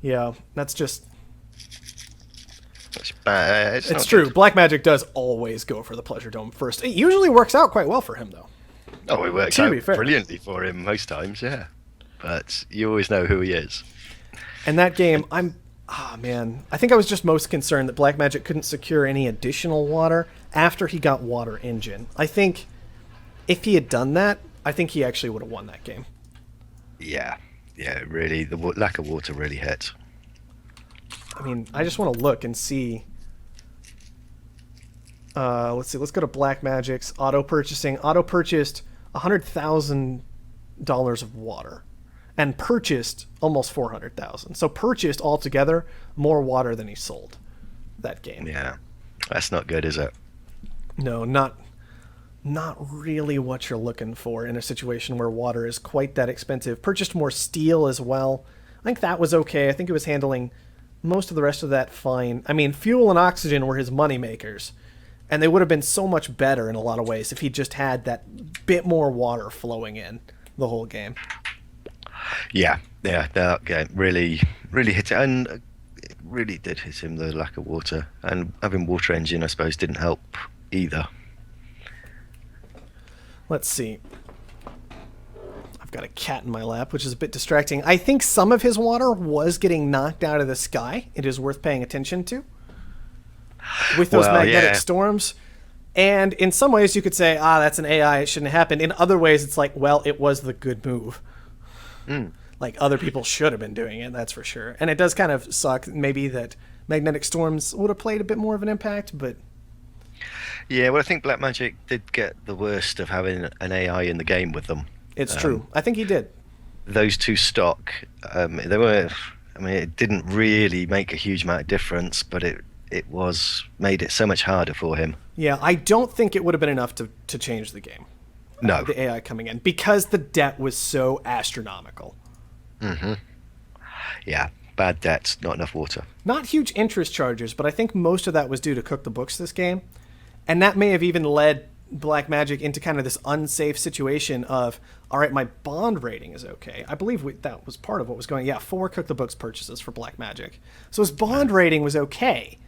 Yeah, that's just... It's true. Good. Blackmagic does always go for the pleasure dome first. It usually works out quite well for him, though. Oh, it works out brilliantly for him most times, yeah. But you always know who he is. And that game, I think I was just most concerned that Blackmagic couldn't secure any additional water after he got Water Engine. I think if he had done that, I think he actually would have won that game. Yeah, really, the lack of water really hit. I mean, I just want to look and see. Let's see. Let's go to Blackmagic's auto purchasing. Auto purchased $100,000 of water, and purchased almost $400,000. So purchased altogether more water than he sold that game. Yeah, that's not good, is it? No, not really what you're looking for in a situation where water is quite that expensive. Purchased more steel as well. I think that was okay. I think it was handling most of the rest of that fine. I mean, fuel and oxygen were his money makers, and they would have been so much better in a lot of ways if he just had that bit more water flowing in the whole game. Yeah, that game really hit it, and it really did hit him, the lack of water, and having Water Engine, I suppose, didn't help either. Let's see. I've got a cat in my lap, which is a bit distracting. I think some of his water was getting knocked out of the sky. It is worth paying attention to with those magnetic storms. And in some ways you could say, that's an AI, it shouldn't have happened. In other ways it's like, well, it was the good move. Like, other people should have been doing it, that's for sure. And it does kind of suck maybe that magnetic storms would have played a bit more of an impact, but... Yeah, well, I think Blackmagic did get the worst of having an AI in the game with them. It's true. I think he did. Those two stock, they were... I mean, it didn't really make a huge amount of difference, but it made it so much harder for him. Yeah, I don't think it would have been enough to change the game. No. The AI coming in, because the debt was so astronomical. Mm-hmm. Yeah, bad debts, not enough water. Not huge interest charges, but I think most of that was due to Cook the Books this game. And that may have even led Blackmagic into kind of this unsafe situation of, all right, my bond rating is okay. I believe that was part of what was going. Yeah, 4 Cook the Books purchases for Blackmagic. So his bond rating was okay,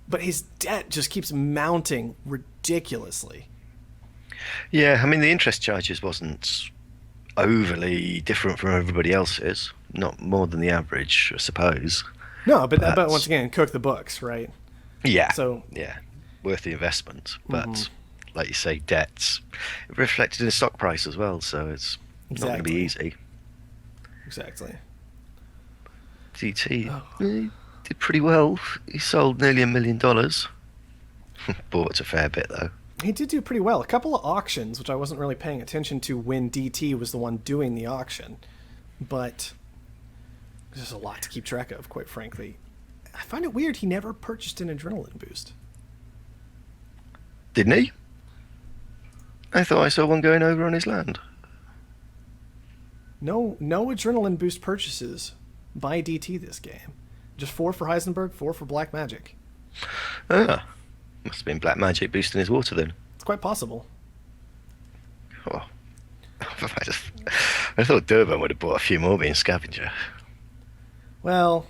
but his debt just keeps mounting ridiculously. Yeah, I mean, the interest charges wasn't overly different from everybody else's. Not more than the average, I suppose. No, but once again, Cook the Books, right? Yeah. So yeah, worth the investment. But like you say, debts reflected in the stock price as well, so it's not going to be easy. Exactly. DT did pretty well. He sold nearly $1 million. Bought a fair bit though. He did do pretty well. A couple of auctions, which I wasn't really paying attention to when DT was the one doing the auction. But there's a lot to keep track of, quite frankly. I find it weird he never purchased an adrenaline boost. Didn't he? I thought I saw one going over on his land. No adrenaline boost purchases by DT this game. Just 4 for Heisenberg, 4 for Blackmagic. Ah. Must have been black magic boosting his water then. It's quite possible. Oh. I thought Duban would have bought a few more being scavenger. Well,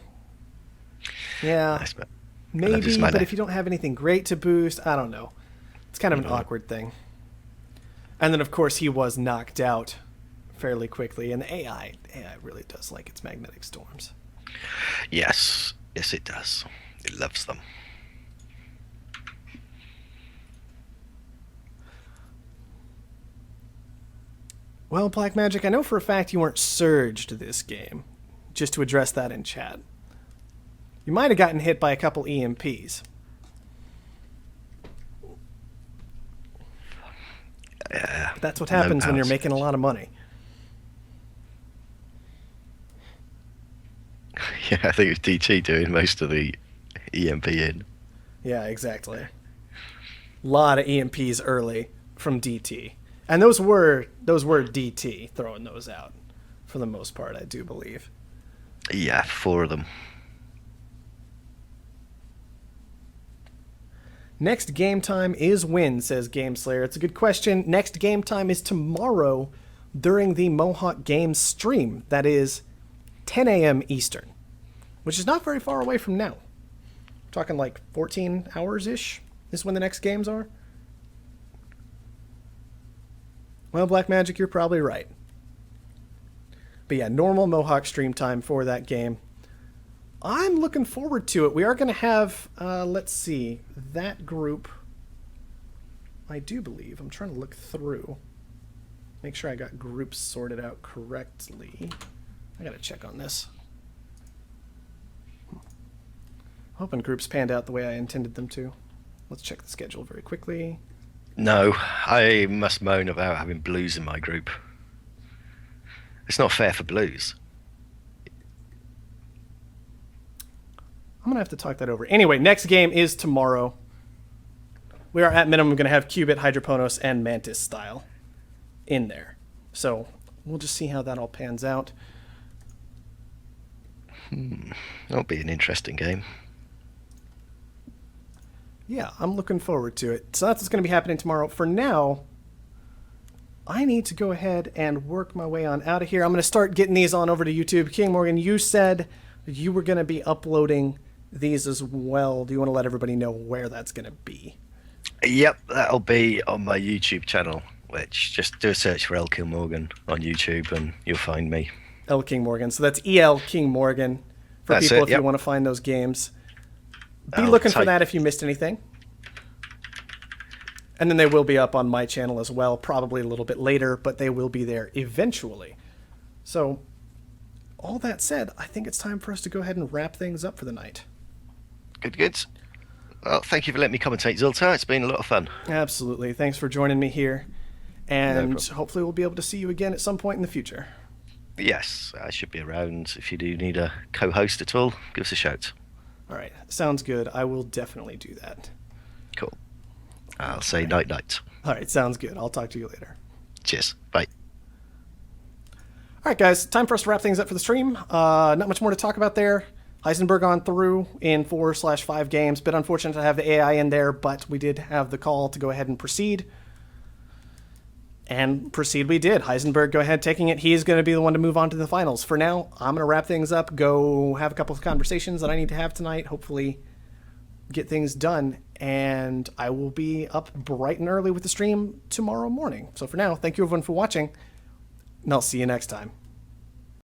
yeah, Nice, but maybe, but if you don't have anything great to boost, I don't know. It's kind of an awkward thing. And then, of course, he was knocked out fairly quickly, and the AI really does like its magnetic storms. Yes, it does. It loves them. Well, Blackmagic, I know for a fact you weren't surged this game, just to address that in chat. You might have gotten hit by a couple EMPs. That's what happens when you're making a lot of money. Yeah, I think it was DT doing most of the EMP in. Yeah, exactly. A lot of EMPs early from DT. And those were DT throwing those out for the most part, I do believe. Yeah, 4 of them. Next game time is when, says GameSlayer. It's a good question. Next game time is tomorrow during the Mohawk Games stream. That is 10 a.m. Eastern, which is not very far away from now. Talking like 14 hours-ish is when the next games are. Well, Blackmagic, you're probably right. But yeah, normal Mohawk stream time for that game. I'm looking forward to it. We are going to have, let's see, that group, I do believe. I'm trying to look through. Make sure I got groups sorted out correctly. I got to check on this. Hoping groups panned out the way I intended them to. Let's check the schedule very quickly. No, I must moan about having blues in my group. It's not fair for blues. I'm going to have to talk that over. Anyway, next game is tomorrow. We are at minimum going to have Qubit, Hydroponos, and Mantis style in there. So we'll just see how that all pans out. That'll be an interesting game. Yeah, I'm looking forward to it. So that's what's going to be happening tomorrow. For now, I need to go ahead and work my way on out of here. I'm going to start getting these on over to YouTube. Kingmorgan, you said you were going to be uploading these as well. Do you want to let everybody know where that's going to be? Yep, that'll be on my YouTube channel, which just do a search for L Kingmorgan on YouTube and you'll find me. L Kingmorgan. So that's EL Kingmorgan for That's people it, if yep. you want to find those games. Be I'll looking for type- that if you missed anything. And then they will be up on my channel as well, probably a little bit later, but they will be there eventually. So, all that said, I think it's time for us to go ahead and wrap things up for the night. Good. Well, thank you for letting me commentate, Zoltar. It's been a lot of fun. Absolutely. Thanks for joining me here. And problem. hopefully we'll be able to see you again at some point in the future. Yes, I should be around. If you do need a co-host at all, give us a shout. All right. Sounds good. I will definitely do that. Cool. I'll say night-night. All right. Sounds good. I'll talk to you later. Cheers. Bye. All right, guys. Time for us to wrap things up for the stream. Not much more to talk about there. Heisenberg on through in 4/5 games. Bit unfortunate to have the AI in there, but we did have the call to go ahead and proceed. And proceed we did. Heisenberg, go ahead taking it. He's going to be the one to move on to the finals. For now, I'm going to wrap things up, go have a couple of conversations that I need to have tonight, hopefully get things done, and I will be up bright and early with the stream tomorrow morning. So for now, thank you everyone for watching, and I'll see you next time.